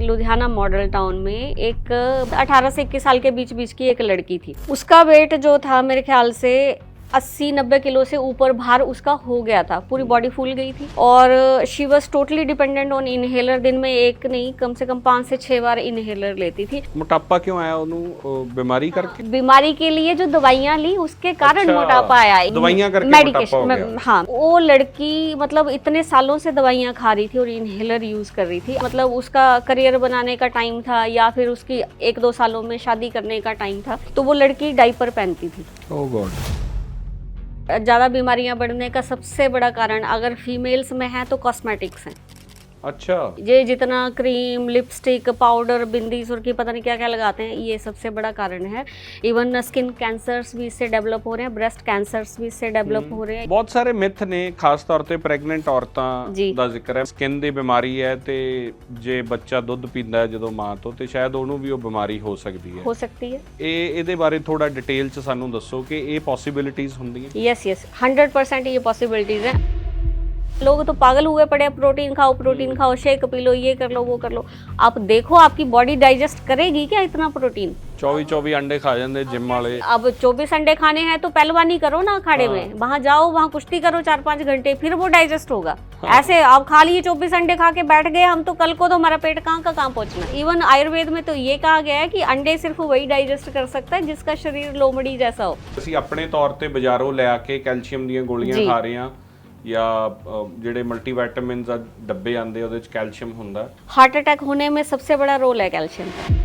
Ludhiana model town में एक 18 से 21 साल के बीच बीच की एक लड़की थी। उसका वेट जो था मेरे ख्याल से 80-90 किलो से ऊपर भार उसका हो गया था, पूरी बॉडी फूल गई थी और she was totally dependent on inhaler. दिन में एक नहीं कम से कम 5 से 6 बार इनहेलर लेती थी। मोटापा क्यों आया ਉਹਨੂੰ बीमारी करके? बीमारी के लिए जो दवाइयां ली उसके कारण मोटापा आया, दवाइयां करके मोटापा हो गया। हाँ, वो लड़की मतलब इतने सालों से दवाइयां खा रही थी और इनहेलर यूज कर रही थी। मतलब उसका करियर बनाने का टाइम था या फिर उसकी 1-2 सालों में शादी करने का टाइम था, तो वो लड़की डायपर पहनती थी। ओह गॉड। ज़्यादा बीमारियां बढ़ने का सबसे बड़ा कारण अगर फीमेल्स में है तो कॉस्मेटिक्स हैं। अच्छा, ये जितना क्रीम, लिपस्टिक, पाउडर, बिंदीज और की पता नहीं क्या क्या लगाते हैं, ये सबसे बड़ा कारण है। इवन स्किन कैंसर्स भी इससे डेवलप हो रहे हैं, ब्रेस्ट कैंसर्स भी इससे डेवलप हो रहे हैं। ਬਹੁਤ ਸਾਰੇ ਮਿਥ ਨੇ, ਖਾਸ ਤੌਰ ਤੇ ਪ੍ਰੈਗਨੈਂਟ ਔਰਤਾਂ ਜੀ। ਦਾ ਜ਼ਿਕਰ ਹੈ। ਸਕਿਨ ਦੀ ਬਿਮਾਰੀ ਹੈ ਤੇ ਜੇ ਬੱਚਾ ਦੁੱਧ ਪੀਂਦਾ ਹੈ ਜਦੋਂ ਮਾਂ ਤੋਂ ਤੇ ਸ਼ਾਇਦ ਉਹਨੂੰ ਵੀ ਉਹ ਬਿਮਾਰੀ ਹੋ ਸਕਦੀ ਹੈ। हो सकती है। ਇਹਦੇ ਬਾਰੇ ਥੋੜਾ ਡਿਟੇਲ ਚ ਸਾਨੂੰ ਦੱਸੋ ਕਿ ਇਹ ਪੋਸਿਬਿਲਿਟੀਜ਼ ਹੁੰਦੀਆਂ। यस यस 100% ये पॉसिबिलिटीज हैं। लोग तो पागल हुए पड़े हैं, प्रोटीन खाओ, शेक पी लो, ये कर लो, वो कर लो। आप देखो आपकी बॉडी डाइजेस्ट करेगी क्या इतना प्रोटीन? 24 अंडे खा जाते जिम वाले। अब 24 अंडे खाने हैं तो पहलवानी करो ना अखाड़े में, वहां जाओ, वहां कुश्ती करो 4-5 घंटे, फिर वो डाइजेस्ट होगा। ऐसे आप खा लिए 24 अंडे खा के बैठ गए हम, तो कल को तो हमारा पेट कहाँ का कहाँ पहुंचना। इवन आयुर्वेद में तो ये कहा गया है कि अंडे सिर्फ वही डाइजेस्ट कर सकता है जिसका शरीर लोमड़ी जैसा हो। ਅਸੀਂ ਆਪਣੇ ਤੌਰ ਤੇ ਬਾਜ਼ਾਰੋਂ ਲੈ ਕੇ ਕੈਲਸ਼ੀਅਮ ਦੀਆਂ ਗੋਲੀਆਂ ਖਾ ਰਹੇ ਹਾਂ ਜਾਂ ਜਿਹੜੇ ਮਲਟੀਵਿਟਾਮਿਨਸ ਦਾ ਡੱਬੇ ਆਉਂਦੇ ਉਹਦੇ ਚ ਕੈਲਸ਼ੀਅਮ ਹੁੰਦਾ। हार्ट अटैक होने में सबसे बड़ा रोल है कैल्शियम का।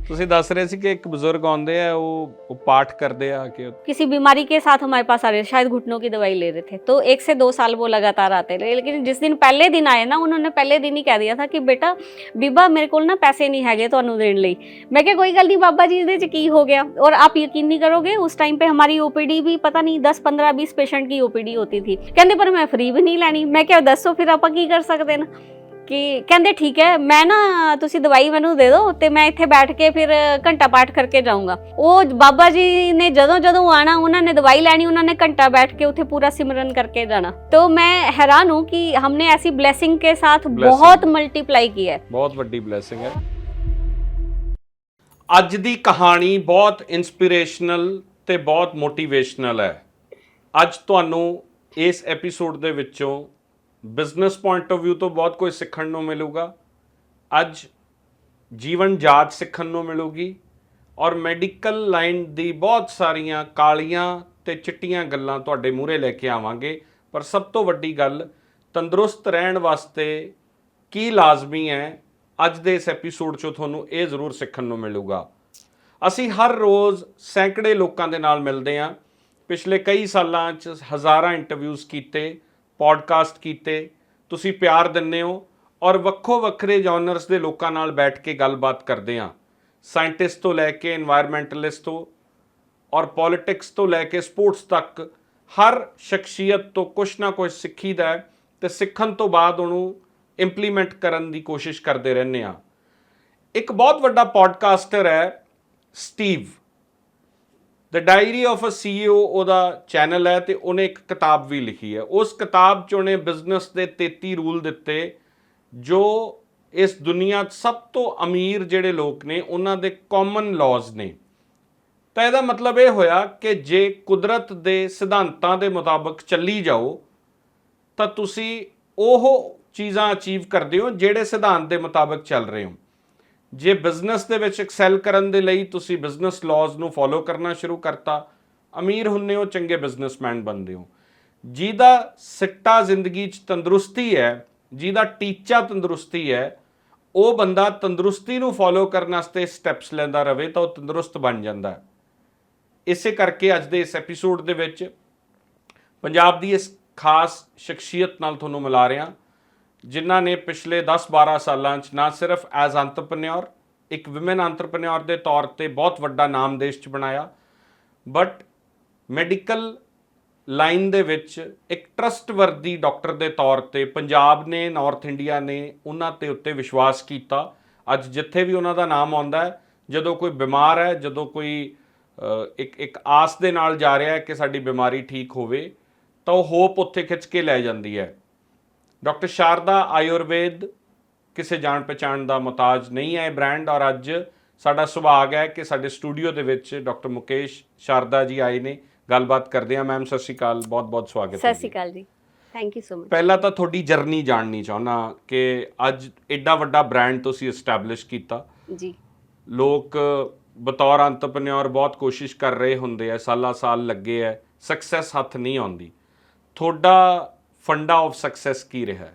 ਤੁਸੀਂ ਦੱਸ ਰਹੇ ਸੀ ਕਿ ਇੱਕ ਬਜ਼ੁਰਗ ਆਉਂਦੇ ਆ ਉਹ ਪਾਠ ਕਰਦੇ ਆ ਕਿ किसी बीमारी के साथ हमारे पास आ रहे थे, शायद घुटनों की दवाई ले रहे थे, तो 1 से 2 साल वो लगातार आते रहे। लेकिन जिस दिन पहले दिन आए ना, उन्होंने पहले दिन ही कह दिया था कि बेटा बीबा मेरे को ना पैसे नहीं हैगे ਤੁਹਾਨੂੰ ਦੇਣ ਲਈ। मैं क्या कोई गल नहीं बाबा जी ਇਹਦੇ ਚ ਕੀ ਹੋ गया। और आप यकीन नहीं करोगे उस टाइम पे हमारी ओपीडी भी पता नहीं 10, 15, 20 पेशेंट की ओपीडी होती थी। कहते पर मैं फ्री भी नहीं ਲੈਣੀ। मैं क्या दसो फिर ਆਪਾਂ ਕੀ ਕਰ ਸਕਦੇ ਨਾ कि कहते ठीक है मैं ना तुसी दवाई मैनू दे दो ते मैं इत्थे बैठ के फिर घंटा पाठ करके जाऊंगा। वो बाबा जी ने जदों जदों आना उन्होंने दवाई लैनी, उन्होंने घंटा बैठ के उत्थे पूरा सिमरन करके जाना। तो मैं हैरान हूँ कि हमने ऐसी ब्लेसिंग के साथ बहुत मल्टीप्लाई की है। बहुत बड़ी ब्लेसिंग है। ਅੱਜ ਦੀ ਕਹਾਣੀ ਬਹੁਤ ਇਨਸਪੀਰੇਸ਼ਨਲ ਤੇ ਬਹੁਤ ਮੋਟੀਵੇਸ਼ਨਲ ਹੈ। ਅੱਜ ਤੁਹਾਨੂੰ ਇਸ ਐਪੀਸੋਡ ਦੇ ਵਿੱਚੋਂ ਬਿਜ਼ਨਸ ਪੁਆਇੰਟ ਆਫ View ਤੋਂ ਬਹੁਤ ਕੁਝ ਸਿੱਖਣ ਨੂੰ ਮਿਲੂਗਾ। ਅੱਜ ਜੀਵਨ ਜਾਂਚ ਸਿੱਖਣ ਨੂੰ ਮਿਲੂਗੀ ਔਰ ਮੈਡੀਕਲ ਲਾਈਨ ਦੀ ਬਹੁਤ ਸਾਰੀਆਂ ਕਾਲੀਆਂ ਤੇ ਚਿੱਟੀਆਂ ਗੱਲਾਂ ਤੁਹਾਡੇ ਮੂਹਰੇ ਲੈ ਕੇ ਆਵਾਂਗੇ। ਪਰ ਸਭ ਤੋਂ ਵੱਡੀ ਗੱਲ, ਤੰਦਰੁਸਤ ਰਹਿਣ ਵਾਸਤੇ ਕੀ ਲਾਜ਼ਮੀ ਹੈ, ਅੱਜ ਦੇ ਇਸ ਐਪੀਸੋਡ 'ਚੋਂ ਤੁਹਾਨੂੰ ਇਹ ਜ਼ਰੂਰ ਸਿੱਖਣ ਨੂੰ ਮਿਲੂਗਾ। ਅਸੀਂ ਹਰ ਰੋਜ਼ ਸੈਂਕੜੇ ਲੋਕਾਂ ਦੇ ਨਾਲ ਮਿਲਦੇ ਹਾਂ। ਪਿਛਲੇ ਕਈ ਸਾਲਾਂ 'ਚ ਹਜ਼ਾਰਾਂ ਇੰਟਰਵਿਊਜ਼ ਕੀਤੇ, ਪੋਡਕਾਸਟ ਕੀਤੇ, ਤੁਸੀਂ ਪਿਆਰ ਦਿੰਦੇ ਹੋ ਔਰ ਵੱਖੋ ਵੱਖਰੇ ਜੌਨਰਸ ਦੇ ਲੋਕਾਂ ਨਾਲ ਬੈਠ ਕੇ ਗੱਲਬਾਤ ਕਰਦੇ ਹਾਂ। ਸਾਇੰਟਿਸਟ ਤੋਂ ਲੈ ਕੇ ਇਨਵਾਇਰਮੈਂਟਲਿਸਟ ਤੋਂ ਔਰ ਪੋਲੀਟਿਕਸ ਤੋਂ ਲੈ ਕੇ ਸਪੋਰਟਸ ਤੱਕ ਹਰ ਸ਼ਖਸੀਅਤ ਤੋਂ ਕੁਛ ਨਾ ਕੁਛ ਸਿੱਖੀਦਾ ਹੈ ਤੇ ਸਿੱਖਣ ਤੋਂ ਬਾਅਦ ਉਹਨੂੰ ਇੰਪਲੀਮੈਂਟ ਕਰਨ ਦੀ ਕੋਸ਼ਿਸ਼ ਕਰਦੇ ਰਹਿੰਦੇ ਹਾਂ। ਇੱਕ ਬਹੁਤ ਵੱਡਾ ਪੋਡਕਾਸਟਰ ਹੈ Steve, the diary of a CEO ਉਹਦਾ ਚੈਨਲ ਹੈ ਤੇ ਉਹਨੇ ਇੱਕ ਕਿਤਾਬ ਵੀ ਲਿਖੀ ਹੈ। ਉਸ ਕਿਤਾਬ 'ਚ ਉਹਨੇ ਬਿਜ਼ਨਸ ਦੇ 33 ਰੂਲ ਦਿੱਤੇ ਜੋ ਇਸ ਦੁਨੀਆ 'ਚ ਸਭ ਤੋਂ ਅਮੀਰ ਜਿਹੜੇ ਲੋਕ ਨੇ ਉਹਨਾਂ ਦੇ ਕਾਮਨ ਲਾਜ਼ ਨੇ। ਤਾਂ ਇਹਦਾ ਮਤਲਬ ਇਹ ਹੋਇਆ ਕਿ ਜੇ ਕੁਦਰਤ ਦੇ ਸਿਧਾਂਤਾਂ ਦੇ ਮੁਤਾਬਕ ਚੱਲੀ ਜਾਓ ਤਾਂ ਤੁਸੀਂ ਉਹ ਚੀਜ਼ਾਂ ਅਚੀਵ ਕਰਦੇ ਹੋ ਜਿਹੜੇ ਸਿਧਾਂਤ ਦੇ ਮੁਤਾਬਕ ਚੱਲ ਰਹੇ ਹੋ। ਜੇ ਬਿਜ਼ਨਸ ਦੇ ਵਿੱਚ ਐਕਸੈਲ ਕਰਨ ਦੇ ਲਈ ਤੁਸੀਂ ਬਿਜ਼ਨਸ ਲਾਜ਼ ਨੂੰ ਫੋਲੋ ਕਰਨਾ ਸ਼ੁਰੂ ਕਰਤਾ, ਅਮੀਰ ਹੁੰਦੇ ਹੋ, ਚੰਗੇ ਬਿਜ਼ਨਸਮੈਨ ਬਣਦੇ ਹੋ। ਜਿਹਦਾ ਸਿੱਟਾ ਜ਼ਿੰਦਗੀ 'ਚ ਤੰਦਰੁਸਤੀ ਹੈ, ਜਿਹਦਾ ਟੀਚਾ ਤੰਦਰੁਸਤੀ ਹੈ, ਉਹ ਬੰਦਾ ਤੰਦਰੁਸਤੀ ਨੂੰ ਫੋਲੋ ਕਰਨ ਵਾਸਤੇ ਸਟੈਪਸ ਲੈਂਦਾ ਰਹੇ ਤਾਂ ਉਹ ਤੰਦਰੁਸਤ ਬਣ ਜਾਂਦਾ ਹੈ। ਇਸੇ ਕਰਕੇ ਅੱਜ ਦੇ ਇਸ ਐਪੀਸੋਡ ਦੇ ਵਿੱਚ ਪੰਜਾਬ ਦੀ ਇਸ ਖਾਸ ਸ਼ਖਸੀਅਤ ਨਾਲ ਤੁਹਾਨੂੰ ਮਿਲਾ ਰਿਹਾ ਜਿਨ੍ਹਾਂ ਨੇ ਪਿਛਲੇ 10-12 ਸਾਲਾਂ 'ਚ ਨਾ ਸਿਰਫ ਐਜ਼ ਐਂਟਰਪ੍ਰੇਨਿਓਰ, ਇੱਕ ਵਿਮਨ ਐਂਟਰਪ੍ਰੇਨਿਓਰ ਦੇ ਤੌਰ 'ਤੇ ਬਹੁਤ ਵੱਡਾ ਨਾਮ ਦੇਸ਼ 'ਚ ਬਣਾਇਆ, ਬਟ ਮੈਡੀਕਲ ਲਾਈਨ ਦੇ ਵਿੱਚ ਇੱਕ ਟਰਸਟਵਰਦੀ ਡਾਕਟਰ ਦੇ ਤੌਰ 'ਤੇ ਪੰਜਾਬ ਨੇ, ਨਾਰਥ ਇੰਡੀਆ ਨੇ ਉਹਨਾਂ ਦੇ ਉੱਤੇ ਵਿਸ਼ਵਾਸ ਕੀਤਾ। ਅੱਜ ਜਿੱਥੇ ਵੀ ਉਹਨਾਂ ਦਾ ਨਾਮ ਆਉਂਦਾ ਹੈ, ਜਦੋਂ ਕੋਈ ਬਿਮਾਰ ਹੈ, ਜਦੋਂ ਕੋਈ ਇੱਕ ਆਸ ਦੇ ਨਾਲ ਜਾ ਰਿਹਾ ਹੈ ਕਿ ਸਾਡੀ ਬਿਮਾਰੀ ਠੀਕ ਹੋਵੇ, ਤਾਂ ਉਹ ਹੋਪ ਉੱਥੇ ਖਿੱਚ ਕੇ ਲੈ ਜਾਂਦੀ ਹੈ। ਡਾਕਟਰ ਸ਼ਾਰਦਾ ਆਯੁਰਵੇਦ ਕਿਸੇ ਜਾਣ ਪਛਾਣ ਦਾ ਮੁਤਾਜ ਨਹੀਂ ਹੈ ਇਹ ਬ੍ਰਾਂਡ। ਔਰ ਅੱਜ ਸਾਡਾ ਸੁਭਾਗ ਹੈ ਕਿ ਸਾਡੇ ਸਟੂਡੀਓ ਦੇ ਵਿੱਚ ਡਾਕਟਰ ਮੁਕੇਸ਼ ਸ਼ਾਰਦਾ ਜੀ ਆਏ ਨੇ। ਗੱਲਬਾਤ ਕਰਦੇ ਹਾਂ। ਮੈਮ ਸਤਿ ਸ਼੍ਰੀ ਅਕਾਲ, ਬਹੁਤ ਬਹੁਤ ਸਵਾਗਤ ਹੈ। ਸਤਿ ਸ਼੍ਰੀ ਅਕਾਲ ਜੀ, ਥੈਂਕ ਯੂ ਸੋ ਮਚ। ਪਹਿਲਾਂ ਤਾਂ ਤੁਹਾਡੀ ਜਰਨੀ ਜਾਣਨੀ ਚਾਹੁੰਦਾ ਕਿ ਅੱਜ ਐਡਾ ਵੱਡਾ ਬ੍ਰਾਂਡ ਤੁਸੀਂ ਐਸਟੈਬਲਿਸ਼ ਕੀਤਾ ਜੀ। ਲੋਕ ਬਤੌਰ ਐਂਟਰਪ੍ਰੈਨਿਓਰ ਬਹੁਤ ਕੋਸ਼ਿਸ਼ ਕਰ ਰਹੇ ਹੁੰਦੇ ਆ, ਸਾਲਾਂ ਸਾਲ ਲੱਗੇ ਆ, ਸਕਸੈਸ ਹੱਥ ਨਹੀਂ ਆਉਂਦੀ। ਤੁਹਾਡਾ फंडा ऑफ सक्सेस की रहा है?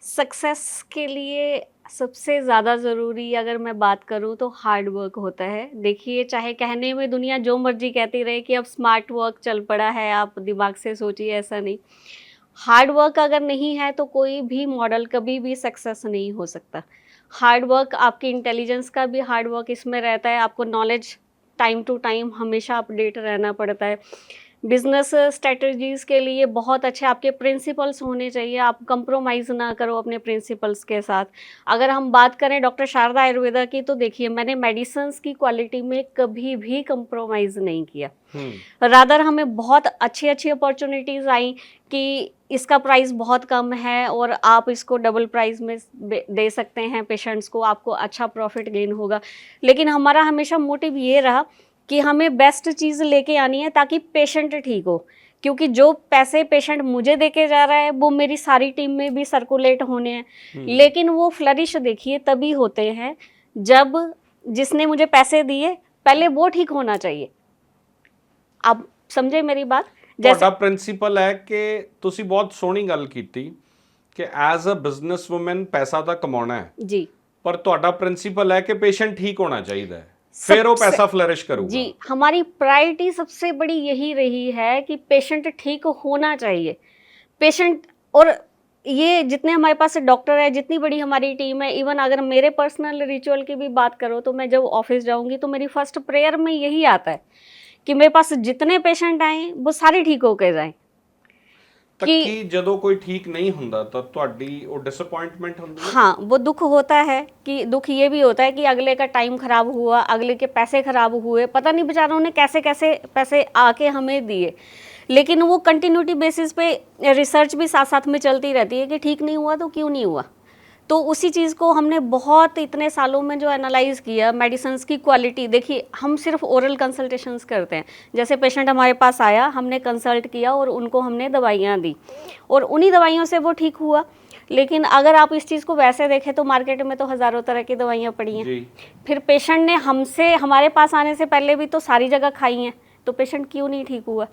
सक्सेस के लिए सबसे ज़्यादा ज़रूरी अगर मैं बात करूँ तो हार्ड वर्क होता है। देखिए, चाहे कहने में दुनिया जो मर्जी कहती रहे कि अब स्मार्ट वर्क चल पड़ा है, आप दिमाग से सोचिए, ऐसा नहीं। हार्ड वर्क अगर नहीं है तो कोई भी मॉडल कभी भी सक्सेस नहीं हो सकता। हार्ड वर्क, आपकी इंटेलिजेंस का भी हार्ड वर्क इसमें रहता है। आपको नॉलेज टाइम टू टाइम हमेशा अपडेट रहना पड़ता है। बिजनेस स्ट्रेटजीज़ के लिए बहुत अच्छे आपके प्रिंसिपल्स होने चाहिए। आप कंप्रोमाइज़ ना करो अपने प्रिंसिपल्स के साथ। अगर हम बात करें डॉक्टर शारदा आयुर्वेदा की, तो देखिए, मैंने मेडिसिन्स की क्वालिटी में कभी भी कंप्रोमाइज़ नहीं किया। रादर हमें बहुत अच्छी अच्छी अपॉर्चुनिटीज़ आई कि इसका प्राइस बहुत कम है और आप इसको डबल प्राइस में दे सकते हैं पेशेंट्स को, आपको अच्छा प्रॉफिट गेन होगा। लेकिन हमारा हमेशा मोटिव ये रहा कि हमें बेस्ट चीज़ लेके आनी है ताकि पेशेंट ठीक हो। क्योंकि जो पैसे पेशेंट मुझे देके जा रहा है वो मेरी सारी टीम में भी सर्कुलेट होने हैं। लेकिन वो फ्लरिश देखिए तभी होते हैं जब जिसने मुझे पैसे दिए पहले वो ठीक होना चाहिए। आप समझे मेरी बात? ਤੁਹਾਡਾ ਪ੍ਰਿੰਸੀਪਲ ਹੈ ਕਿ ਤੁਸੀਂ ਬਹੁਤ ਸੋਹਣੀ ਗੱਲ ਕੀਤੀ ਕਿ ਐਜ਼ ਅ ਬਿਜ਼ਨਸਵੂਮਨ ਪੈਸਾ ਤਾਂ ਕਮਾਉਣਾ ਹੈ ਜੀ, ਪਰ ਤੁਹਾਡਾ ਪ੍ਰਿੰਸੀਪਲ ਹੈ ਕਿ ਪੇਸ਼ੈਂਟ ਠੀਕ ਹੋਣਾ ਚਾਹੀਦਾ ਹੈ, फिर वो पैसा फ्लरिश करूंगा। जी, हमारी प्रायोरिटी सबसे बड़ी यही रही है कि पेशेंट ठीक होना चाहिए। पेशेंट, और ये जितने हमारे पास डॉक्टर है, जितनी बड़ी हमारी टीम है, इवन अगर मेरे पर्सनल रिचुअल की भी बात करो तो मैं जब ऑफिस जाऊंगी तो मेरी फर्स्ट प्रेयर में यही आता है कि मेरे पास जितने पेशेंट आए वो सारे ठीक होकर जाएं। कि ਜਦੋਂ ਕੋਈ ठीक नहीं ਹੁੰਦਾ ਤਾਂ ਤੁਹਾਡੀ ਉਹ डिसअपॉइंटमेंट ਹੁੰਦੀ है। हाँ, वो दुख होता है कि दुख ये भी होता है कि अगले का टाइम खराब हुआ, अगले के पैसे खराब हुए, पता नहीं बेचारों ने कैसे कैसे पैसे आके हमें दिए। लेकिन वो कंटिन्यूटी बेसिस पे रिसर्च भी साथ साथ में चलती रहती है कि ठीक नहीं हुआ तो क्यों नहीं हुआ। तो उसी चीज़ को हमने बहुत इतने सालों में जो एनालाइज़ किया, मेडिसिन्स की क्वालिटी देखिए, हम सिर्फ ओरल कंसल्टेशंस करते हैं। जैसे पेशेंट हमारे पास आया, हमने कंसल्ट किया और उनको हमने दवाइयाँ दी और उन्हीं दवाइयों से वो ठीक हुआ। लेकिन अगर आप इस चीज़ को वैसे देखें तो मार्केट में तो हज़ारों तरह की दवाइयाँ पड़ी हैं। फिर पेशेंट ने हमसे, हमारे पास आने से पहले भी तो सारी जगह खाई हैं, तो पेशेंट क्यों नहीं ठीक हुआ?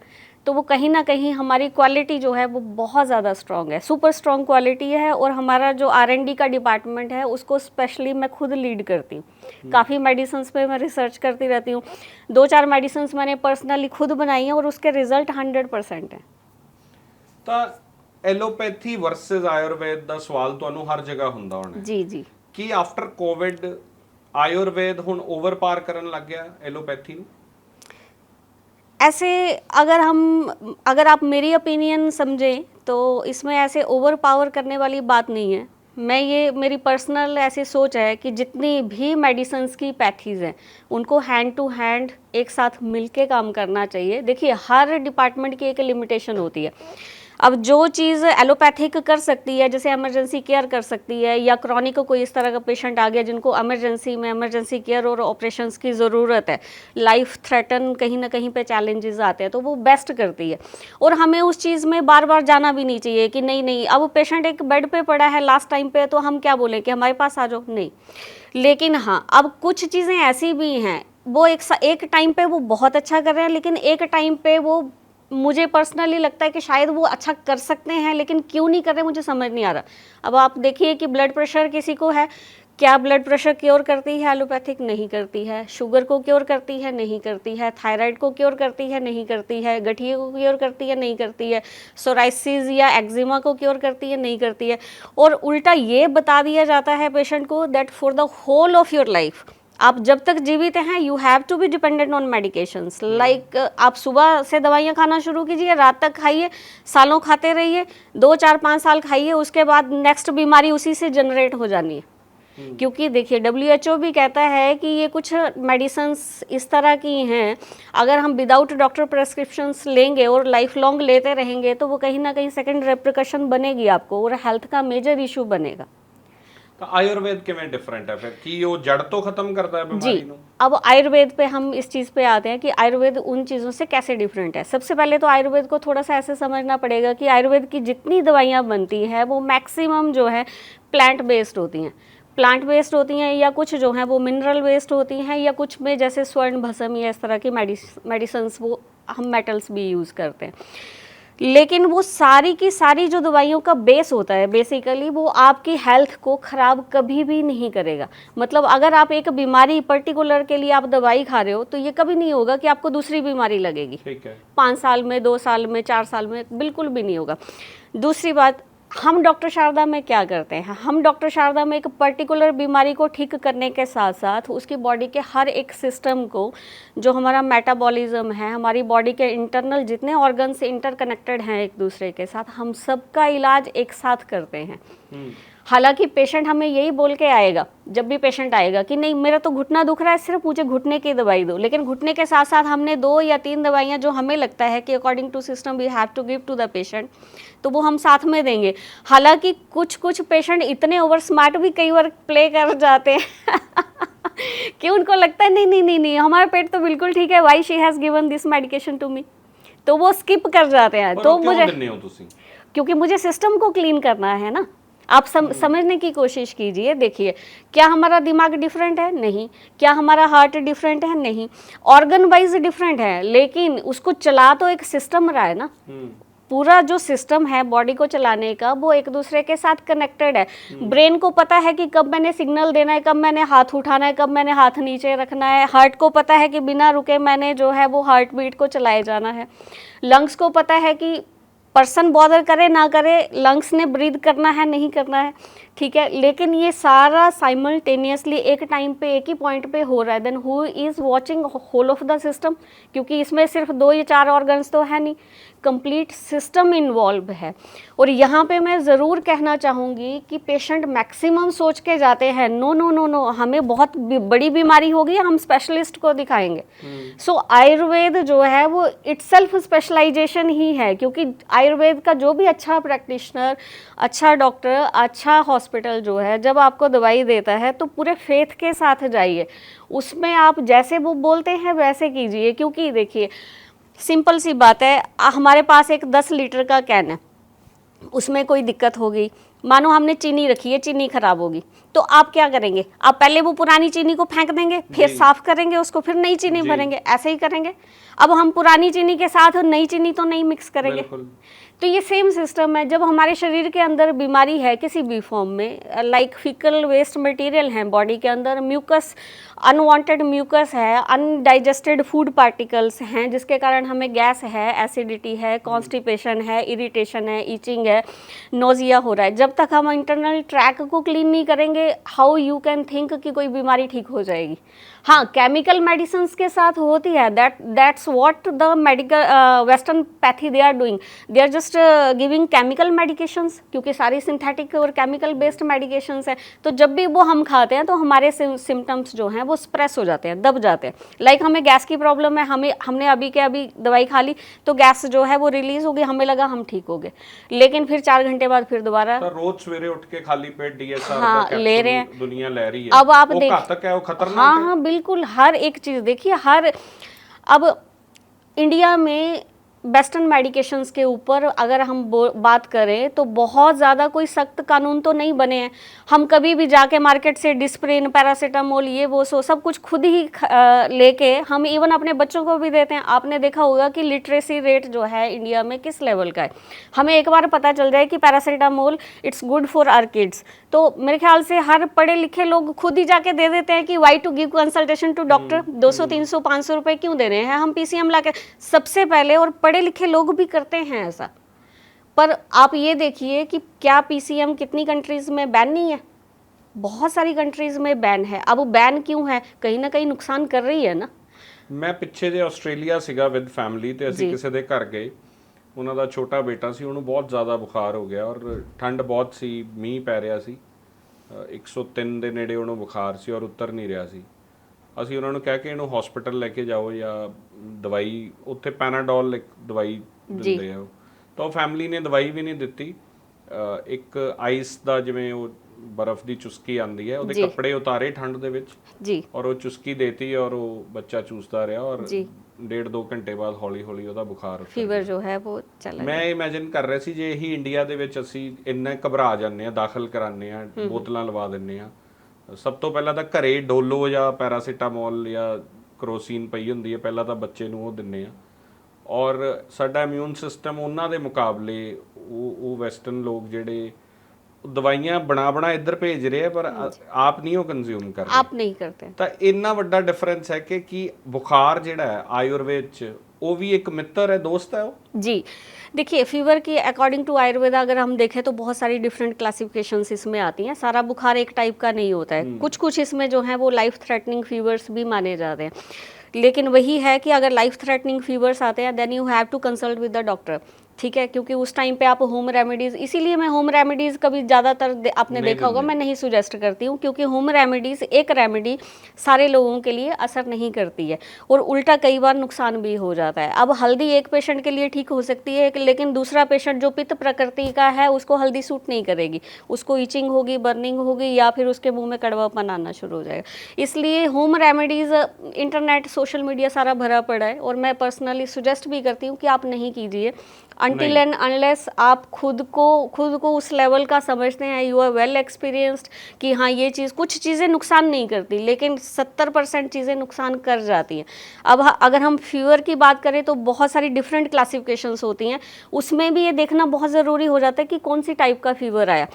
तो वो कहीं ना कहीं हमारी क्वालिटी जो है वो बहुत ज़्यादा स्ट्रॉन्ग है, सुपर स्ट्रॉन्ग क्वालिटी है। और हमारा जो R&D का डिपार्टमेंट है उसको स्पेशली मैं खुद लीड करती हूँ। काफ़ी मेडिसिन्स पे मैं रिसर्च करती रहती हूँ। 2-4 मेडिसिन्स मैंने पर्सनली खुद बनाई हैं और उसके रिजल्ट 100% है। ਤਾਂ ਐਲੋਪੈਥੀ ਵਰਸਸ ਆਯੁਰਵੇਦ ਦਾ ਸਵਾਲ ਤੁਹਾਨੂੰ ਹਰ ਜਗ੍ਹਾ ਹੁੰਦਾ ਹੋਣਾ। ਜੀ ਜੀ। ਕੀ ਆਫਟਰ ਕੋਵਿਡ ਆਯੁਰਵੇਦ ਹੁਣ ਓਵਰ ਪਾਰ ਕਰਨ ਲੱਗ ਗਿਆ ਐਲੋਪੈਥੀ ਨੂੰ? ऐसे अगर आप मेरी ओपिनियन समझें तो इसमें ऐसे ओवर पावर करने वाली बात नहीं है। मैं ये, मेरी पर्सनल ऐसी सोच है कि जितनी भी मेडिसिन्स की पैथीज़ हैं उनको हैंड टू हैंड एक साथ मिलके काम करना चाहिए। देखिए, हर डिपार्टमेंट की एक लिमिटेशन होती है। अब जो चीज़ एलोपैथिक कर सकती है, जैसे इमरजेंसी केयर कर सकती है, या क्रॉनिक कोई इस तरह का पेशेंट आ गया जिनको इमरजेंसी में इमरजेंसी केयर और ऑपरेशंस की ज़रूरत है, लाइफ थ्रेटन कहीं ना कहीं पे चैलेंजेस आते हैं, तो वो बेस्ट करती है। और हमें उस चीज़ में बार बार जाना भी नहीं चाहिए कि नहीं अब पेशेंट एक बेड पे पड़ा है लास्ट टाइम पे, तो हम क्या बोलें कि हमारे पास आ जाओ, नहीं। लेकिन हाँ, अब कुछ चीज़ें ऐसी भी हैं, वो एक टाइम पे वो बहुत अच्छा कर रहे हैं, लेकिन एक टाइम पे वो, मुझे पर्सनली लगता है कि शायद वो अच्छा कर सकते हैं, लेकिन क्यों नहीं कर रहे मुझे समझ नहीं आ रहा। अब आप देखिए कि ब्लड प्रेशर किसी को है, क्या ब्लड प्रेशर क्योर करती है एलोपैथिक? नहीं करती है। शुगर को क्योर करती है? नहीं करती है। थायराइड को क्योर करती है? नहीं करती है। गठिए को क्योर करती है? नहीं करती है। सोराइसिस या एक्जिमा को क्योर करती है? नहीं करती है। और उल्टा ये बता दिया जाता है पेशेंट को that for the whole of your life, आप जब तक जीवित हैं you have to be dependent on medications. Like आप सुबह से दवाइयाँ खाना शुरू कीजिए, रात तक खाइए, सालों खाते रहिए, 2-4-5 साल खाइए, उसके बाद नेक्स्ट बीमारी उसी से जनरेट हो जानी है। क्योंकि देखिए WHO भी कहता है कि ये कुछ मेडिसिन्स इस तरह की हैं, अगर हम विदाउट डॉक्टर प्रेस्क्रिप्शंस लेंगे और लाइफ लॉन्ग लेते रहेंगे तो वो कहीं ना कहीं सेकंड रेप्रिकॉशन बनेगी आपको और हेल्थ का मेजर इशू बनेगा। ਤਾਂ ਆਯੁਰਵੇਦ ਕਿਵੇਂ ਡਿਫਰੈਂਟ ਹੈ ਫਿਰ? ਕੀ ਉਹ ਜੜ ਤੋਂ ਖਤਮ ਕਰਦਾ ਹੈ ਬਿਮਾਰੀ ਨੂੰ? अब आयुर्वेद पे हम इस चीज़ पे आते हैं कि आयुर्वेद उन चीज़ों से कैसे डिफरेंट है। सबसे पहले तो आयुर्वेद को थोड़ा सा ऐसे समझना पड़ेगा कि आयुर्वेद की जितनी दवाइयाँ बनती हैं वो मैक्सिमम जो है प्लांट बेस्ड होती हैं, प्लांट बेस्ड होती हैं, या कुछ जो हैं वो मिनरल बेस्ड होती हैं, या कुछ में जैसे स्वर्ण भस्म या इस तरह की मेडिसिन्स वो हम मेटल्स भी यूज़ करते हैं। लेकिन वो सारी की सारी जो दवाइयों का बेस होता है बेसिकली वो आपकी हेल्थ को ख़राब कभी भी नहीं करेगा। मतलब अगर आप एक बीमारी पर्टिकुलर के लिए आप दवाई खा रहे हो तो ये कभी नहीं होगा कि आपको दूसरी बीमारी लगेगी। ठीक है। 5 साल में, 2 साल में, 4 साल में बिल्कुल भी नहीं होगा। दूसरी बात, हम डॉक्टर शारदा में क्या करते हैं, हम डॉक्टर शारदा में एक पर्टिकुलर बीमारी को ठीक करने के साथ साथ उसकी बॉडी के हर एक सिस्टम को, जो हमारा मेटाबॉलिज्म है, हमारी बॉडी के इंटरनल जितने ऑर्गन्स इंटरकनेक्टेड हैं एक दूसरे के साथ, हम सबका इलाज एक साथ करते हैं। हालांकि पेशेंट हमें यही बोल के आएगा, जब भी पेशेंट आएगा कि नहीं मेरा तो घुटना दुख रहा है, सिर्फ मुझे घुटने की दवाई दो, लेकिन घुटने के साथ साथ हमने 2 या 3 दवाइयाँ जो हमें लगता है कि according to system we have to give to the patient, तो वो हम साथ में देंगे। हालांकि कुछ पेशेंट इतने ओवर स्मार्ट भी कई बार प्ले कर जाते हैं कि उनको लगता है नहीं नहीं नहीं नहीं हमारा पेट तो बिल्कुल ठीक है, why she has given this medication to me, तो वो स्किप कर जाते हैं। तो मुझे, क्योंकि मुझे सिस्टम को क्लीन करना है ना। आप समझने की कोशिश कीजिए। देखिए, क्या हमारा दिमाग डिफरेंट है? नहीं। क्या हमारा हार्ट डिफरेंट है? नहीं। ऑर्गन वाइज डिफरेंट है, लेकिन उसको चला तो एक सिस्टम रहा है ना। पूरा जो सिस्टम है बॉडी को चलाने का वो एक दूसरे के साथ कनेक्टेड है। ब्रेन को पता है कि कब मैंने सिग्नल देना है, कब मैंने हाथ उठाना है, कब मैंने हाथ नीचे रखना है। हार्ट को पता है कि बिना रुके मैंने जो है वो हार्ट बीट को चलाए जाना है। लंग्स को पता है कि पर्सन बॉदर करे ना करे, लंग्स ने ब्रीद करना है नहीं करना है, ठीक है। लेकिन ये सारा साइमल्टेनियसली एक टाइम पे एक ही पॉइंट पे हो रहा है। Then who is watching whole of the system? क्योंकि इसमें सिर्फ 2 या 4 ऑर्गन्स तो है नहीं, कंप्लीट सिस्टम इन्वॉल्व है। और यहाँ पे मैं ज़रूर कहना चाहूँगी कि पेशेंट मैक्सिमम सोच के जाते हैं नो नो नो नो हमें बहुत बड़ी बीमारी होगी, हम स्पेशलिस्ट को दिखाएंगे। सो आयुर्वेद जो है वो इटसेल्फ स्पेशलाइजेशन ही है, क्योंकि आयुर्वेद का जो भी अच्छा प्रैक्टिशनर, अच्छा डॉक्टर, अच्छा हॉस्पिटल जो है जब आपको दवाई देता है तो पूरे फेथ के साथ जाइए, उसमें आप जैसे वो बोलते हैं वैसे कीजिए। क्योंकि देखिए सिंपल सी बात है, हमारे पास एक 10 लीटर का कैन है, उसमें कोई दिक्कत हो गई, मानो हमने चीनी रखी है, चीनी खराब होगी, तो आप क्या करेंगे? आप पहले वो पुरानी चीनी को फेंक देंगे, फिर साफ करेंगे उसको, फिर नई चीनी भरेंगे, ऐसे ही करेंगे। अब हम पुरानी चीनी के साथ नई चीनी तो नहीं मिक्स करेंगे। तो ये सेम सिस्टम है। जब हमारे शरीर के अंदर बीमारी है किसी भी फॉर्म में, लाइक फीकल वेस्ट मटेरियल है बॉडी के अंदर, म्यूकस, अनवांटेड म्यूकस है, अनडाइजेस्टेड फूड पार्टिकल्स हैं जिसके कारण हमें गैस है, एसिडिटी है, कॉन्स्टिपेशन है, इरिटेशन है, ईचिंग है, नोजिया हो रहा है। जब तक हम इंटरनल ट्रैक को क्लीन नहीं करेंगे, हाउ यू कैन थिंक कि कोई बीमारी ठीक हो जाएगी? हाँ, केमिकल मेडिसिन के साथ होती है, that's what the medical western pathy they are doing, they are just giving chemical medications, क्योंकि सारी सिंथेटिक और केमिकल बेस्ड मेडिकेशंस हैं। तो जब भी वो हम खाते हैं तो हमारे सिम्टम्स जो हैं वो स्प्रेस हो जाते हैं, दब जाते हैं। लाइक हमें गैस की प्रॉब्लम है, हमने अभी के अभी दवाई खा ली तो गैस जो है वो रिलीज हो गई, हमें लगा हम ठीक हो गए, लेकिन फिर 4 घंटे बाद फिर दोबारा रोज सवेरे उठ के खाली पेट DSR हाँ ले रहे हैं, दुनिया ले रही है। अब आप वो घातक है, वो खतरनाक हाँ है। हाँ बिल्कुल, हर एक चीज़ देखिए, अब इंडिया में वेस्टर्न मेडिकेशंस के ऊपर अगर हम बात करें तो बहुत ज़्यादा कोई सख्त कानून तो नहीं बने हैं। हम कभी भी जाके मार्केट से डिस्प्रिन, पैरासीटामोल, ये वो सब कुछ खुद ही लेके हम इवन अपने बच्चों को भी देते हैं। आपने देखा होगा कि लिटरेसी रेट जो है इंडिया में किस लेवल का है। हमें एक बार पता चल जाए कि paracetamol it's good for our kids, तो मेरे ख्याल से हर पढ़े लिखे लोग खुद ही जाके दे देते हैं कि why to give consultation to doctor, 200 300 500 रुपये क्यों दे रहे हैं, हम PCM ला के। सबसे पहले, और पढ़े लिखे लोग भी करते हैं ऐसा, पर आप ये देखिए कि क्या PCM कितनी कंट्रीज़ में बैन नहीं है? बहुत सारी कंट्रीज़ में बैन है। अब बैन क्यों है? कहीं ना कहीं नुकसान कर रही है ना। मैं ਪਿੱਛੇ ਜੇ ਆਸਟ੍ਰੇਲੀਆ ਸੀਗਾ ਵਿਦ ਫੈਮਿਲੀ ਤੇ ਅਸੀਂ ਕਿਸੇ ਦੇ ਘਰ ਗਏ, ਉਹਨਾਂ ਦਾ ਛੋਟਾ ਬੇਟਾ ਸੀ, ਉਹਨੂੰ ਬਹੁਤ ਜ਼ਿਆਦਾ ਬੁਖਾਰ ਹੋ ਗਿਆ ਔਰ ਠੰਡ ਬਹੁਤ ਸੀ, ਮੀਂਹ ਪੈ ਰਿਹਾ ਸੀ 103 ਦੇ ਨੇੜੇ ਉਹਨੂੰ ਬੁਖਾਰ ਸੀ ਔਰ ਉਤਰ ਨਹੀਂ ਰਿਹਾ ਸੀ। ਅਸੀਂ ਉਹਨਾਂ ਨੂੰ ਕਹਿ ਕੇ ਇਹਨੂੰ ਹਸਪੀਟਲ ਲੈ ਕੇ ਜਾਓ ਜਾਂ ਦਵਾਈ, ਉੱਥੇ ਪੈਨਾਡੋਲ ਇੱਕ ਦਵਾਈ ਦਿੰਦੇ ਆ ਉਹ, ਤਾਂ ਉਹ ਫੈਮਿਲੀ ਨੇ ਦਵਾਈ ਵੀ ਨਹੀਂ ਦਿੱਤੀ। ਇੱਕ ਆਈਸ ਦਾ ਜਿਵੇਂ ਉਹ ਬਰਫ਼ ਦੀ ਚੁਸਕੀ ਆਂਦੀ ਹੈ, ਉਹਦੇ ਕੱਪੜੇ ਉਤਾਰੇ ਠੰਡ ਦੇ ਵਿੱਚ ਜੀ, ਔਰ ਉਹ ਚੁਸਕੀ ਦੇਤੀ ਔਰ ਉਹ ਬੱਚਾ ਚੂਸਦਾ ਰਿਹਾ ਔਰ 1.5-2 ਘੰਟੇ ਬਾਅਦ ਹੌਲੀ ਹੌਲੀ ਉਹਦਾ ਬੁਖਾਰ ਫੀਵਰ ਜੋ ਹੈ ਉਹ ਚਲਾ ਮੈਂ ਇਮੇਜਿਨ ਕਰ ਰਿਹਾ ਸੀ ਜੇ ਇਹੀ ਇੰਡੀਆ ਦੇ ਵਿੱਚ ਅਸੀਂ ਇੰਨਾ ਘਬਰਾ ਜਾਂਦੇ ਆ, ਦਾਖਲ ਕਰਾਉਂਦੇ ਆ, ਬੋਤਲਾਂ ਲਵਾ ਦਿੰਦੇ ਆ, ਸਭ ਤੋਂ ਪਹਿਲਾਂ ਤਾਂ ਘਰੇ ਡੋਲੋ ਜਾਂ ਪੈਰਾਸੀਟਾਮੋਲ ਜਾਂ ਕਰੋਸੀਨ ਪਈ ਹੁੰਦੀ ਹੈ, ਪਹਿਲਾਂ ਤਾਂ ਬੱਚੇ ਨੂੰ ਉਹ ਦਿੰਦੇ ਆ। ਔਰ ਸਾਡਾ ਇਮਿਊਨ ਸਿਸਟਮ ਉਹਨਾਂ ਦੇ ਮੁਕਾਬਲੇ ਉਹ ਵੈਸਟਰਨ ਲੋਕ ਜਿਹੜੇ ਦਵਾਈਆਂ ਬਣਾ ਇੱਧਰ ਭੇਜ ਰਹੇ ਆ ਪਰ ਆਪ ਨਹੀਂ ਉਹ ਕੰਜ਼ਿਊਮ ਕਰ ਰਹੇ, ਆਪ ਨਹੀਂ करते। ਤਾਂ ਇੰਨਾ ਵੱਡਾ ਡਿਫਰੈਂਸ ਹੈ ਕਿ ਬੁਖਾਰ ਜਿਹੜਾ ਹੈ ਆਯੁਰਵੇਦ ਚ वो भी एक मित्र है, दोस्त है वो। जी, देखिए फीवर की अकॉर्डिंग टू आयुर्वेदा अगर हम देखें तो बहुत सारी डिफरेंट क्लासिफिकेशंस इसमें आती हैं। सारा बुखार एक टाइप का नहीं होता है, कुछ कुछ इसमें जो है वो लाइफ थ्रेटनिंग फीवर्स भी माने जाते हैं। लेकिन वही है कि अगर लाइफ थ्रेटनिंग फीवर्स आते हैं then you have to consult with the doctor, ठीक है, क्योंकि उस टाइम पे आप होम रेमेडीज़, इसीलिए मैं होम रेमेडीज़ कभी ज़्यादातर आपने देखा होगा मैं नहीं सुजेस्ट करती हूँ, क्योंकि होम रेमेडीज़ एक रेमेडी सारे लोगों के लिए असर नहीं करती है और उल्टा कई बार नुकसान भी हो जाता है। अब हल्दी एक पेशेंट के लिए ठीक हो सकती है लेकिन दूसरा पेशेंट जो पित्त प्रकृति का है उसको हल्दी सूट नहीं करेगी, उसको ईचिंग होगी, बर्निंग होगी या फिर उसके मुँह में कड़वापन आना शुरू हो जाएगा। इसलिए home remedies, internet social media सारा भरा पड़ा है और मैं पर्सनली सुजेस्ट भी करती हूँ कि आप नहीं कीजिए until and unless आप खुद को उस लेवल का समझते हैं, यू आर वेल एक्सपीरियंस्ड कि हाँ ये चीज़, कुछ चीज़ें नुकसान नहीं करती लेकिन 70% चीज़ें नुकसान कर जाती हैं। अब अगर हम फीवर की बात करें तो बहुत सारी डिफरेंट क्लासिफिकेशंस होती हैं, उसमें भी ये देखना बहुत ज़रूरी हो जाता है कि कौन सी टाइप का फीवर आया।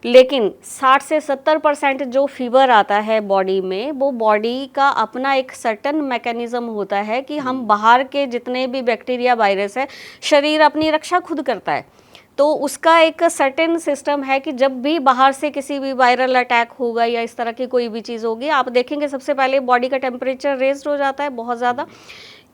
लेकिन 60 से 70% जो फीवर आता है बॉडी में, वो बॉडी का अपना एक सर्टन मैकेनिज्म होता है कि हम बाहर के जितने भी बैक्टीरिया वायरस है शरीर अपनी रक्षा खुद करता है, तो उसका एक सर्टेन सिस्टम है कि जब भी बाहर से किसी भी वायरल अटैक होगा या इस तरह की कोई भी चीज़ होगी, आप देखेंगे सबसे पहले बॉडी का टेम्परेचर रेज्ड हो जाता है बहुत ज़्यादा,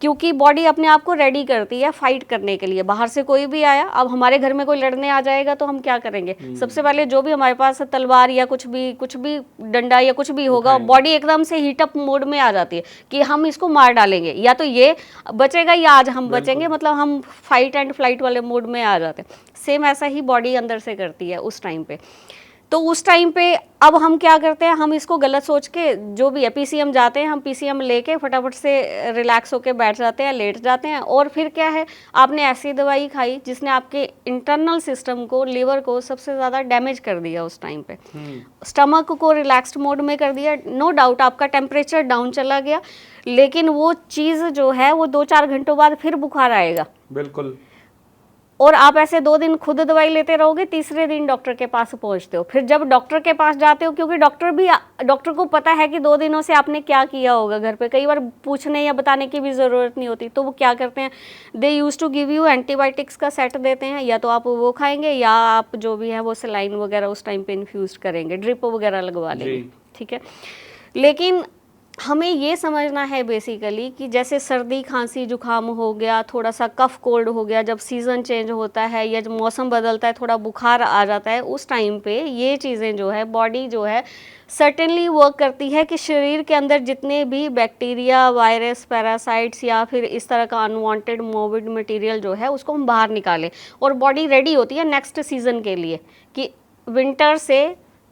क्योंकि बॉडी अपने आप को रेडी करती है फाइट करने के लिए। बाहर से कोई भी आया, अब हमारे घर में कोई लड़ने आ जाएगा तो हम क्या करेंगे, सबसे पहले जो भी हमारे पास तलवार या कुछ भी डंडा या कुछ भी होगा, बॉडी एकदम से हीटअप मोड में आ जाती है कि हम इसको मार डालेंगे, या तो ये बचेगा या आज हम बचेंगे, मतलब हम फाइट एंड फ्लाइट वाले मोड में आ जाते हैं। सेम ऐसा ही बॉडी अंदर से करती है उस टाइम पे। तो उस टाइम पे अब हम क्या करते हैं, हम इसको गलत सोच के जो भी है पीसीएम जाते हैं, हम पीसीएम लेके फटाफट से रिलैक्स होके बैठ जाते हैं, लेट जाते हैं, और फिर क्या है आपने ऐसी दवाई खाई जिसने आपके इंटरनल सिस्टम को, लीवर को सबसे ज़्यादा डैमेज कर दिया उस टाइम पे, स्टमक को रिलैक्स्ड मोड में कर दिया। नो डाउट आपका टेम्परेचर डाउन चला गया, लेकिन वो चीज़ जो है वो 2-4 घंटों बाद फिर बुखार आएगा। बिल्कुल। और आप ऐसे 2 दिन खुद दवाई लेते रहोगे, तीसरे दिन डॉक्टर के पास पहुंचते हो, फिर जब डॉक्टर के पास जाते हो, क्योंकि डॉक्टर को पता है कि 2 दिनों से आपने क्या किया होगा घर पे, कई बार पूछने या बताने की भी ज़रूरत नहीं होती, तो वो क्या करते हैं, they use to give you antibiotics का सेट देते हैं, या तो आप वो खाएंगे या आप जो भी है वो सलाइन वगैरह उस टाइम पे इन्फ्यूज करेंगे, ड्रिप वगैरह लगवा लेंगे, ठीक है। लेकिन हमें ये समझना है बेसिकली कि जैसे सर्दी खांसी जुकाम हो गया, थोड़ा सा कफ कोल्ड हो गया, जब सीज़न चेंज होता है या जब मौसम बदलता है, थोड़ा बुखार आ जाता है, उस टाइम पे ये चीज़ें जो है बॉडी जो है सर्टेनली वर्क करती है कि शरीर के अंदर जितने भी बैक्टीरिया, वायरस, पैरासाइट्स या फिर इस तरह का अनवांटेड मोर्बिड मटेरियल जो है उसको हम बाहर निकालें, और बॉडी रेडी होती है नेक्स्ट सीज़न के लिए कि विंटर से,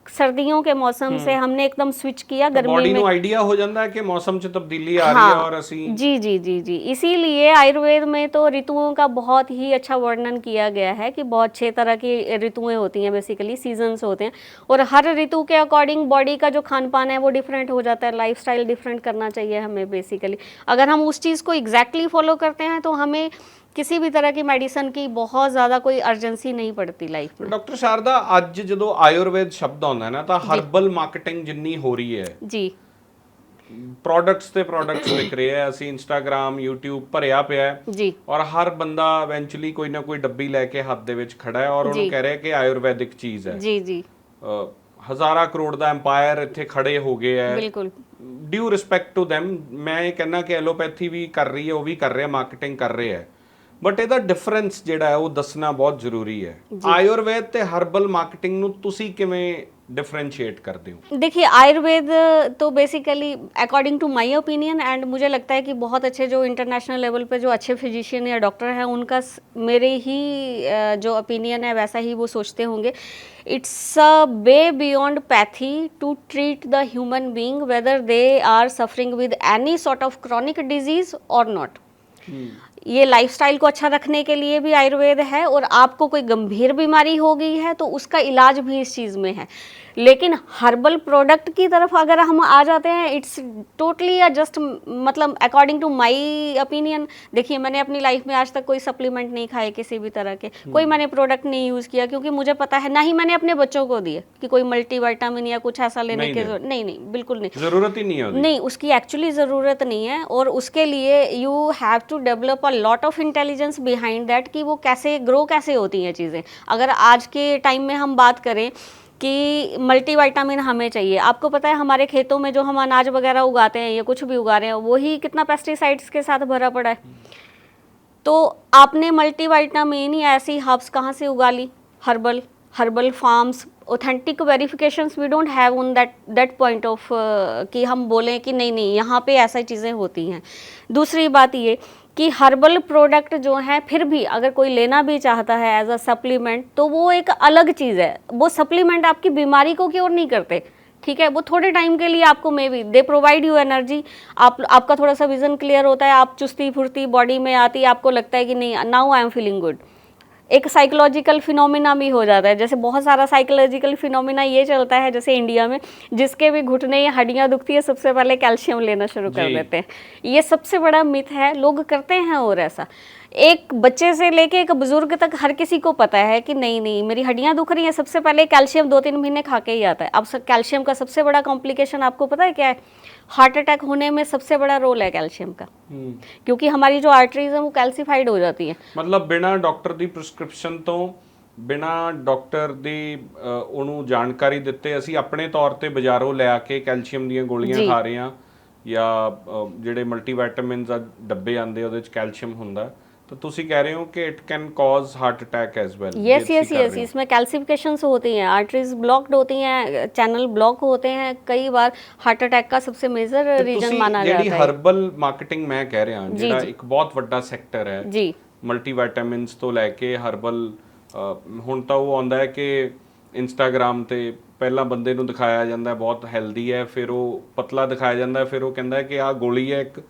सर्दियों के मौसम से हमने एकदम स्विच किया, गर्मी बॉडी में ਨੂੰ ਆਈਡੀਆ ਹੋ ਜਾਂਦਾ ਹੈ ਕਿ ਮੌਸਮ 'ਚ ਤਬਦੀਲੀ ਆ ਰਹੀ है और ਅਸੀਂ जी, इसीलिए आयुर्वेद में तो ऋतुओं का बहुत ही अच्छा वर्णन किया गया है कि बहुत 6 तरह की ऋतुएं होती हैं, बेसिकली सीजन्स होते हैं, और हर ऋतु के अकॉर्डिंग बॉडी का जो खान पान है वो डिफरेंट हो जाता है, लाइफस्टाइल डिफरेंट करना चाहिए हमें बेसिकली। अगर हम उस चीज़ को एग्जैक्टली फॉलो करते हैं तो हमें किसी भी तरह की मेडिसिन की बहुत ज़्यादा कोई अर्जेंसी नहीं पड़ती लाइफ में। डॉक्टर शारदा, ਅੱਜ ਜਦੋਂ ਆਯੁਰਵੇਦ ਸ਼ਬਦ ਆਉਂਦਾ ਹੈ ਨਾ ਤਾਂ ਹਰਬਲ ਮਾਰਕੀਟਿੰਗ ਜਿੰਨੀ ਹੋ ਰਹੀ ਹੈ जी, ਪ੍ਰੋਡਕਟਸ ਤੇ ਪ੍ਰੋਡਕਟਸ ਵਿਕ ਰਹੇ ਆ, ਅਸੀਂ ਇੰਸਟਾਗ੍ਰam YouTube ਭਰਿਆ ਪਿਆ ਹੈ जी, ਔਰ ਹਰ ਬੰਦਾ ਇਵੈਂਚੁਅਲੀ ਕੋਈ ਨਾ ਕੋਈ ਡੱਬੀ ਲੈ ਕੇ ਹੱਥ ਦੇ ਵਿੱਚ ਖੜਾ ਹੈ ਔਰ ਉਹਨੂੰ ਕਹਿ ਰਿਹਾ ਕਿ ਆਯੁਰਵੈਦਿਕ ਚੀਜ਼ ਹੈ। जी, ਹਜ਼ਾਰਾਂ ਕਰੋੜ ਦਾ ਐਮਪਾਇਰ ਇੱਥੇ ਖੜੇ ਹੋ ਗਏ ਹੈ। बिल्कुल, ਡਿਊ ਰਿਸਪੈਕਟ ਟੂ them, ਮੈਂ ਇਹ ਕਹਿੰਦਾ ਕਿ ਐਲੋਪੈਥੀ ਵੀ ਕਰ ਰਹੀ ਹੈ, ਉਹ ਵੀ ਕਰ ਰਿਹਾ, ਮਾਰਕੀਟਿੰਗ ਕਰ ਰਹੇ ਹੈ, ਬਟ ਇਹਦਾ ਡਿਫਰੈਂਸ ਜਿਹੜਾ ਹੈ ਉਹ ਦੱਸਣਾ ਬਹੁਤ ਜ਼ਰੂਰੀ ਹੈ। ਆਯੁਰਵੇਦ ਤੇ ਹਰਬਲ ਮਾਰਕੀਟਿੰਗ ਨੂੰ ਤੁਸੀਂ ਕਿਵੇਂ डिफरेंशिएट करते हो? देखिए आयुर्वेद तो basically according to my opinion and मुझे लगता है कि बहुत अच्छे जो इंटरनेशनल लेवल पे जो अच्छे फिजिशियन या डॉक्टर हैं उनका मेरे ही जो ओपिनियन है वैसा ही वो सोचते होंगे। It's a way beyond pathy to treat the human being whether they are suffering with any sort of chronic disease और नॉट। ये लाइफस्टाइल को अच्छा रखने के लिए भी आयुर्वेद है और आपको कोई गंभीर बीमारी हो गई है तो उसका इलाज भी इस चीज़ में है। लेकिन हर्बल प्रोडक्ट की तरफ अगर हम आ जाते हैं इट्स टोटली जस्ट मतलब अकॉर्डिंग टू माय ओपिनियन। देखिए मैंने अपनी लाइफ में आज तक कोई सप्लीमेंट नहीं खाए किसी भी तरह के, कोई मैंने प्रोडक्ट नहीं यूज़ किया क्योंकि मुझे पता है, ना ही मैंने अपने बच्चों को दिए कि कोई मल्टीविटामिन या कुछ ऐसा लेने की जरूरत नहीं, बिल्कुल नहीं, ज़रूरत ही नहीं है, नहीं उसकी एक्चुअली ज़रूरत नहीं है। और उसके लिए you have to develop a lot of intelligence behind that कि वो कैसे ग्रो कैसे होती हैं चीज़ें। अगर आज के टाइम में हम बात करें कि मल्टीविटामिन हमें चाहिए, आपको पता है हमारे खेतों में जो हम अनाज वगैरह उगाते हैं या कुछ भी उगा रहे हैं वही कितना पेस्टिसाइड्स के साथ भरा पड़ा है। तो आपने मल्टीविटामिन या ऐसी हर्ब्स कहाँ से उगा ली? Herbal farms, authentic verifications we don't have on that point of कि हम बोलें कि नहीं यहाँ पे ऐसा चीज़ें होती हैं। दूसरी बात ये कि हर्बल प्रोडक्ट जो है फिर भी अगर कोई लेना भी चाहता है एज अ सप्लीमेंट तो वो एक अलग चीज़ है। वो सप्लीमेंट आपकी बीमारी को क्योर नहीं करते, ठीक है, वो थोड़े टाइम के लिए आपको may be they provide you energy, आपका थोड़ा सा विजन क्लियर होता है, आप चुस्ती फुर्ती बॉडी में आती है, आपको लगता है कि नहीं now I am feeling good. एक साइकोलॉजिकल फिनोमिना भी हो जाता है। जैसे बहुत सारा साइकोलॉजिकल फिनोमिना ये चलता है जैसे इंडिया में जिसके भी घुटने या हड्डियां दुखती है सबसे पहले कैल्शियम लेना शुरू कर देते हैं। ये सबसे बड़ा मिथ है, लोग करते हैं और ऐसा एक बच्चे से लेके एक बुजुर्ग तक हर किसी को पता है कि नहीं मेरी हड्डियां दुख रही हैं, सबसे पहले कैल्शियम 2-3 महीने खा के ही आता है। अब कैल्शियम का सबसे बड़ा कॉम्प्लिकेशन आपको पता है क्या है? हार्ट अटैक होने में सबसे बड़ा रोल है कैल्शियम का, क्योंकि हमारी जो आर्टरीज हैं वो कैल्सीफाइड हो जाती हैं। मतलब बिना डॉक्टर ਦੀ प्रिस्क्रिप्शन ਤੋਂ ਬਿਨਾ ਡਾਕਟਰ ਦੀ ਉਹਨੂੰ ਜਾਣਕਾਰੀ ਦਿੱਤੇ ਅਸੀਂ ਆਪਣੇ ਤੌਰ ਤੇ ਬਾਜ਼ਾਰੋਂ ਲੈ ਆ ਕੇ ਕੈਲਸ਼ੀਅਮ ਦੀਆਂ ਗੋਲੀਆਂ ਖਾ ਰਹੇ ਹਾਂ ਜਾਂ ਜਿਹੜੇ ਮਲਟੀਵਿਟਾਮਿਨਸ ਆ ਡੱਬੇ ਆਂਦੇ ਉਹਦੇ ਵਿੱਚ ਕੈਲਸ਼ੀਅਮ ਹੁੰਦਾ। तो तुसी कह रहे हो कि it can cause heart attack as well? Yes इसमें कैल्सिफिकेशंस होती हैं, आर्टरीज ब्लॉक्ड होती हैं, चैनल ब्लॉक होते हैं, कई बार हार्ट अटैक का सबसे मेजर रीजन माना जाता है। ਜਿਹੜੀ ਹਰਬਲ ਮਾਰਕੀਟਿੰਗ ਮੈਂ ਕਹਿ ਰਿਹਾ ਜਿਹੜਾ ਇੱਕ ਬਹੁਤ ਵੱਡਾ ਸੈਕਟਰ ਹੈ ਜੀ, ਮਲਟੀਵਿਟਾਮਿਨਸ ਤੋਂ ਲੈ ਕੇ ਹਰਬਲ, ਹੁਣ ਤਾਂ ਉਹ ਆਉਂਦਾ ਹੈ ਕਿ ਇੰਸਟਾਗ੍ਰਾਮ ਤੇ ਪਹਿਲਾਂ ਬੰਦੇ ਨੂੰ ਦਿਖਾਇਆ ਜਾਂਦਾ ਬਹੁਤ ਹੈਲਦੀ ਹੈ, ਫਿਰ ਉਹ ਪਤਲਾ ਦਿਖਾਇਆ ਜਾਂਦਾ, ਫਿਰ ਉਹ ਕਹਿੰਦਾ ਕਿ ਆਹ ਗੋਲੀ ਹੈ ਇੱਕ,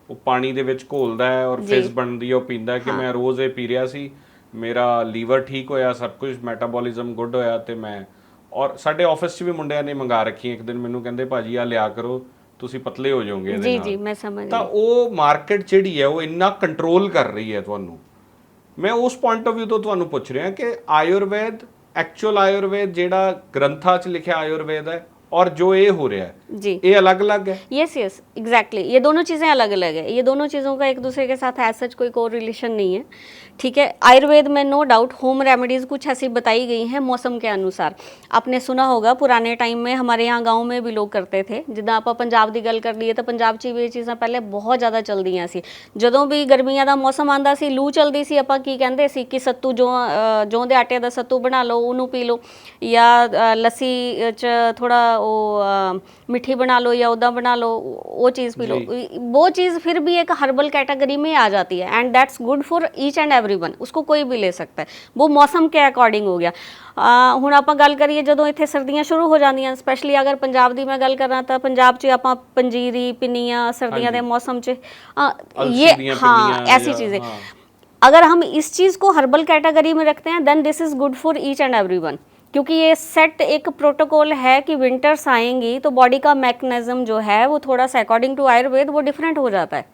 ਉਹ ਪਾਣੀ ਦੇ ਵਿੱਚ ਘੋਲਦਾ ਹੈ ਔਰ ਫਿਜ਼ ਬਣਦੀ ਹੈ, ਉਹ ਪੀਂਦਾ ਕਿ ਮੈਂ ਰੋਜ਼ ਇਹ ਪੀ ਰਿਹਾ ਸੀ, ਮੇਰਾ ਲੀਵਰ ਠੀਕ ਹੋਇਆ, ਸਭ ਕੁਝ ਮੈਟਾਬੋਲਿਜ਼ਮ ਗੁੱਡ ਹੋਇਆ। ਤੇ ਮੈਂ ਔਰ ਸਾਡੇ ਆਫਿਸ 'ਚ ਵੀ ਮੁੰਡਿਆਂ ਨੇ ਮੰਗਾ ਰੱਖੀ ਇੱਕ ਦਿਨ, ਮੈਨੂੰ ਕਹਿੰਦੇ ਭਾਜੀ ਆ ਲਿਆ ਕਰੋ ਤੁਸੀਂ ਪਤਲੇ ਹੋ ਜਾਓਗੇ ਇਹਦੇ ਨਾਲ। ਜੀ ਮੈਂ ਸਮਝ। ਤਾਂ ਉਹ ਮਾਰਕੀਟ ਜਿਹੜੀ ਹੈ ਉਹ ਇੰਨਾ ਕੰਟਰੋਲ ਕਰ ਰਹੀ ਹੈ ਤੁਹਾਨੂੰ। ਮੈਂ ਉਸ ਪੁਆਇੰਟ ਆਫ View ਤੋਂ ਤੁਹਾਨੂੰ ਪੁੱਛ ਰਿਹਾ ਕਿ ਆਯੁਰਵੇਦ एक्चुअल आयुर्वेद जेड़ा ग्रंथा च लिखा आयुर्वेद है और जो ये हो रहा है जी ये अलग अलग है। यस एग्जैक्टली, ये दोनों चीज़ें अलग अलग है। ये दोनों चीज़ों का एक दूसरे के साथ एज सच कोई कोरिलेशन नहीं है, ठीक है। आयुर्वेद में नो डाउट होम रेमेडीज़ कुछ ऐसी बताई गई हैं मौसम के अनुसार। आपने सुना होगा पुराने टाइम में हमारे यहाँ गाँव में भी लोग करते थे, जिद्दां आप पंजाब की गल कर लीए तो पंजाब 'ਚ भी ये चीज़ां पहले बहुत ज़्यादा चलदियां सी। ਜਦੋਂ भी गर्मियां ਦਾ ਮੌਸਮ ਆਂਦਾ ਸੀ, ਲੂ ਚਲਦੀ ਸੀ, ਆਪਾਂ ਕੀ ਕਹਿੰਦੇ ਸੀ ਕਿ ਸੱਤੂ ਜੌਂ ਦੇ ਆਟੇ ਦਾ ਸੱਤੂ ਬਣਾ ਲਓ, ਉਹਨੂੰ ਪੀ ਲਓ, ਜਾਂ ਲੱਸੀ 'ਚ ਥੋੜਾ ਉਹ मिठी बना लो या उदा बना लो, वो चीज़ पी लो। वो चीज़ फिर भी एक हर्बल कैटेगरी में आ जाती है and that's good for each and everyone, उसको कोई भी ले सकता है, वो मौसम के अकॉर्डिंग हो गया। ਹੁਣ ਆਪਾਂ ਗੱਲ ਕਰੀਏ ਜਦੋਂ ਇੱਥੇ ਸਰਦੀਆਂ ਸ਼ੁਰੂ ਹੋ ਜਾਂਦੀਆਂ, ਸਪੈਸ਼ਲੀ ਅਗਰ ਪੰਜਾਬ ਦੀ ਮੈਂ ਗੱਲ ਕਰਾਂ ਤਾਂ ਪੰਜਾਬ 'ਚ ਆਪਾਂ ਪੰਜੀਰੀ ਪਿੰਨੀਆਂ ਸਰਦੀਆਂ ਦੇ मौसम 'ਚ ये हाँ ऐसी चीज़ें, अगर हम इस चीज़ को हर्बल कैटेगरी में रखते हैं then this is good for each and everyone, क्योंकि ये सेट एक प्रोटोकॉल है कि विंटर्स आएंगी तो बॉडी का मैकेनिज्म जो है वो थोड़ा सा अकॉर्डिंग टू आयुर्वेद वो डिफरेंट हो जाता है।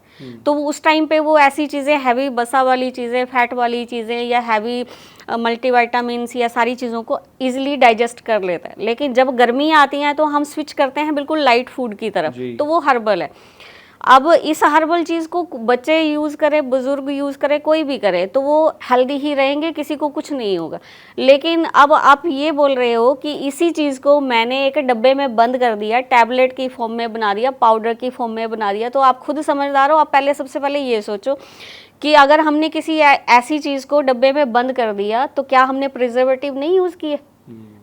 तो उस टाइम पे वो ऐसी चीज़ें हैवी बसा वाली चीज़ें, फैट वाली चीज़ें या हैवी मल्टीविटामिन्स या सारी चीज़ों को ईजिली डाइजेस्ट कर लेता है। लेकिन जब गर्मियाँ आती हैं तो हम स्विच करते हैं बिल्कुल लाइट फूड की तरफ, तो वो हर्बल है। अब इस हर्बल चीज़ को बच्चे यूज़ करें, बुज़ुर्ग यूज़ करें, कोई भी करे तो वो हेल्दी ही रहेंगे, किसी को कुछ नहीं होगा। लेकिन अब आप ये बोल रहे हो कि इसी चीज़ को मैंने एक डब्बे में बंद कर दिया, टैबलेट की फॉर्म में बना दिया, पाउडर की फॉर्म में बना दिया, तो आप खुद समझदार हो। आप पहले सबसे पहले ये सोचो कि अगर हमने किसी ऐसी चीज़ को डब्बे में बंद कर दिया तो क्या हमने प्रिजर्वेटिव नहीं यूज़ किए?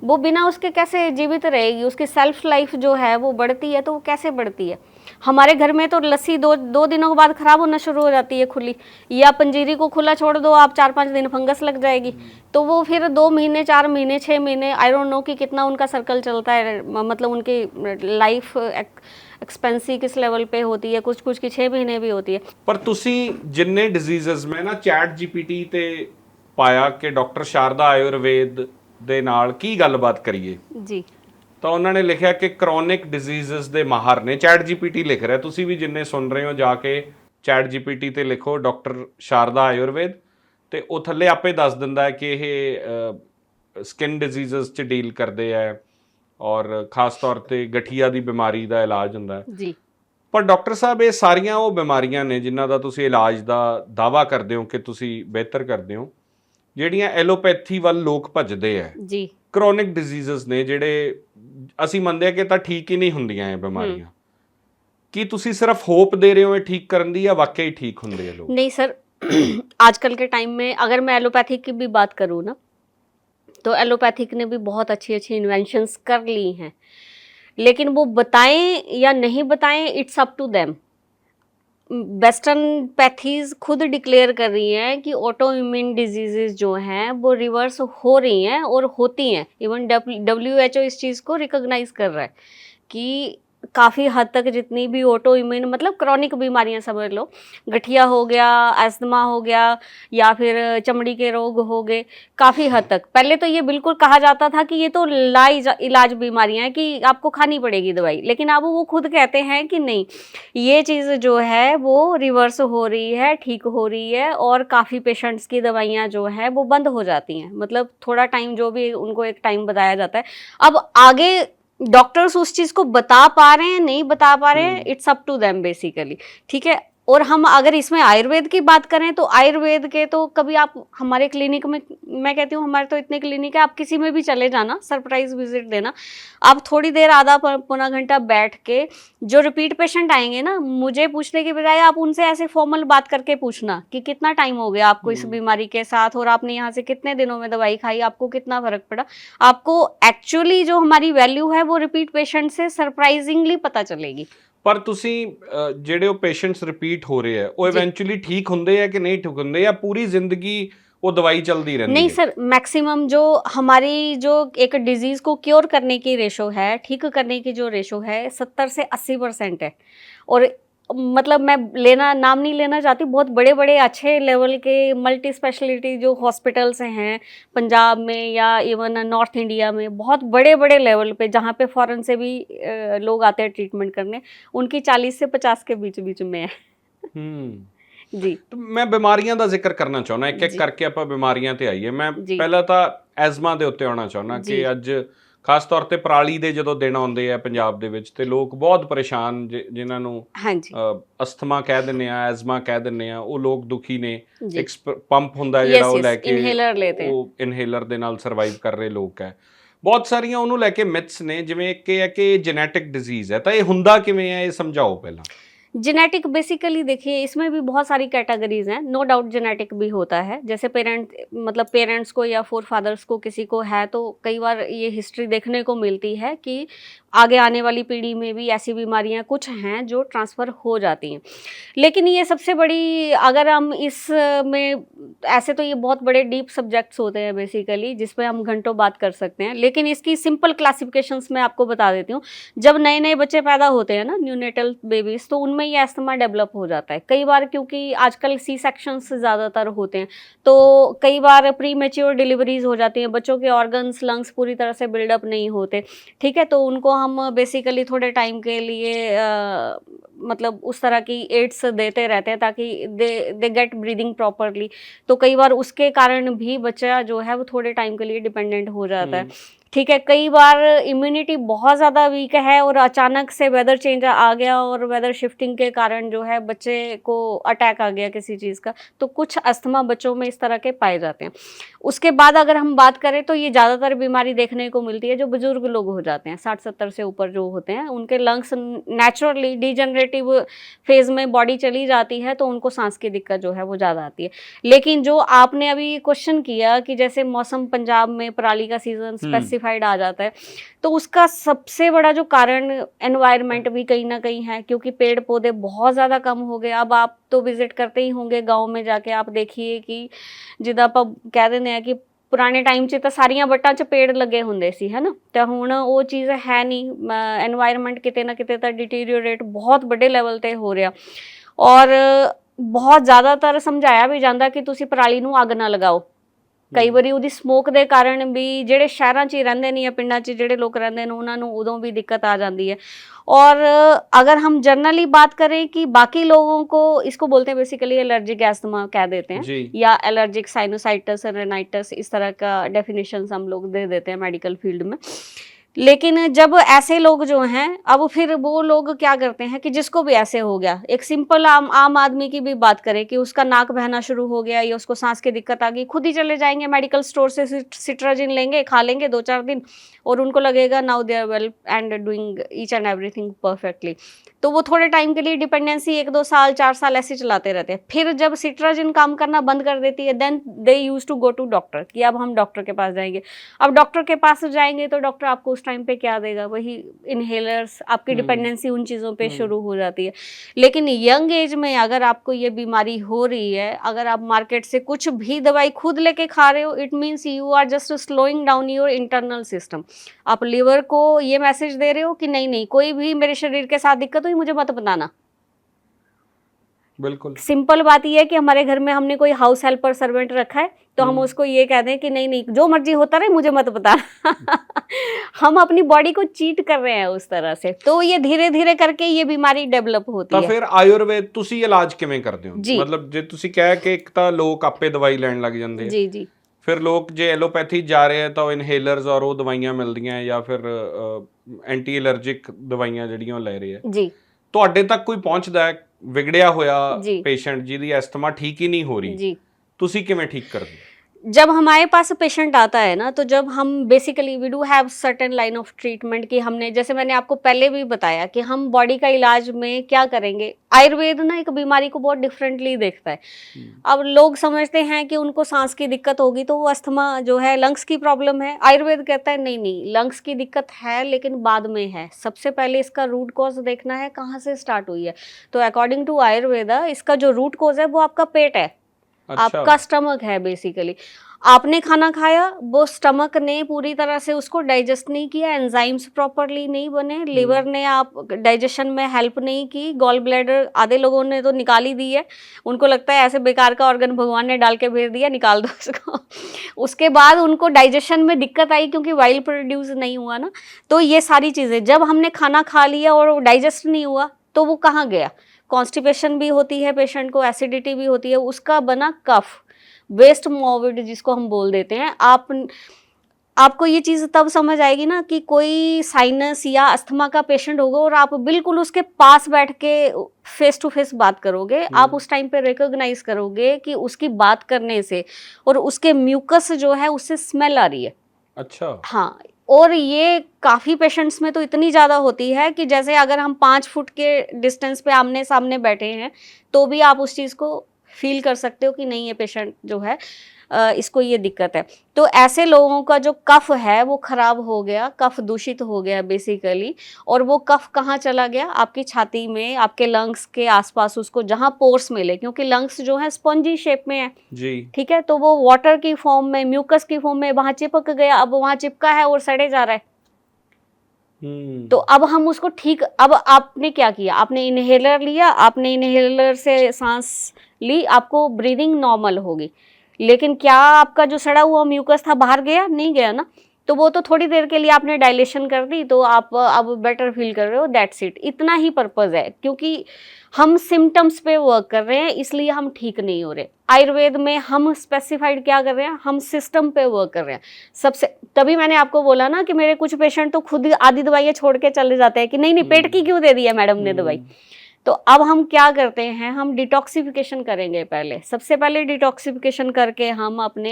वो बिना उसके कैसे जीवित रहेगी? उसकी सेल्फ लाइफ जो है वो बढ़ती है, तो वो कैसे बढ़ती है? हमारे घर में तो लस्सी दो दिनों के बाद खराब होना शुरू हो जाती है खुली, या पंजीरी को खुला छोड़ दो आप 4-5 दिन फंगस लग जाएगी। तो वो फिर 2 महीने 4 महीने 6 महीने आई डोंट नो कि कितना उनका सर्कल चलता है, मतलब उनकी लाइफ एक्सपेंसी किस लेवल पे होती है, कुछ कुछ की 6 महीने भी होती है। ਪਰ ਤੁਸੀਂ ਜਿੰਨੇ ਡਿਜ਼ੀਜ਼ਸ ਮੈਂ ਨਾ ਚੈਟ ਜੀਪੀਟੀ ਤੇ ਪਾਇਆ ਕਿ ਡਾਕਟਰ ਸ਼ਾਰਦਾ ਆਯੁਰਵੇਦ ਦੇ ਨਾਲ ਕੀ ਗੱਲਬਾਤ ਕਰੀਏ जी ਤਾਂ ਉਹਨਾਂ ਨੇ ਲਿਖਿਆ ਕਿ ਕ੍ਰੋਨਿਕ ਡਿਜ਼ੀਜ਼ਸ ਦੇ ਮਾਹਰ ਨੇ। ਚੈਟ ਜੀਪੀਟੀ ਲਿਖ ਰਿਹਾ, ਤੁਸੀਂ ਵੀ ਜਿੰਨੇ ਸੁਣ ਰਹੇ ਹੋ ਜਾ ਕੇ ਚੈਟ ਜੀਪੀਟੀ ਤੇ ਲਿਖੋ ਡਾਕਟਰ ਸ਼ਾਰਦਾ ਆਯੁਰਵੇਦ, ਤੇ ਉਹ ਥੱਲੇ ਆਪੇ ਦੱਸ ਦਿੰਦਾ ਹੈ ਕਿ ਇਹ ਸਕਿਨ ਡਿਜ਼ੀਜ਼ਸ 'ਚ ਡੀਲ ਕਰਦੇ ਆ ਔਰ ਖਾਸ ਤੌਰ ਤੇ ਗਠੀਆ ਦੀ ਬਿਮਾਰੀ ਦਾ ਇਲਾਜ ਹੁੰਦਾ ਹੈ। जी ਪਰ ਡਾਕਟਰ ਸਾਹਿਬ ਇਹ ਸਾਰੀਆਂ ਉਹ ਬਿਮਾਰੀਆਂ ਨੇ ਜਿਨ੍ਹਾਂ ਦਾ ਤੁਸੀਂ ਇਲਾਜ ਦਾ ਦਾਅਵਾ ਕਰਦੇ ਹੋ ਕਿ ਤੁਸੀਂ ਬਿਹਤਰ ਕਰਦੇ ਹੋ, ਜਿਹੜੀਆਂ ਐਲੋਪੈਥੀ ਵੱਲ ਲੋਕ ਭੱਜਦੇ ਆ। जी ਕ੍ਰੋਨਿਕ ਡਿਜ਼ੀਜ਼ਸ ਨੇ ਜਿਹੜੇ ਅਸੀਂ ਮੰਨਦੇ ਆ ਕਿ ਤਾਂ ਠੀਕ ਹੀ ਨਹੀਂ ਹੁੰਦੀਆਂ ਇਹ ਬਿਮਾਰੀਆਂ। ਕੀ ਤੁਸੀਂ ਸਿਰਫ ਹੋਪ ਦੇ ਰਹੇ ਹੋ ਇਹ ਠੀਕ ਕਰਨ ਦੀ, ਜਾਂ ਵਾਕਈ ਠੀਕ ਹੁੰਦੇ ਆ ਲੋਕ? नहीं सर, आजकल के टाइम में अगर मैं एलोपैथिक की भी बात करूँ ना, तो एलोपैथिक ने भी बहुत अच्छी अच्छी इन्वेंशंस कर ली हैं, लेकिन वो बताएं या नहीं बताएं, it's up to them. Western pathies खुद डिक्लेयर कर रही हैं कि ऑटो इम्यून डिजीजेज जो हैं वो रिवर्स हो रही हैं और होती हैं। इवन WHO इस चीज़ को रिकॉग्नाइज कर रहा है कि काफ़ी हद तक जितनी भी ऑटो इम्यून मतलब क्रॉनिक बीमारियां समझ लो, गठिया हो गया, अस्थमा हो गया, या फिर चमड़ी के रोग हो गए, काफ़ी हद तक पहले तो ये बिल्कुल कहा जाता था कि ये तो लाइलाज बीमारियां हैं कि आपको खानी पड़ेगी दवाई, लेकिन अब वो खुद कहते हैं कि नहीं, ये चीज़ जो है वो रिवर्स हो रही है, ठीक हो रही है, और काफ़ी पेशेंट्स की दवाइयाँ जो है वो बंद हो जाती हैं। मतलब थोड़ा टाइम जो भी उनको एक टाइम बताया जाता है, अब आगे डॉक्टर्स उस चीज़ को बता पा रहे हैं नहीं बता पा रहे हैं, it's up to them basically. ठीक है, और हम अगर इसमें आयुर्वेद की बात करें तो आयुर्वेद के तो कभी आप हमारे क्लिनिक में, मैं कहती हूँ हमारे तो इतने क्लिनिक है, आप किसी में भी चले जाना, सरप्राइज विजिट देना, आप थोड़ी देर आधा पौना घंटा बैठ के जो रिपीट पेशेंट आएंगे ना, मुझे पूछने की बजाय आप उनसे ऐसे फॉर्मल बात करके पूछना कि कितना टाइम हो गया आपको इस बीमारी के साथ, और आपने यहाँ से कितने दिनों में दवाई खाई, आपको कितना फर्क पड़ा। आपको एक्चुअली जो हमारी वैल्यू है वो रिपीट पेशेंट से सरप्राइजिंगली पता चलेगी। ਪਰ ਤੁਸੀਂ ਜਿਹੜੇ ਉਹ ਪੇਸ਼ੈਂਟਸ ਰਿਪੀਟ ਹੋ ਰਹੇ ਆ ਉਹ ਇਵੈਂਚੁਅਲੀ ਠੀਕ ਹੁੰਦੇ ਆ ਕਿ ਨਹੀਂ ਠੀਕ ਹੁੰਦੇ, ਜਾਂ ਪੂਰੀ ਜ਼ਿੰਦਗੀ वो दवाई चलती रहती है? नहीं सर, मैक्सिमम जो हमारी जो एक डिजीज़ को क्योर करने की रेशो है, ठीक करने की जो रेशो है 70 से 80% है। और मतलब मैं नाम नहीं लेना चाहती, बहुत बड़े बड़े अच्छे लेवल के मल्टी स्पेशलिटी जो हॉस्पिटल्स हैं पंजाब में या इवन नॉर्थ इंडिया में, बहुत बड़े बड़े लेवल पे जहाँ पे फॉरेन से भी लोग आते हैं ट्रीटमेंट करने, उनकी 40 से 50 के बीच में है। जी तो मैं बीमारियां ਦਾ ਜ਼ਿਕਰ ਕਰਨਾ ਚਾਹੁੰਦਾ, ਇੱਕ ਇੱਕ ਕਰਕੇ ਆਪਾਂ ਬਿਮਾਰੀਆਂ ਤੇ ਆਈਏ। ਮੈਂ ਪਹਿਲਾਂ ਤਾਂ ਐਜ਼ਮਾ ਦੇ ਉੱਤੇ ਆਉਣਾ ਚਾਹੁੰਦਾ ਕਿ ਅੱਜ ਖਾਸ ਤੌਰ ਤੇ ਪਰਾਲੀ ਦੇ ਜਦੋਂ ਦਿਨ ਆਉਂਦੇ ਆ ਪੰਜਾਬ ਦੇ ਵਿੱਚ ਤੇ ਲੋਕ ਬਹੁਤ ਪਰੇਸ਼ਾਨ, ਜਿਨ੍ਹਾਂ ਨੂੰ ਅਸਥਮਾ ਕਹਿ ਦਿੰਦੇ ਆ, ਐਜ਼ਮਾ ਕਹਿ ਦਿੰਦੇ ਆ, ਉਹ ਲੋਕ ਦੁਖੀ ਨੇ। ਇੱਕ ਪੰਪ ਹੁੰਦਾ ਜਿਹੜਾ ਉਹ ਲੈ ਕੇ ਉਹ ਇਨਹੇਲਰ ਦੇ ਨਾਲ ਸਰਵਾਈਵ ਕਰ ਰਹੇ ਲੋਕ ਹੈ। ਬਹੁਤ ਸਾਰੀਆਂ ਉਹਨੂੰ ਲੈ ਕੇ ਮਿਥਸ ਨੇ, ਜਿਵੇਂ ਇੱਕ ਇਹ ਹੈ ਕਿ ਜੈਨੇਟਿਕ ਡਿਜ਼ੀਜ਼ ਹੈ, ਤਾਂ ਇਹ ਹੁੰਦਾ ਕਿਵੇਂ ਹੈ, ਇਹ ਸਮਝਾਓ ਪਹਿਲਾਂ। जेनेटिक बेसिकली देखिए इसमें भी बहुत सारी कैटेगरीज हैं, नो डाउट जेनेटिक भी होता है। जैसे पेरेंट्स को या फोर फादर्स को किसी को है तो कई बार ये हिस्ट्री देखने को मिलती है कि आगे आने वाली पीढ़ी में भी ऐसी बीमारियां कुछ हैं जो ट्रांसफ़र हो जाती हैं। लेकिन ये सबसे बड़ी, अगर हम इसमें ऐसे तो ये बहुत बड़े डीप सब्जेक्ट्स होते हैं बेसिकली, जिस पे हम घंटों बात कर सकते हैं, लेकिन इसकी सिंपल क्लासिफिकेशंस मैं आपको बता देती हूँ। जब नए नए बच्चे पैदा होते हैं ना, न्यूनेटल बेबीज़, तो उनमें ये अस्थमा डेवलप हो जाता है कई बार, क्योंकि आजकल सी सेक्शंस ज़्यादातर होते हैं, तो कई बार प्री मेच्योर डिलीवरीज हो जाती हैं, बच्चों के ऑर्गन्स लंग्स पूरी तरह से बिल्डअप नहीं होते। ठीक है, तो उनको हम बेसिकली थोड़े टाइम के लिए मतलब उस तरह की एड्स देते रहते हैं ताकि दे गेट ब्रीदिंग प्रॉपरली। तो कई बार उसके कारण भी बच्चा जो है वो थोड़े टाइम के लिए डिपेंडेंट हो जाता है। ठीक है, कई बार इम्यूनिटी बहुत ज़्यादा वीक है और अचानक से वेदर चेंज आ गया और वेदर शिफ्टिंग के कारण जो है बच्चे को अटैक आ गया किसी चीज़ का, तो कुछ अस्थमा बच्चों में इस तरह के पाए जाते हैं। उसके बाद अगर हम बात करें तो ये ज़्यादातर बीमारी देखने को मिलती है जो बुजुर्ग लोग हो जाते हैं, 60-70 से ऊपर जो होते हैं, उनके लंग्स नेचुरली डिजनरेटिव फेज में बॉडी चली जाती है तो उनको सांस की दिक्कत जो है वो ज़्यादा आती है। लेकिन जो आपने अभी क्वेश्चन किया कि जैसे मौसम पंजाब में पराली का सीजन स्पेसिफाइड आ जाता है, तो उसका सबसे बड़ा जो कारण एनवायरनमेंट भी कहीं ना कहीं है, क्योंकि पेड़ पौधे बहुत ज़्यादा कम हो गए। अब आप तो विजिट करते ही होंगे गाँव में जाके, आप देखिए कि जिदा आप कह देने हैं कि ਪੁਰਾਣੇ ਟਾਈਮ 'ਚ ਤਾਂ ਸਾਰੀਆਂ ਵੱਟਾਂ 'ਚ ਪੇੜ ਲੱਗੇ ਹੁੰਦੇ ਸੀ ਹੈ ਨਾ, ਤਾਂ ਹੁਣ ਉਹ ਚੀਜ਼ ਹੈ ਨਹੀਂ। एनवायरनमेंट ਕਿਤੇ ਨਾ ਕਿਤੇ ਤਾਂ डिटीरियोरेट ਬਹੁਤ ਵੱਡੇ ਲੈਵਲ ਤੇ ਹੋ ਰਿਹਾ, ਔਰ ਬਹੁਤ ਜ਼ਿਆਦਾਤਰ ਸਮਝਾਇਆ ਵੀ ਜਾਂਦਾ ਕਿ ਤੁਸੀਂ ਪਰਾਲੀ ਨੂੰ ਅੱਗ ਨਾ ਲਗਾਓ। ਕਈ ਵਾਰੀ ਉਹਦੀ ਸਮੋਕ ਦੇ ਕਾਰਨ ਵੀ ਜਿਹੜੇ ਸ਼ਹਿਰਾਂ 'ਚ ਹੀ ਰਹਿੰਦੇ ਨੇ ਜਾਂ ਪਿੰਡਾਂ 'ਚ ਜਿਹੜੇ ਲੋਕ ਰਹਿੰਦੇ ਨੇ ਉਹਨਾਂ ਨੂੰ ਉਦੋਂ भी दिक्कत आ जाती है। और अगर हम जनरली बात करें कि बाकी लोगों को, इसको बोलते हैं बेसिकली एलर्जिक एस्थमा कह देते हैं, या एलर्जिक साइनोसाइटिस रेनाइटिस, इस तरह का डेफिनेशन हम लोग दे देते हैं मेडिकल फील्ड में। लेकिन जब ऐसे लोग जो हैं, अब फिर वो लोग क्या करते हैं कि जिसको भी ऐसे हो गया, एक सिंपल आम आदमी की भी बात करें कि उसका नाक बहना शुरू हो गया या उसको सांस की दिक्कत आ गई, खुद ही चले जाएंगे मेडिकल स्टोर से सिट्राजिन लेंगे, खा लेंगे 2-4 दिन और उनको लगेगा now they are well and doing each and everything perfectly. तो वो थोड़े टाइम के लिए डिपेंडेंसी 1-2 साल 4 साल ऐसे चलाते रहते हैं। फिर जब सिट्राजिन काम करना बंद कर देती है, then they use to go to doctor कि अब हम डॉक्टर के पास जाएंगे। अब डॉक्टर के पास जाएंगे तो डॉक्टर आपको उस टाइम पे क्या देगा, वही इनहेलर्स, आपकी डिपेंडेंसी उन चीज़ों पे शुरू हो जाती है। लेकिन यंग एज में अगर आपको ये बीमारी हो रही है, अगर आप मार्केट से कुछ भी दवाई खुद लेके खा रहे हो, it means you are just slowing down your internal system. आप लिवर को ये मैसेज दे रहे हो कि नहीं नहीं, कोई भी मेरे शरीर के साथ दिक्कत हुई मुझे मत बताना। बिल्कुल सिंपल बात यह है कि हमारे घर में हमने कोई हाउस हेल्पर सर्वेंट रखा है तो हम उसको ये कह दें कि नहीं नहीं, जो मर्जी होता रहे मुझे मत बताना। हम अपनी बॉडी को चीट कर रहे हैं उस तरह से, तो ये धीरे धीरे करके ये बीमारी डेवलप होती है। ਤਾਂ ਫਿਰ ਆਯੁਰਵੇਦ ਤੁਸੀਂ ਇਲਾਜ ਕਿਵੇਂ ਕਰਦੇ ਹੋ? ਮਤਲਬ ਜੇ ਤੁਸੀਂ ਕਹਿ ਕਿ ਇੱਕ ਤਾਂ ਲੋਕ ਆਪੇ ਦਵਾਈ ਲੈਣ ਲੱਗ ਜਾਂਦੇ ਆ, ਜੀ ਜੀ, ਫਿਰ ਲੋਕ ਜੇ ਐਲੋਪੈਥੀ ਜਾ ਰਹੇ ਆ ਤਾਂ ਉਹ ਇਨਹੇਲਰਸ ਔਰ ਉਹ ਦਵਾਈਆਂ ਮਿਲਦੀਆਂ ਜਾਂ ਫਿਰ ਐਂਟੀ ਐਲਰਜਿਕ ਦਵਾਈਆਂ ਜਿਹੜੀਆਂ ਉਹ ਲੈ ਰਹੇ ਆ ਜੀ। ਤੁਹਾਡੇ ਤੱਕ ਕੋਈ ਪਹੁੰਚਦਾ ਹੈ ਵਿਗੜਿਆ ਹੋਇਆ ਪੇਸ਼ੈਂਟ ਜਿਹਦੀ ਐਸਥਮਾ ਠੀਕ ਹੀ नहीं हो रही जी, ਤੁਸੀਂ ਕਿਵੇਂ ਠੀਕ ਕਰਦੇ ਹੋ? जब हमारे पास पेशेंट आता है ना, तो जब हम basically we do have certain line of treatment कि हमने, जैसे मैंने आपको पहले भी बताया कि हम बॉडी का इलाज में क्या करेंगे। आयुर्वेद ना एक बीमारी को बहुत डिफरेंटली देखता है। अब लोग समझते हैं कि उनको सांस की दिक्कत होगी तो वो अस्थमा जो है लंग्स की प्रॉब्लम है। आयुर्वेद कहता है नहीं नहीं, लंग्स की दिक्कत है लेकिन बाद में है, सबसे पहले इसका रूट कॉज देखना है कहाँ से स्टार्ट हुई है। तो अकॉर्डिंग टू आयुर्वेदा इसका जो रूट कॉज है वो आपका पेट है। अच्छा। आपका स्टमक है बेसिकली। आपने खाना खाया, वो स्टमक ने पूरी तरह से उसको डाइजेस्ट नहीं किया, एंजाइम्स प्रॉपरली नहीं बने, लिवर ने आप डाइजेशन में हेल्प नहीं की, गॉल ब्लैडर आधे लोगों ने तो निकाल ही दी है, उनको लगता है ऐसे बेकार का ऑर्गन भगवान ने डाल के भेज दिया, निकाल दो उसको। उसके बाद उनको डाइजेशन में दिक्कत आई क्योंकि वाइल प्रोड्यूस नहीं हुआ ना। तो ये सारी चीज़ें, जब हमने खाना खा लिया और डाइजेस्ट नहीं हुआ तो वो कहाँ गया? कॉन्स्टिपेशन भी होती है पेशेंट को, एसिडिटी भी होती है, उसका बना कफ, वेस्ट मोविड जिसको हम बोल देते हैं। आपको ये चीज़ तब समझ आएगी ना कि कोई साइनस या अस्थमा का पेशेंट होगा और आप बिल्कुल उसके पास बैठ के फेस टू फेस बात करोगे, आप उस टाइम पे रिकॉग्नाइज करोगे कि उसकी बात करने से और उसके म्यूकस जो है उससे स्मेल आ रही है। अच्छा, हाँ। और ये काफ़ी पेशेंट्स में तो इतनी ज़्यादा होती है कि जैसे अगर हम 5 फुट के डिस्टेंस पे आमने सामने बैठे हैं तो भी आप उस चीज़ को फील कर सकते हो कि नहीं ये पेशेंट जो है इसको ये दिक्कत है। तो ऐसे लोगों का जो कफ है वो ख़राब हो गया, कफ दूषित हो गया बेसिकली। और वो कफ कहाँ चला गया? आपकी छाती में, आपके लंग्स के आसपास, उसको जहाँ पोर्स मिले, क्योंकि लंग्स जो है स्पंजी शेप में है जी, ठीक है। तो वो वाटर की फॉर्म में, म्यूकस की फॉर्म में वहाँ चिपक गया, अब वहाँ चिपका है और सड़े जा रहा है। तो अब हम उसको ठीक, अब आपने क्या किया? आपने इनहेलर लिया, आपने इनहेलर से सांस ली, आपको ब्रीदिंग नॉर्मल होगी, लेकिन क्या आपका जो सड़ा हुआ म्यूकस था बाहर गया? नहीं गया ना। तो वो तो थोड़ी देर के लिए आपने डायलेशन कर दी तो आप अब बेटर फील कर रहे हो, दैट्स इट, इतना ही पर्पस है। क्योंकि हम सिम्टम्स पे वर्क कर रहे हैं इसलिए हम ठीक नहीं हो रहे। आयुर्वेद में हम स्पेसिफाइड क्या कर रहे हैं, हम सिस्टम पे वर्क कर रहे हैं सबसे। तभी मैंने आपको बोला ना कि मेरे कुछ पेशेंट तो खुद आधी दवाइयाँ छोड़ के चले जाते हैं कि नहीं पेट की क्यों दे दिया मैडम ने दवाई। तो अब हम क्या करते हैं, हम डिटॉक्सिफिकेशन करेंगे। पहले सबसे पहले डिटॉक्सिफिकेशन करके हम अपने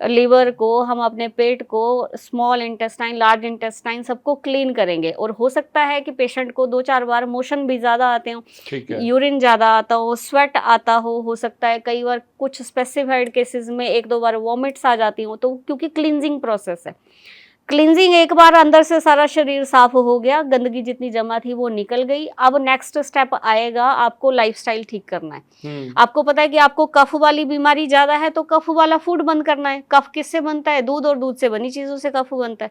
लीवर को, हम अपने पेट को, स्मॉल इंटेस्टाइन, लार्ज इंटेस्टाइन सबको क्लीन करेंगे। और हो सकता है कि पेशेंट को 2-4 बार मोशन भी ज़्यादा आते हो, यूरिन ज़्यादा आता हो, स्वेट आता हो सकता है कई बार कुछ स्पेसिफाइड केसेस में 1-2 बार वॉमिट्स आ जाती हो, तो क्योंकि क्लींजिंग प्रोसेस है। क्लींजिंग एक बार अंदर से सारा शरीर साफ हो गया, गंदगी जितनी जमा थी वो निकल गई। अब नेक्स्ट स्टेप आएगा, आपको लाइफस्टाइल ठीक करना है। आपको पता है कि आपको कफ वाली बीमारी ज्यादा है तो कफ वाला फूड बंद करना है। कफ किससे बनता है, दूध और दूध से बनी चीजों से कफ बनता है।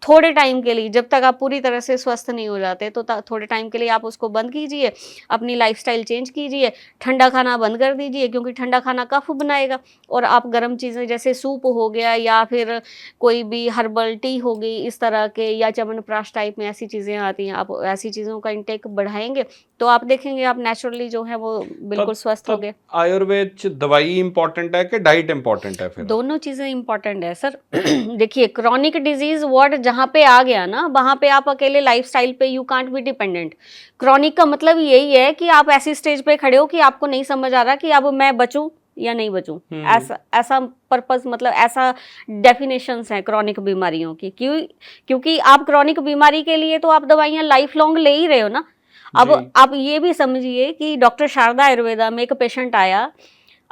थोड़े टाइम के लिए, जब तक आप पूरी तरह से स्वस्थ नहीं हो जाते तो थोड़े टाइम के लिए आप उसको बंद कीजिए, अपनी लाइफस्टाइल चेंज कीजिए, ठंडा खाना बंद कर दीजिए क्योंकि ठंडा खाना कफ बनाएगा। और आप गर्म चीज़ें जैसे सूप हो गया या फिर कोई भी हर्बल टी हो गई इस तरह के, या च्यवनप्राश टाइप में ऐसी चीज़ें आती हैं, आप ऐसी चीज़ों का इंटेक बढ़ाएंगे तो आप देखेंगे आप नेचुरली जो है वो बिल्कुल स्वस्थ हो गए। आयुर्वेद च दवाई इंपॉर्टेंट है कि डाइट इंपॉर्टेंट है? फिर दोनों चीज़ें इंपॉर्टेंट है सर। देखिए क्रॉनिक डिजीज वर्ड जहाँ पे आ गया ना, वहाँ पे आप अकेले लाइफस्टाइल पे you can't be dependent. Chronic का मतलब यही है कि आप ऐसी स्टेज पे खड़े हो कि आपको नहीं समझ आ रहा कि अब मैं बचूं या नहीं बचूं। ऐसा पर्पस, मतलब ऐसा डेफिनेशंस है क्रॉनिक बीमारियों की। क्योंकि आप क्रॉनिक बीमारी के लिए तो आप दवाइयाँ लाइफ लॉन्ग ले ही रहे हो ना। अब आप ये भी समझिए कि डॉक्टर शारदा आयुर्वेदा में एक पेशेंट आया,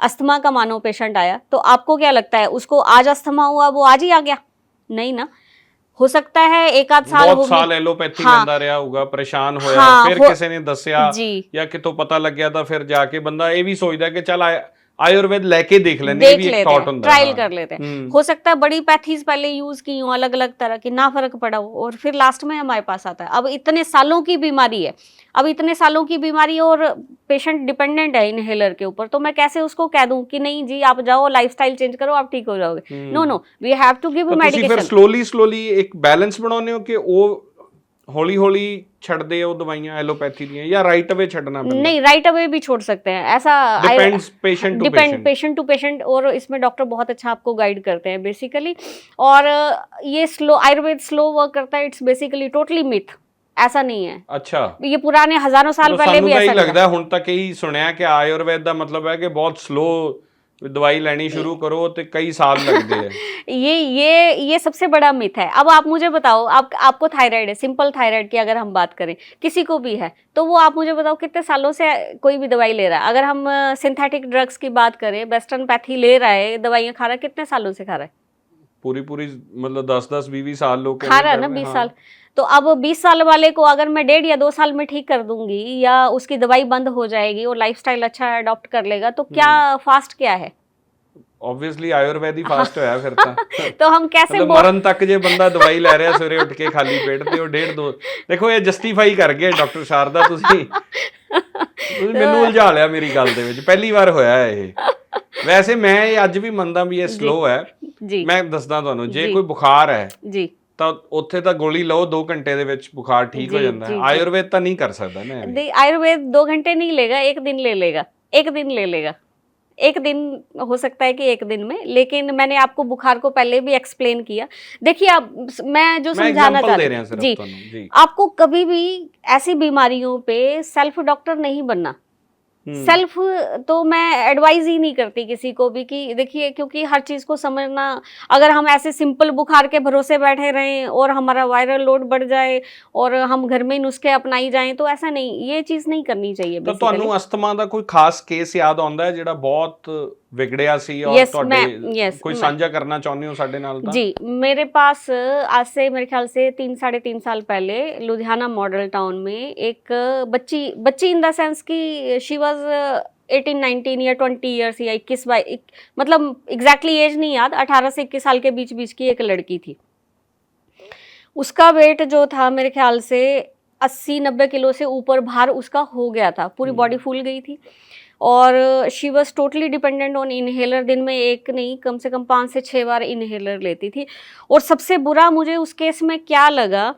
अस्थमा का मानो पेशेंट आया, तो आपको क्या लगता है उसको आज अस्थमा हुआ वो आज ही आ गया? नहीं ना, हो सकता है 1-8 साल बहुत साल एलोपैथी लेंदा रहा होगा, परेशान होया, फिर किसी ने दसिया या कितों पता लग गया, तो फिर जाके बंदा ये भी सोचता कि चल आयुर्वेद लेके देख लेते हैं, ट्रायल कर लेते हैं। हो सकता है बड़ी पैथीज पहले यूज की हो, अलग अलग तरह की, ना फर्क पड़ा हो, और फिर लास्ट में हमारे पास आता है। अब इतने सालों की बीमारी है, और पेशेंट डिपेंडेंट है इनहेलर के ऊपर, तो मैं कैसे उसको कह दूं कि नहीं जी आप जाओ लाइफस्टाइल चेंज करो आप ठीक हो जाओगे? No, we have to give medication. फिर स्लोली एक बैलेंस बनाने हो कि वो हौली छड़दे हो दवाइयां एलोपैथी दी, या राइट अवे छड़ना? नहीं, राइट अवे भी छोड़ सकते हैं, ऐसा डिपेंड्स पेशेंट टू पेशेंट। और इसमें डॉक्टर बहुत अच्छा आपको गाइड करते हैं बेसिकली। और ये आयुर्वेद स्लो वर्क करता है, इट्स बेसिकली टोटली मिथ, ऐसा नहीं है। अच्छा, ये पुराने हजारों साल पहले भी ऐसा लगता है। हुण तक यही सुनया कि आयुर्वेद का मतलब है कि बहुत स्लो दवाई लेनी शुरू करो तो कई साल लगते हैं। ये सबसे बड़ा मिथ है। अब आप मुझे बताओ, आपको थायराइड है, सिंपल थायराइड की अगर हम बात करें, किसी को भी है, तो वो आप मुझे बताओ कितने सालों से कोई भी दवाई ले रहा है? अगर हम सिंथेटिक ड्रग्स की बात करें, वेस्टर्न पैथी ले रहा है, दवाइयाँ खा रहा है, कितने सालों से खा रहा है? पूरी मतलब 10-10, 20-20 साल लोग खा रहा है ना, 20 साल। तो अब 20 साल वाले को अगर मैं 1.5 या 2 साल में ठीक कर दूंगी, या उसकी दवाई बंद हो जाएगी और लाइफस्टाइल अच्छा अडॉप्ट कर लेगा, तो क्या फास्ट क्या है? ऑब्वियसली आयुर्वेद ही फास्ट होया फिर तो हम कैसे मरण तक जे बंदा दवाई ले रहा सवेरे उठ के खाली पेट ते ਉਹ 1.5-2 देखो ये जस्टिफाई कर गए डॉक्टर शारदा, ਤੁਸੀਂ ਮੈਨੂੰ ਉਲਝਾ ਲਿਆ ਮੇਰੀ ਗੱਲ ਦੇ ਵਿੱਚ। ਪਹਿਲੀ ਵਾਰ ਹੋਇਆ ਇਹ। ਵੈਸੇ ਮੈਂ ਇਹ ਅੱਜ ਵੀ ਮੰਨਦਾ ਵੀ ਇਹ ਸਲੋ ਹੈ। ਮੈਂ ਦੱਸਦਾ ਤੁਹਾਨੂੰ, ਜੇ ਕੋਈ ਬੁਖਾਰ ਹੈ ਜੀ ਤਾਂ ਉੱਥੇ ਤਾਂ ਗੋਲੀ ਲਓ, 2 घंटे ਦੇ ਵਿੱਚ ਬੁਖਾਰ ਠੀਕ ਹੋ ਜਾਂਦਾ ਹੈ। ਆਯੁर्वेद ਤਾਂ नहीं कर सकता ना। आयुर्वेद 2 घंटे नहीं लेगा, 1 दिन ले लेगा, 1 दिन ले लेगा, 1 दिन हो सकता है कि 1 दिन में। लेकिन मैंने आपको बुखार को पहले भी एक्सप्लेन किया। देखिए अब मैं जो समझाना चाहती हूँ जी, आपको कभी भी ऐसी बीमारियों पे सेल्फ डॉक्टर नहीं बनना। सेल्फ तो मैं एडवाइज ही नहीं करती किसी को भी कि देखिए, क्योंकि हर चीज को समझना, अगर हम ऐसे सिंपल बुखार के भरोसे बैठे रहें और हमारा वायरल लोड बढ़ जाए और हम घर में नुस्खे अपनाई जाएं, तो ऐसा नहीं, ये चीज नहीं करनी चाहिए। तो ਤੁਹਾਨੂੰ अस्थमा ਦਾ ਕੋਈ ਖਾਸ ਕੇਸ ਯਾਦ ਆਉਂਦਾ ਹੈ ਜਿਹੜਾ ਬਹੁਤ ਵਿਗੜਿਆ ਸੀ और ਤੁਹਾਡੇ कोई साझा करना चाहते हो साडे नाल? जी, मेरे पास आज से मेरे ख्याल से 3-3.5 साल पहले लुधियाना मॉडल टाउन में एक बच्ची इन द सेंस की शी वाज 18-19 या 20 ईयर्स या 21 मतलब एग्जैक्टली एज नहीं याद, 18 से 21 साल के बीच की एक लड़की थी। उसका वेट जो था मेरे ख्याल से 80-90 किलो से ऊपर भार उसका हो गया था, पूरी बॉडी फूल गई थी। और she was totally dependent on inhaler. दिन में एक नहीं, कम से कम 5 से 6 बार इनहेलर लेती थी। और सबसे बुरा मुझे उस केस में क्या लगा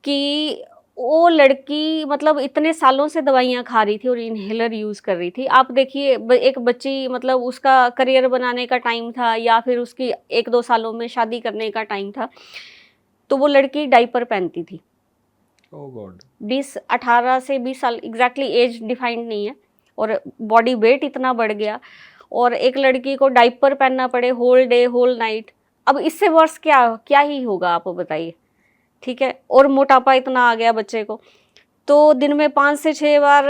कि वो लड़की मतलब इतने सालों से दवाइयाँ खा रही थी और इनहेलर यूज़ कर रही थी। आप देखिए एक बच्ची, मतलब उसका करियर बनाने का टाइम था या फिर उसकी 1-2 सालों में शादी करने का टाइम था, तो वो लड़की डायपर पहनती थी। ओह गॉड। 18 से 20 साल, एग्जैक्टली एज डिफाइंड नहीं है, और बॉडी वेट इतना बढ़ गया और एक लड़की को डायपर पहनना पड़े होल डे होल नाइट। अब इससे वर्ष क्या क्या ही होगा, आप बताइए। ठीक है, और मोटापा इतना आ गया बच्चे को, तो दिन में 5 से 6 बार,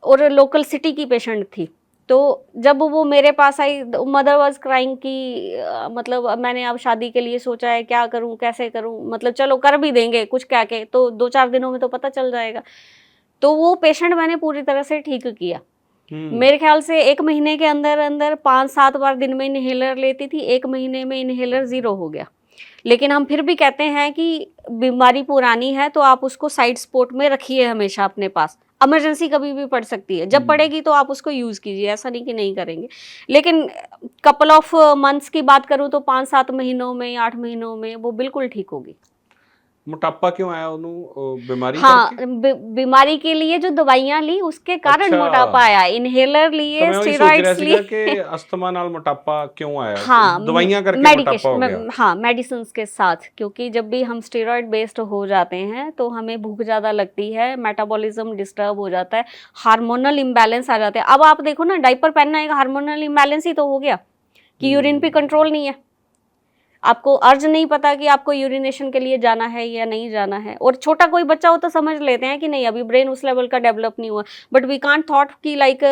और लोकल सिटी की पेशेंट थी। तो जब वो मेरे पास आई, मदर वाज क्राइंग कि मतलब मैंने अब शादी के लिए सोचा है, क्या करूं कैसे करूं, मतलब चलो कर भी देंगे कुछ कह के, तो 2-4 दिनों में तो पता चल जाएगा। तो वो पेशेंट मैंने पूरी तरह से ठीक किया। मेरे ख्याल से 1 महीने के अंदर अंदर 5-7 बार दिन में इनहेलर लेती थी, 1 महीने में इनहेलर 0 हो गया। लेकिन हम फिर भी कहते हैं कि बीमारी पुरानी है तो आप उसको साइड स्पॉट में रखिए हमेशा अपने पास, इमरजेंसी कभी भी पड़ सकती है, जब पड़ेगी तो आप उसको यूज़ कीजिए, ऐसा नहीं कि नहीं करेंगे। लेकिन कपल ऑफ मंथ्स की बात करूँ तो 5-7 महीनों में, 8 महीनों में वो बिल्कुल ठीक होगी। मोटापा क्यों आया ਉਹਨੂੰ बीमारी हाँ, करके? बीमारी के लिए जो दवाइयाँ ली उसके कारण अच्छा। मोटापा आया, इनहेलर तो लिए, मैं वही सोच ਰਿਹਾ स्टेरॉइड्स ਸੀਗਾ लिए। कि अस्थमा ਨਾਲ मोटापा क्यों आया? हाँ, दवाइयाँ करके मोटापा हो गया। हाँ, मेडिसिन के साथ, क्योंकि जब भी हम स्टेरॉइड बेस्ड हो जाते हैं तो हमें भूख ज़्यादा लगती है, मेटाबॉलिज्म डिस्टर्ब हो जाता है, हार्मोनल इम्बैलेंस आ जाते हैं। अब आप देखो ना, डायपर पहनना एक हार्मोनल इम्बैलेंस ही तो हो गया कि यूरिन पे कंट्रोल नहीं है, आपको अर्ज नहीं पता कि आपको यूरिनेशन के लिए जाना है या नहीं जाना है। और छोटा कोई बच्चा हो तो समझ लेते हैं कि नहीं अभी ब्रेन उस लेवल का डेवलप नहीं हुआ, बट वी कांट थॉट कि लाइक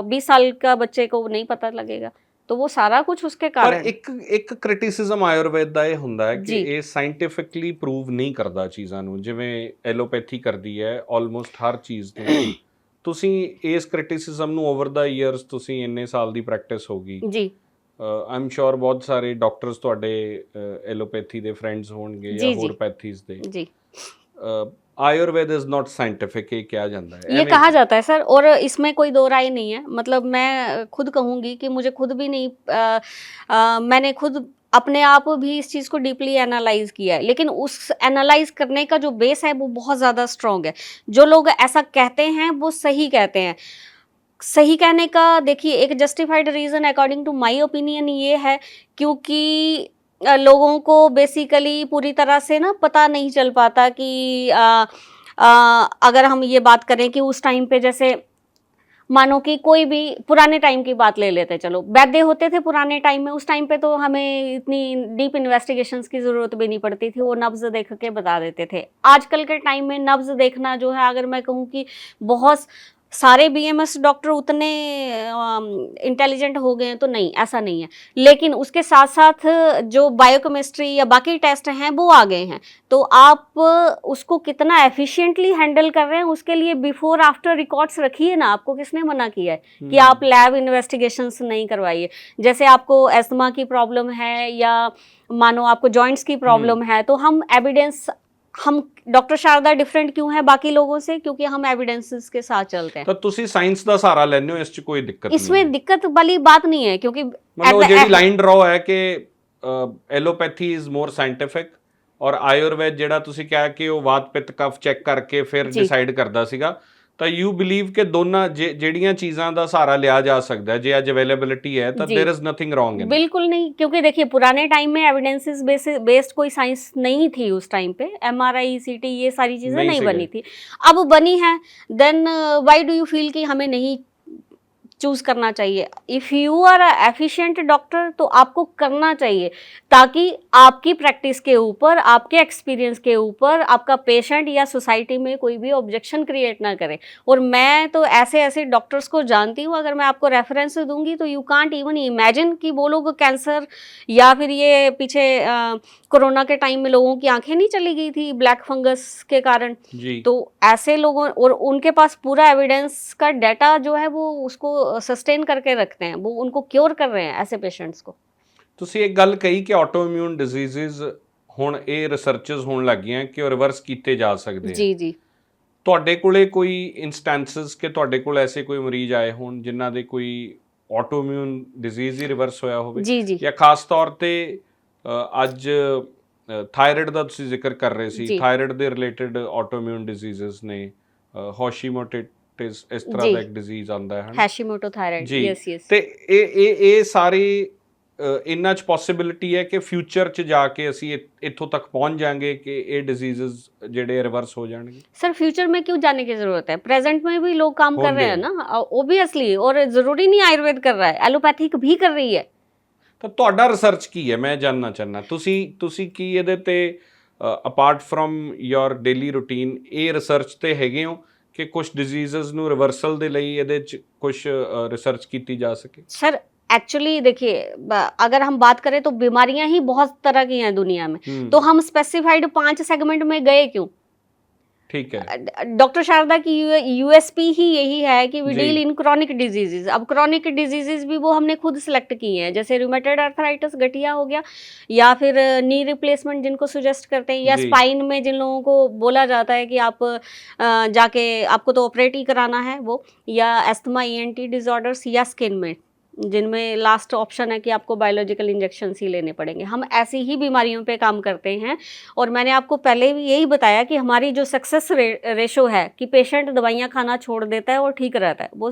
20 साल का बच्चे को नहीं पता लगेगा। तो वो सारा ਕੁਝ उसके ਪਰ कारण। ਇੱਕ ਕ੍ਰਿਟਿਸਿਜ਼ਮ ਆਯੁਰਵੇਦ ਦਾ ਇਹ ਹੁੰਦਾ ਹੈ ਕਿ ਜੀ ਇਹ ਸਾਇੰਟੀਫਿਕਲੀ ਪ੍ਰੂਵ ਨਹੀਂ ਕਰਦਾ ਚੀਜ਼ਾਂ ਨੂੰ, ਜਿਵੇਂ ਐਲੋਪੈਥੀ ਕਰਦੀ ਹੈ ਆਲਮੋਸਟ ਹਰ ਚੀਜ਼ ਨੂੰ। ਤੁਸੀਂ ਇਸ ਕ੍ਰਿਟਿਸਿਜ਼ਮ ਨੂੰ ਓਵਰ ਦਾ ਇਅਰਸ, ਤੁਸੀਂ ਇੰਨੇ ਸਾਲ ਦੀ ਪ੍ਰੈਕਟਿਸ ਹੋ ਗਈ, ਜੀ ਆਮ ਸ਼ੋਰ ਬਹੁਤ ਸਾਰੇ ਡਾਕਟਰਸ ਤੁਹਾਡੇ ਐਲੋਪੈਥੀ ਦੇ ਫਰੈਂड्स ਹੋਣਗੇ ਜਾਂ ਜੀ ਹੋਰ ਜੀ ਪੈਥੀਜ਼ ਦੇ। जी आयुर्वेद इज नॉट साइंटिफिक, ये क्या जाता है ये कहा जाता है सर, और इसमें कोई दो राय नहीं है। मतलब मैं खुद कहूँगी कि मुझे खुद भी नहीं मैंने खुद अपने आप भी इस चीज़ को डीपली एनालाइज किया है, लेकिन उस एनालाइज करने का जो बेस है वो बहुत ज़्यादा स्ट्रॉन्ग है। जो लोग ऐसा कहते हैं वो सही कहते हैं। सही कहने का देखिए एक justified reason according to my opinion ये है, क्योंकि लोगों को बेसिकली पूरी तरह से ना पता नहीं चल पाता कि अगर हम ये बात करें कि उस टाइम पे, जैसे मानो कि कोई भी पुराने टाइम की बात ले लेते, चलो वैद्य होते थे पुराने टाइम में, उस टाइम पे तो हमें इतनी डीप इन्वेस्टिगेशंस की ज़रूरत भी नहीं पड़ती थी, वो नब्ज़ देख के बता देते थे। आजकल के टाइम में नब्ज़ देखना जो है, अगर मैं कहूँ कि बहुत सारे बीएमएस डॉक्टर उतने इंटेलिजेंट हो गए हैं तो नहीं, ऐसा नहीं है। लेकिन उसके साथ साथ जो बायोकेमिस्ट्री या बाकी टेस्ट हैं वो आ गए हैं, तो आप उसको कितना एफिशिएंटली हैंडल कर रहे हैं उसके लिए बिफोर आफ्टर रिकॉर्ड्स रखिए ना। आपको किसने मना किया है कि आप लैब इन्वेस्टिगेशंस नहीं करवाइए? जैसे आपको एस्थमा की प्रॉब्लम है या मानो आपको जॉइंट्स की प्रॉब्लम है, तो हम एविडेंस, हम डॉक्टर शारदा डिफरेंट क्यों है बाकी लोगों से? क्योंकि हम एविडेंसेस के साथ चलते हैं। ਤਾਂ ਤੁਸੀਂ ਸਾਇੰਸ ਦਾ ਸਹਾਰਾ ਲੈਂਦੇ ਹੋ, ਇਸ 'ਚ ਕੋਈ ਦਿੱਕਤ ਨਹੀਂ इसमें है। दिक्कत वाली बात नहीं है, क्योंकि मतलब वो ਜਿਹੜੀ ਲਾਈਨ ਡਰਾ ਹੈ ਕਿ ਐਲੋਪੈਥੀ ਇਜ਼ ਮੋਰ ਸਾਇੰਟੀਫਿਕ ਔਰ ਆਯੁਰਵੇਦ ਜਿਹੜਾ ਤੁਸੀਂ ਕਿਹਾ ਕਿ ਉਹ ਵਾਤ ਪਿੱਤ ਕਫ ਚੈੱਕ ਕਰਕੇ ਫਿਰ ਜੀ। ਡਿਸਾਈਡ ਕਰਦਾ ਸੀਗਾ, ਤਾਂ ਯੂ ਬਿਲੀਵ ਕਿ ਦੋਨਾਂ ਜਿਹੜੀਆਂ ਚੀਜ਼ਾਂ ਦਾ ਸਹਾਰਾ ਲਿਆ ਜਾ ਸਕਦਾ ਹੈ, ਜੇ ਅੱਜ ਅਵੇਲੇਬਿਲਿਟੀ ਹੈ ਤਾਂ जी। There is nothing wrong in बिल्कुल नहीं, क्योंकि देखिए पुराने टाइम में एविडेंसेस बेस्ड कोई साइंस नहीं थी उस टाइम पे, एमआरआई सीटी ये सारी चीज़ें नहीं नहीं से बनी थी, अब बनी है। Then why do you feel कि हमें नहीं चूज करना चाहिए? If you are efficient doctor तो आपको करना चाहिए, ताकि आपकी प्रैक्टिस के ऊपर, आपके एक्सपीरियंस के ऊपर आपका पेशेंट या सोसाइटी में कोई भी ऑब्जेक्शन क्रिएट ना करे। और मैं तो ऐसे ऐसे डॉक्टर्स को जानती हूँ, अगर मैं आपको रेफरेंस दूंगी तो यू कांट इवन इमेजिन कि वो लोग कैंसर या फिर ये पीछे कोरोना के टाइम में लोगों की आंखें नहीं चली गई थी ब्लैक फंगस के कारण। जी। तो ऐसे लोगों, और उनके पास पूरा एविडेंस का डाटा जो है वो उसको सस्टेन करके रखते हैं, वो उनको क्योर कर रहे हैं ऐसे पेशेंट्स को। ਤੁਸੀਂ ਇੱਕ ਗੱਲ ਕਹੀ ਕਿ ਆਟੋਇਮਿਊਨ ਡਿਜ਼ੀਜ਼ਸ ਹੁਣ ਇਹ ਰਿਸਰਚਸ ਹੋਣ ਲੱਗ ਗਈਆਂ ਕਿ ਉਹ ਰਿਵਰਸ ਕੀਤੇ ਜਾ ਸਕਦੇ ਆ। जी जी ਤੁਹਾਡੇ ਕੋਲੇ ਕੋਈ ਇੰਸਟੈਂਸਸ ਕਿ ਤੁਹਾਡੇ ਕੋਲ ਐਸੇ ਕੋਈ ਮਰੀਜ਼ ਆਏ ਹੋਣ ਜਿਨ੍ਹਾਂ ਦੇ ਕੋਈ ਆਟੋਇਮਿਊਨ ਡਿਜ਼ੀਜ਼ ਹੀ ਰਿਵਰਸ ਹੋਇਆ ਹੋਵੇ ਜੀ ਜੀ ਜਾਂ ਖਾਸ ਤੌਰ ਤੇ ਅੱਜ ਥਾਇਰਾਇਡ ਦਾ ਤੁਸੀਂ ਜ਼ਿਕਰ ਕਰ ਰਹੇ ਸੀ, ਜੀ। ਥਾਇਰਾਇਡ ਦੇ ਰਿਲੇਟਡ ਆਟੋਇਮਿਊਨ ਡਿਜ਼ੀਜ਼ਸ ਨੇ, ਹੋਸ਼ੀਮੋਟੋਟਿਸ ਇਸ ਤਰ੍ਹਾਂ ਜੀ। ਦਾ ਇੱਕ ਡਿਜ਼ੀਜ਼ ਆਉਂਦਾ ਹੈ ਹੈਸ਼ੀਮੋਟੋ ਥਾਇਰਾਇਡ, ਜੀ। Yes yes. ਤੇ ਇਹ ਸਾਰੇ ਇਹਨਾਂ 'ਚ ਪੋਸਿਬਿਲਿਟੀ ਹੈ ਕਿ ਫਿਊਚਰ 'ਚ ਜਾ ਕੇ ਅਸੀਂ ਇੱਥੋਂ ਤੱਕ पहुंच जाएंगे कि ये डिजीजेस ਜਿਹੜੇ ਰਿਵਰਸ ਹੋ ਜਾਣਗੇ। सर फ्यूचर में क्यों जाने की जरूरत है, प्रेजेंट में भी लोग काम कर रहे हैं होंगे। ना ओबियसली, और जरूरी नहीं आयुर्वेद कर रहा है, एलोपैथिक भी कर रही है। ਤਾਂ ਤੁਹਾਡਾ ਰਿਸਰਚ ਕੀ ਹੈ, ਮੈਂ ਜਾਨਣਾ ਚਾਹੁੰਦਾ। ਤੁਸੀਂ ਕੀ ਇਹਦੇ ਤੇ apart from your daily routine ਇਹ ਰਿਸਰਚ ਤੇ ਹੈਗੇ ਹੋ ਕਿ ਕੁਝ ਡਿਜ਼ੀਜ਼ਸ ਨੂੰ ਰਿਵਰਸਲ ਦੇ ਲਈ ਇਹਦੇ 'ਚ ਕੁਝ ਰਿਸਰਚ ਕੀਤੀ ਜਾ ਸਕੇ? सर एक्चुअली देखिए, अगर हम बात करें तो बीमारियां ही बहुत तरह की हैं दुनिया में, तो हम स्पेसिफाइड 5 सेगमेंट में गए क्यों? ठीक है। डॉक्टर शारदा की यूएसपी ही यही है कि we ji. Deal in chronic diseases. अब क्रॉनिक डिजीजेज भी वो हमने खुद सिलेक्ट किए हैं, जैसे रूमेटॉइड आर्थराइटिस गठिया हो गया, या फिर नी रिप्लेसमेंट जिनको सुजेस्ट करते हैं, या जी। स्पाइन में जिन लोगों को बोला जाता है कि आप जाके आपको तो ऑपरेट ही कराना है वो, या एस्थमा ईएनटी डिसऑर्डर्स, या स्किन में जिनमें लास्ट ऑप्शन है कि आपको बायोलॉजिकल इंजेक्शंस ही लेने पड़ेंगे। हम ऐसी ही बीमारियों पे काम करते हैं, और मैंने आपको पहले भी यही बताया कि हमारी जो सक्सेस रेशो है कि पेशेंट दवाइयाँ खाना छोड़ देता है और ठीक रहता है, वो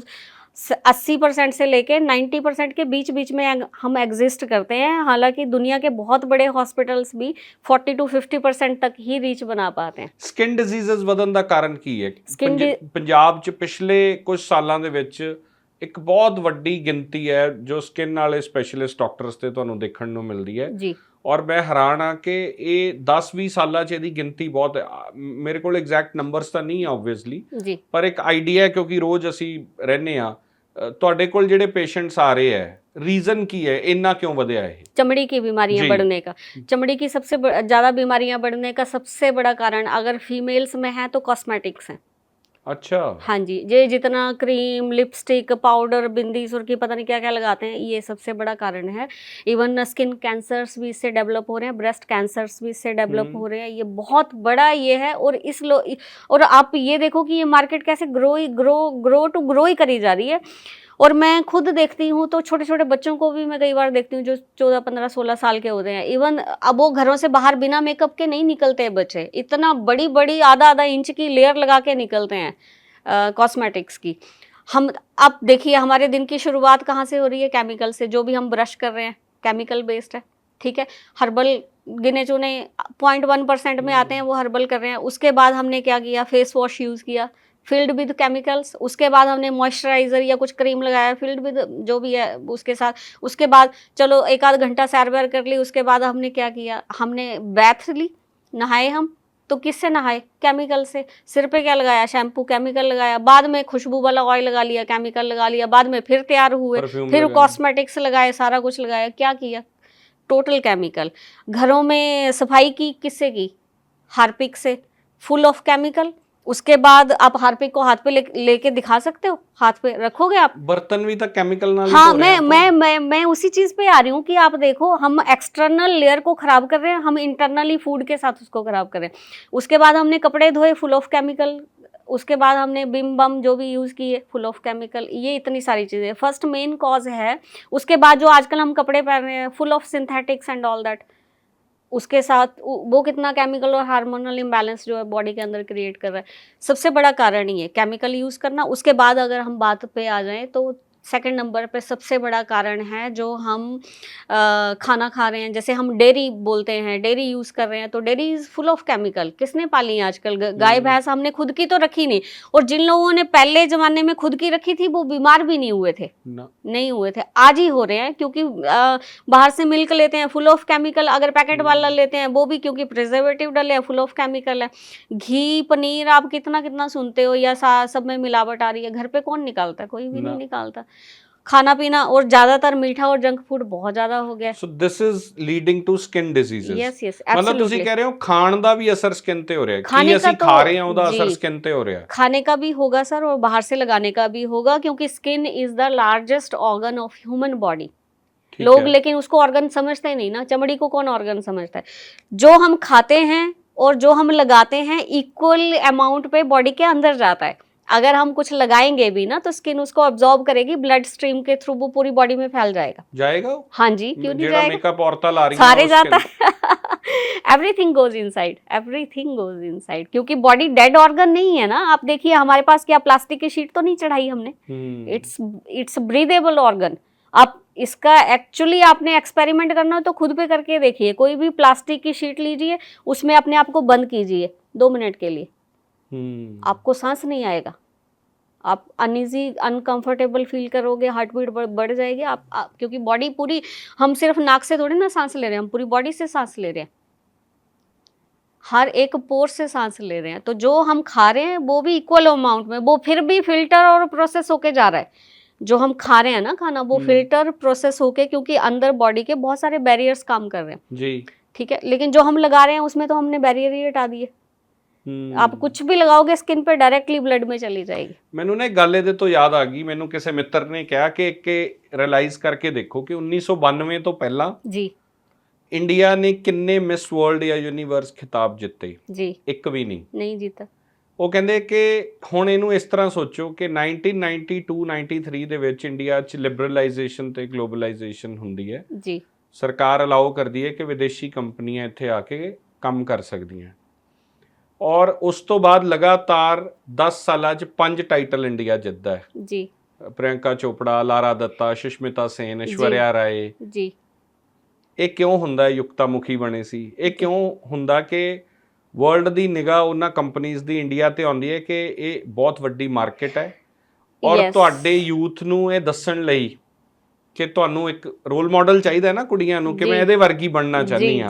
80% से लेके 90% के बीच बीच में हम एग्जिस्ट करते हैं। हालांकि दुनिया के बहुत बड़े हॉस्पिटल्स भी 40 to 50% तक ही रीच बना पाते हैं। ਸਕਿਨ ਡਿਜ਼ੀਜ਼ਸ ਵਧਣ ਦਾ ਕਾਰਨ ਕੀ ਹੈ? Skin ਪੰਜਾਬ 'ਚ ਪਿਛਲੇ ਕੁਝ ਸਾਲਾਂ ਦੇ ਵਿੱਚ ਇੱਕ ਬਹੁਤ ਵੱਡੀ ਗਿਣਤੀ ਹੈ ਜੋ ਸਕਿਨ ਵਾਲੇ ਸਪੈਸ਼ਲਿਸਟ ਡਾਕਟਰਸ ਤੇ ਤੁਹਾਨੂੰ ਦੇਖਣ ਨੂੰ ਮਿਲਦੀ ਹੈ जी ਔਰ ਮੈਂ ਹੈਰਾਨ ਆ ਕਿ ਇਹ 10-20 ਸਾਲਾਂ 'ਚ ਇਹਦੀ ਗਿਣਤੀ ਬਹੁਤ ਮੇਰੇ ਕੋਲ ਐਗਜ਼ੈਕਟ ਨੰਬਰਸ ਤਾਂ ਨਹੀਂ ਆ ਓਬਵੀਅਸਲੀ, जी ਪਰ ਇੱਕ ਆਈਡੀਆ ਕਿਉਂਕਿ ਰੋਜ਼ ਅਸੀਂ ਰਹਿੰਦੇ ਆ। ਤੁਹਾਡੇ ਕੋਲ ਜਿਹੜੇ ਪੇਸ਼ੈਂਟਸ ਆ ਰਹੇ ਹੈ, रीजन की है, इतना क्यों बढ़ा है? चमड़ी की बीमारियां बढ़ने का, चमड़ी की सबसे ज़्यादा बीमारियां बढ़ने का सबसे बड़ा कारण अगर फीमेल्स में है तो कॉस्मेटिक्स हैं। अच्छा। हाँ जी, ये जितना क्रीम, लिपस्टिक, पाउडर, बिंदी, सुर्खी, पता नहीं क्या क्या लगाते हैं, ये सबसे बड़ा कारण है। इवन स्किन कैंसर्स भी इससे डेवलप हो रहे हैं, ब्रेस्ट कैंसर्स भी इससे डेवलप हो रहे हैं। ये बहुत बड़ा ये है, और आप ये देखो कि ये मार्केट कैसे ग्रो ही करी जा रही है। और मैं खुद देखती हूँ तो छोटे छोटे बच्चों को भी मैं कई बार देखती हूँ जो 14, 15, 16 साल के होते हैं। इवन अब वो घरों से बाहर बिना मेकअप के नहीं निकलते हैं बच्चे, इतना बड़ी बड़ी आधा इंच की लेयर लगा के निकलते हैं कॉस्मेटिक्स की। हम अब देखिए हमारे दिन की शुरुआत कहाँ से हो रही है? केमिकल से। जो भी हम ब्रश कर रहे हैं केमिकल बेस्ड है, ठीक है। हर्बल गिने चुने 0.1% में आते हैं, वो हर्बल कर रहे हैं। उसके बाद हमने क्या किया? फेस वॉश यूज़ किया फिल्ड विद केमिकल्स। उसके बाद हमने मॉइस्चराइज़र या कुछ क्रीम लगाया फिल्ड विद जो भी है उसके साथ। उसके बाद चलो एक आध घंटा सैर वैर कर ली। उसके बाद हमने क्या किया? हमने बैथ ली, नहाए हम। तो किससे नहाए? केमिकल से। सिर पे क्या लगाया? शैम्पू, केमिकल लगाया। बाद में खुशबू वाला ऑयल लगा लिया, केमिकल लगा लिया। बाद में फिर तैयार हुए, फिर कॉस्मेटिक्स लगाए, सारा कुछ लगाया। क्या किया? Total chemical. घरों में सफाई की किससे की? हार्पिक से, फुल ऑफ केमिकल। उसके बाद आप हार्पिक को हाथ पे लेके दिखा सकते हो? हाथ पे रखोगे आप? बर्तन भी तक केमिकल ना। हाँ, मैं उसी चीज पे आ रही हूँ कि आप देखो हम एक्सटर्नल लेयर को खराब कर रहे हैं, हम इंटरनली फूड के साथ उसको खराब कर रहे हैं। उसके बाद हमने कपड़े धोए फुल ऑफ केमिकल। उसके बाद हमने बिम बम जो भी यूज़ किए फुल ऑफ केमिकल। ये इतनी सारी चीज़ें फर्स्ट मेन कॉज है। उसके बाद जो आजकल हम कपड़े पहन रहे हैं full of synthetics and all that, उसके साथ वो कितना केमिकल और हार्मोनल इम्बैलेंस जो है बॉडी के अंदर क्रिएट कर रहा है। सबसे बड़ा कारण ही है केमिकल यूज़ करना। उसके बाद अगर हम बात पे आ जाएं तो सेकंड नंबर पे सबसे बड़ा कारण है जो हम खाना खा रहे हैं। जैसे हम डेयरी बोलते हैं, डेयरी यूज़ कर रहे हैं, तो dairy is full of chemical. किसने पाली है आजकल? गाय भैंस हमने खुद की तो रखी नहीं। और जिन लोगों ने पहले ज़माने में खुद की रखी थी वो बीमार भी नहीं हुए थे, नहीं हुए थे। आज ही हो रहे हैं क्योंकि बाहर से मिल्क लेते हैं फुल ऑफ केमिकल। अगर पैकेट वाला लेते हैं वो भी क्योंकि प्रिजर्वेटिव डले हैं, फुल ऑफ केमिकल है। घी, पनीर आप कितना सुनते हो या सब में मिलावट आ रही है। घर पे कौन निकालता है? कोई भी नहीं निकालता। खाना पीना और ज्यादातर मीठा और जंक फूड बहुत ज्यादा हो गया। So this is leading to skin diseases. Yes yes, मतलब ਤੁਸੀਂ कह रहे हो ਖਾਣ ਦਾ भी असर स्किन ਤੇ हो रहा है कि ਅਸੀਂ खा रहे हैं ਉਹਦਾ असर स्किन ਤੇ हो रहा है। खाने का भी होगा सर और बाहर से लगाने का भी होगा, क्योंकि skin is the largest organ of human body. लोग लेकिन उसको ऑर्गन समझते नहीं ना। चमड़ी को कौन ऑर्गन समझता है? जो हम खाते हैं और जो हम लगाते हैं इक्वल अमाउंट पे बॉडी के अंदर जाता है। अगर हम कुछ लगाएंगे भी ना तो स्किन उसको अब्जॉर्ब करेगी, ब्लड स्ट्रीम के थ्रू वो पूरी बॉडी में फैल जाएगा। हाँ जी, क्यों नहीं जाएगा, मेकअप औरतां ला रही सारे जाता है। Everything goes inside, everything goes inside, क्योंकि बॉडी डेड ऑर्गन नहीं है ना। आप देखिए हमारे पास क्या प्लास्टिक की शीट तो नहीं चढ़ाई हमने, इट्स ब्रीदेबल ऑर्गन। आप इसका एक्चुअली आपने एक्सपेरिमेंट करना हो तो खुद पे करके देखिए। कोई भी प्लास्टिक की शीट लीजिए, उसमें अपने आप को बंद कीजिए 2 मिनट के लिए, आपको सांस नहीं आएगा, आप अनइजी अनकंफर्टेबल फील करोगे, हार्ट बीट बढ़ जाएगी। आप क्योंकि बॉडी पूरी, हम सिर्फ नाक से थोड़ी ना सांस ले रहे हैं, हम पूरी बॉडी से सांस ले रहे हैं, हर एक पोर से सांस ले रहे हैं। तो जो हम खा रहे हैं वो भी इक्वल अमाउंट में, वो फिर भी फिल्टर और प्रोसेस होके जा रहा है। जो हम खा रहे हैं ना खाना, वो फिल्टर प्रोसेस होके, क्योंकि अंदर बॉडी के बहुत सारे बैरियर्स काम कर रहे हैं जी, ठीक है। लेकिन जो हम लगा रहे हैं उसमें तो हमने बैरियर ही हटा दिए। आप कुछ भी लगाओगे स्किन पे डायरेक्टली ब्लड में चली जाएगी। ਮੈਨੂੰ ਨਾ ਇੱਕ ਗੱਲ ਇਹਦੇ ਤੋਂ ਯਾਦ ਆ ਗਈ, ਮੈਨੂੰ ਕਿਸੇ ਮਿੱਤਰ ਨੇ ਕਿਹਾ ਕਿ ਰਿਅਲਾਈਜ਼ ਕਰਕੇ ਦੇਖੋ ਕਿ 1992 ਤੋਂ ਪਹਿਲਾਂ ਜੀ ਇੰਡੀਆ ਨੇ ਕਿੰਨੇ ਮਿਸ ਵਰਲਡ ਜਾਂ ਯੂਨੀਵਰਸ ਖਿਤਾਬ ਜਿੱਤੇ ਜੀ, ਇੱਕ ਵੀ ਨਹੀਂ ਜਿੱਤਾ। ਉਹ ਕਹਿੰਦੇ ਕਿ ਹੁਣ ਇਹਨੂੰ ਇਸ ਤਰ੍ਹਾਂ ਸੋਚੋ ਕਿ 1992-93 ਦੇ ਵਿੱਚ ਇੰਡੀਆ 'ਚ ਲਿਬਰਲਾਈਜੇਸ਼ਨ ਤੇ ਗਲੋਬਲਾਈਜੇਸ਼ਨ ਹੁੰਦੀ ਹੈ ਜੀ, ਸਰਕਾਰ ਅਲਾਓ ਕਰਦੀ ਹੈ ਕਿ ਵਿਦੇਸ਼ੀ ਕੰਪਨੀਆਂ ਇੱਥੇ ਆ ਕੇ ਕੰਮ ਕਰ ਸਕਦੀਆਂ, ਔਰ ਉਸ ਤੋਂ ਬਾਅਦ ਲਗਾਤਾਰ 10 ਸਾਲਾਂ 'ਚ 5 ਟਾਈਟਲ ਇੰਡੀਆ ਜਿੱਤਦਾ ਹੈ ਜੀ। ਪ੍ਰਿਯੰਕਾ ਚੋਪੜਾ, ਲਾਰਾ ਦੱਤਾ, ਸੁਸ਼ਮਿਤਾ ਸੇਨ, ਐਸ਼ਵਰਿਆ ਰਾਏ ਜੀ। ਇਹ ਕਿਉਂ ਹੁੰਦਾ? ਯੁਕਤਾ ਮੁਖੀ ਬਣੇ ਸੀ। ਇਹ ਕਿਉਂ ਹੁੰਦਾ ਕਿ ਵਰਲਡ ਦੀ ਨਿਗਾਹ ਉਹਨਾਂ ਕੰਪਨੀਆਂ ਦੀ ਇੰਡੀਆ ਤੇ ਆਉਂਦੀ ਹੈ ਕਿ ਇਹ ਬਹੁਤ ਵੱਡੀ ਮਾਰਕੀਟ ਹੈ, ਔਰ ਤੁਹਾਡੇ ਯੂਥ ਨੂੰ ਇਹ ਦੱਸਣ ਲਈ ਕਿ ਤੁਹਾਨੂੰ ਇੱਕ ਰੋਲ ਮਾਡਲ ਚਾਹੀਦਾ ਨਾ ਕੁੜੀਆਂ ਨੂੰ ਕਿ ਮੈਂ ਇਹਦੇ ਵਰਗੀ ਬਣਨਾ ਚਾਹਨੀ ਆ,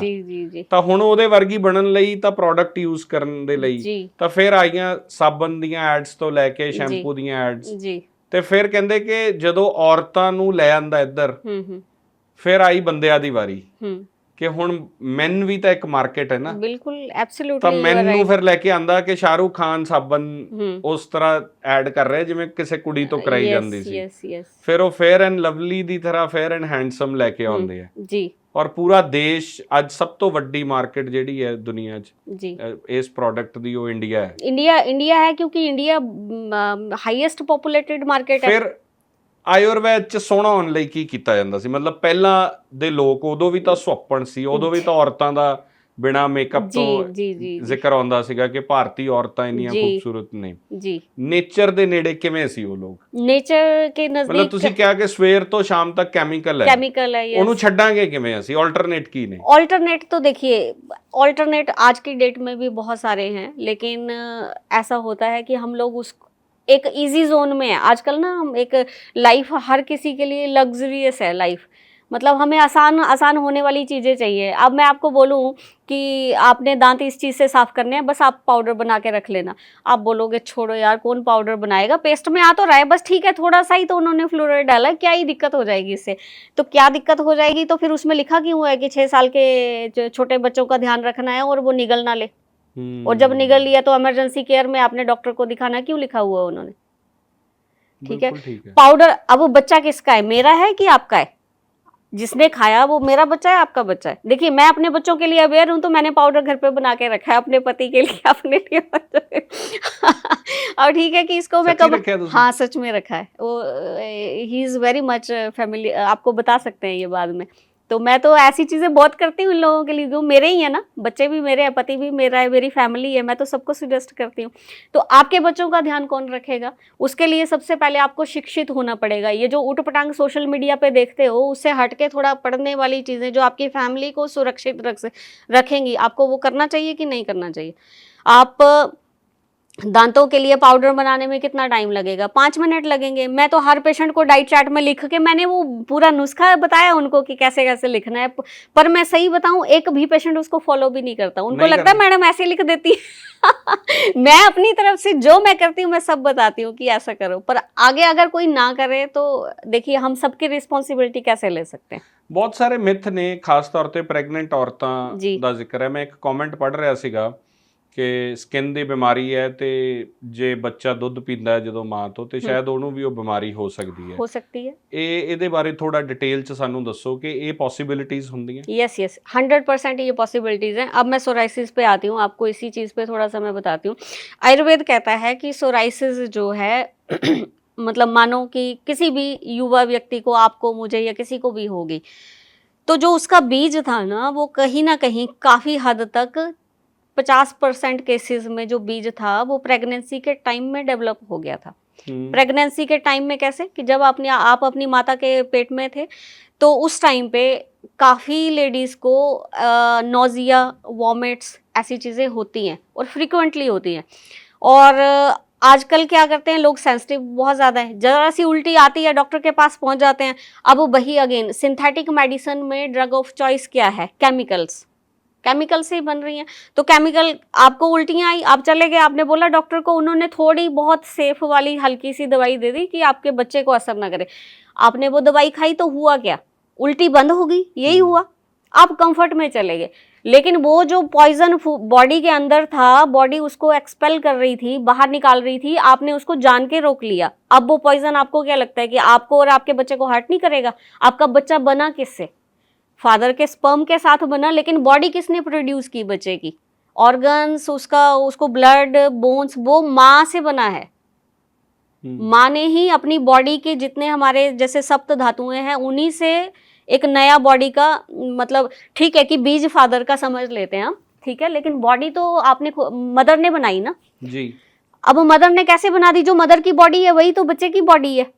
ਤਾਂ ਹੁਣ ਉਹਦੇ ਵਰਗੀ ਬਣਨ ਲਈ ਤਾਂ ਪ੍ਰੋਡਕਟ ਯੂਜ਼ ਕਰਨ ਦੇ ਲਈ ਤਾਂ ਫਿਰ ਆਈਆਂ ਸਾਬਣ ਦੀਆਂ ਐਡਸ ਤੋਂ ਲੈ ਕੇ ਸ਼ੈਂਪੂ ਦੀਆਂ ਐਡਸ, ਤੇ ਫਿਰ ਕਹਿੰਦੇ ਕਿ ਜਦੋਂ ਔਰਤਾਂ ਨੂੰ ਲੈ ਆਂਦਾ ਇੱਧਰ, ਫਿਰ ਆਈ ਬੰਦਿਆਂ ਦੀ ਵਾਰੀ ਕਿ ਹੁਣ ਮੈਨ ਵੀ ਤਾਂ ਇੱਕ ਮਾਰਕੀਟ ਹੈ ਨਾ। ਬਿਲਕੁਲ ਐਬਸੋਲੂਟਲੀ। ਤਾਂ ਮੈਨ ਨੂੰ ਫਿਰ ਲੈ ਕੇ ਆਂਦਾ ਕਿ ਸ਼ਾਹਰੁਖ ਖਾਨ ਸਾਬਣ ਉਸ ਤਰ੍ਹਾਂ ਐਡ ਕਰ ਰਿਹਾ ਜਿਵੇਂ ਕਿਸੇ ਕੁੜੀ ਤੋਂ ਕਰਾਈ ਜਾਂਦੀ ਸੀ, ਫਿਰ ਉਹ ਫੇਅਰ ਐਂਡ ਲਵਲੀ ਦੀ ਤਰ੍ਹਾਂ ਫੇਅਰ ਐਂਡ ਹੈਂਡਸਮ ਲੈ ਕੇ ਆਉਂਦੇ ਆ ਜੀ। ਔਰ ਪੂਰਾ ਦੇਸ਼ ਅੱਜ ਸਭ ਤੋਂ ਵੱਡੀ ਮਾਰਕੀਟ ਜਿਹੜੀ ਹੈ ਦੁਨੀਆ 'ਚ ਜੀ ਇਸ ਪ੍ਰੋਡਕਟ ਦੀ, ਉਹ ਇੰਡੀਆ ਹੈ। ਇੰਡੀਆ ਹੈ ਕਿਉਂਕਿ ਇੰਡੀਆ ਹਾਈਐਸਟ ਪੋਪੂਲੇਟਡ ਮਾਰਕੀਟ ਹੈ। ਫਿਰ ਆਯੁਰਵੈਦ 'ਚ ਸੋਹਣਾ ਹੋਣ ਲਈ ਕੀ ਕੀਤਾ ਜਾਂਦਾ ਸੀ? ਮਤਲਬ ਪਹਿਲਾਂ ਦੇ ਲੋਕ, ਉਦੋਂ ਵੀ ਤਾਂ ਸੁਹੱਪਣ ਸੀ, ਉਦੋਂ ਵੀ ਤਾਂ ਔਰਤਾਂ ਦਾ ਬਿਨਾਂ ਮੇਕਅਪ ਤੋਂ ਜ਼ਿਕਰ ਆਉਂਦਾ ਸੀਗਾ ਕਿ ਭਾਰਤੀ ਔਰਤਾਂ ਇੰਨੀਆਂ ਖੂਬਸੂਰਤ ਨੇ ਜੀ। ਨੇਚਰ ਦੇ ਨੇੜੇ ਕਿਵੇਂ ਸੀ ਉਹ ਲੋਕ? ਨੇਚਰ ਕੇ ਨਜ਼ਦੀਕ, ਮਤਲਬ ਤੁਸੀਂ ਕਿਹਾ ਕਿ ਸਵੇਰ ਤੋਂ ਸ਼ਾਮ ਤੱਕ ਕੈਮੀਕਲ ਹੈ, ਉਹਨੂੰ ਛੱਡਾਂਗੇ ਕਿਵੇਂ ਅਸੀਂ? ऑल्टरनेट की ने ऑल्टरनेट तो देखिए, ऑल्टरनेट आज की डेट में भी बहुत सारे हैं, लेकिन ऐसा होता है कि हम लोग उस एक इजी जोन में है आजकल ना। हम एक लाइफ हर किसी के लिए लग्जरियस है लाइफ, मतलब हमें आसान होने वाली चीज़ें चाहिए। अब मैं आपको बोलूँ कि आपने दांत इस चीज़ से साफ़ करने हैं, बस आप पाउडर बना के रख लेना। आप बोलोगे छोड़ो यार कौन पाउडर बनाएगा, पेस्ट में आ तो रहा है, बस ठीक है थोड़ा सा ही तो उन्होंने फ्लोराइड डाला, क्या ही दिक्कत हो जाएगी इससे? तो क्या दिक्कत हो जाएगी? तो फिर उसमें लिखा क्यों है कि 6 साल के छोटे बच्चों का ध्यान रखना है और वो निगल ना ले, और जब निगल लिया तो इमरजेंसी केयर में आपने डॉक्टर को दिखाना, क्यों लिखा हुआ है उन्होंने? ठीक है। पाउडर, अब वो बच्चा किसका है, मेरा है कि आपका है? जिसने खाया वो मेरा बच्चा है, आपका बच्चा है। देखिए मैं अपने बच्चों के लिए अवेयर हूँ, तो मैंने पाउडर घर पे बना के रखा है अपने पति के लिए, अपने लिए और ठीक है कि इसको मैं कब, हाँ सच में रखा है वो, he is very much family, आपको बता सकते हैं ये बाद में। तो मैं तो ऐसी चीज़ें बहुत करती हूँ इन लोगों के लिए, जो मेरे ही है ना, बच्चे भी मेरे हैं, पति भी मेरा है, मेरी फैमिली है, मैं तो सबको सजेस्ट करती हूँ। तो आपके बच्चों का ध्यान कौन रखेगा? उसके लिए सबसे पहले आपको शिक्षित होना पड़ेगा। ये जो ऊट पटांग सोशल मीडिया पे देखते हो, उससे हट के थोड़ा पढ़ने वाली चीज़ें जो आपकी फैमिली को सुरक्षित रखेंगी, आपको वो करना चाहिए कि नहीं करना चाहिए। आप दांतों के लिए पाउडर बनाने में कितना टाइम लगेगा? 5 मिनट लगेंगे। मैं तो हर पेशेंट को डाइट चार्ट में लिख के मैंने वो पूरा नुस्खा बताया उनको कि कैसे कैसे लिखना है, पर मैं सही बताऊं एक भी पेशेंट उसको फॉलो भी नहीं करता। उनको लगता है मैडम ऐसे लिख देती है मैं अपनी तरफ से जो मैं करती हूँ मैं सब बताती हूँ कि ऐसा करो, पर आगे अगर कोई ना करे तो देखिए हम सबकी रिस्पॉन्सिबिलिटी कैसे ले सकते हैं। बहुत सारे मिथ ने, खास तौर पे प्रेगनेंट औरतां दा जिक्र है। मैं एक कमेंट पढ़ रहा सीगा ਕਿ ਸਕਿਨ ਦੀ ਬਿਮਾਰੀ ਹੈ ਤੇ ਜੇ ਬੱਚਾ ਦੁੱਧ ਪੀਂਦਾ ਹੈ ਜਦੋਂ ਮਾਂ ਤੋਂ ਤੇ ਸ਼ਾਇਦ ਉਹਨੂੰ ਵੀ ਉਹ ਬਿਮਾਰੀ ਹੋ ਸਕਦੀ ਹੈ। हो सकती है। ਇਹਦੇ ਬਾਰੇ ਥੋੜਾ डिटेल ਚ ਸਾਨੂੰ ਦੱਸੋ ਕਿ ਇਹ ਪੋसिबिलिटीज ਹੁੰਦੀਆਂ। यस यस 100% ये पॉसिबिलिटीज़ हैं। अब मैं सोराइसिस पे आती हूँ, आपको इसी चीज़ पे थोड़ा सा मैं बताती हूँ। आयुर्वेद कहता है कि सोराइसिस जो है मतलब मानो कि किसी भी युवा व्यक्ति को, आपको, मुझे या किसी को भी होगी, तो जो उसका बीज था ना वो कहीं ना कहीं काफ़ी हद तक 50% केसेस में जो बीज था वो प्रेगनेंसी के टाइम में डेवलप हो गया था। प्रेगनेंसी के टाइम में कैसे कि जब आप अपनी माता के पेट में थे तो उस टाइम पे काफ़ी लेडीज़ को नोजिया, वॉमिट्स ऐसी चीज़ें होती हैं और फ्रिक्वेंटली होती हैं। और आजकल क्या करते हैं लोग, सेंसिटिव बहुत ज़्यादा है, ज़रा सी उल्टी आती है डॉक्टर के पास पहुंच जाते हैं। अब वही अगेन सिंथेटिक मेडिसिन में ड्रग ऑफ चॉइस क्या है? केमिकल्स, केमिकल से ही बन रही हैं। तो केमिकल, आपको उल्टियाँ आई, आप चले गए, आपने बोला डॉक्टर को, उन्होंने थोड़ी बहुत सेफ वाली हल्की सी दवाई दे दी कि आपके बच्चे को असर ना करे। आपने वो दवाई खाई तो हुआ क्या? उल्टी बंद हो गई, यही हुआ। आप कंफर्ट में चले गए। लेकिन वो जो पॉइजन बॉडी के अंदर था, बॉडी उसको एक्सपेल कर रही थी, बाहर निकाल रही थी, आपने उसको जान के रोक लिया। अब वो पॉइजन आपको क्या लगता है कि आपको और आपके बच्चे को हर्ट नहीं करेगा? आपका बच्चा बना किससे? फादर के स्पर्म के साथ बना, लेकिन बॉडी किसने प्रोड्यूस की बच्चे की? ऑर्गन्स, उसको ब्लड, बोन्स, वो माँ से बना है। माँ ने ही अपनी बॉडी के जितने हमारे जैसे सप्त धातुएं हैं उन्हीं से एक नया बॉडी का, मतलब ठीक है कि बीज फादर का समझ लेते हैं हम, ठीक है, लेकिन बॉडी तो आपने मदर ने बनाई ना जी। अब मदर ने कैसे बना दी? जो मदर की बॉडी है वही तो बच्चे की बॉडी है।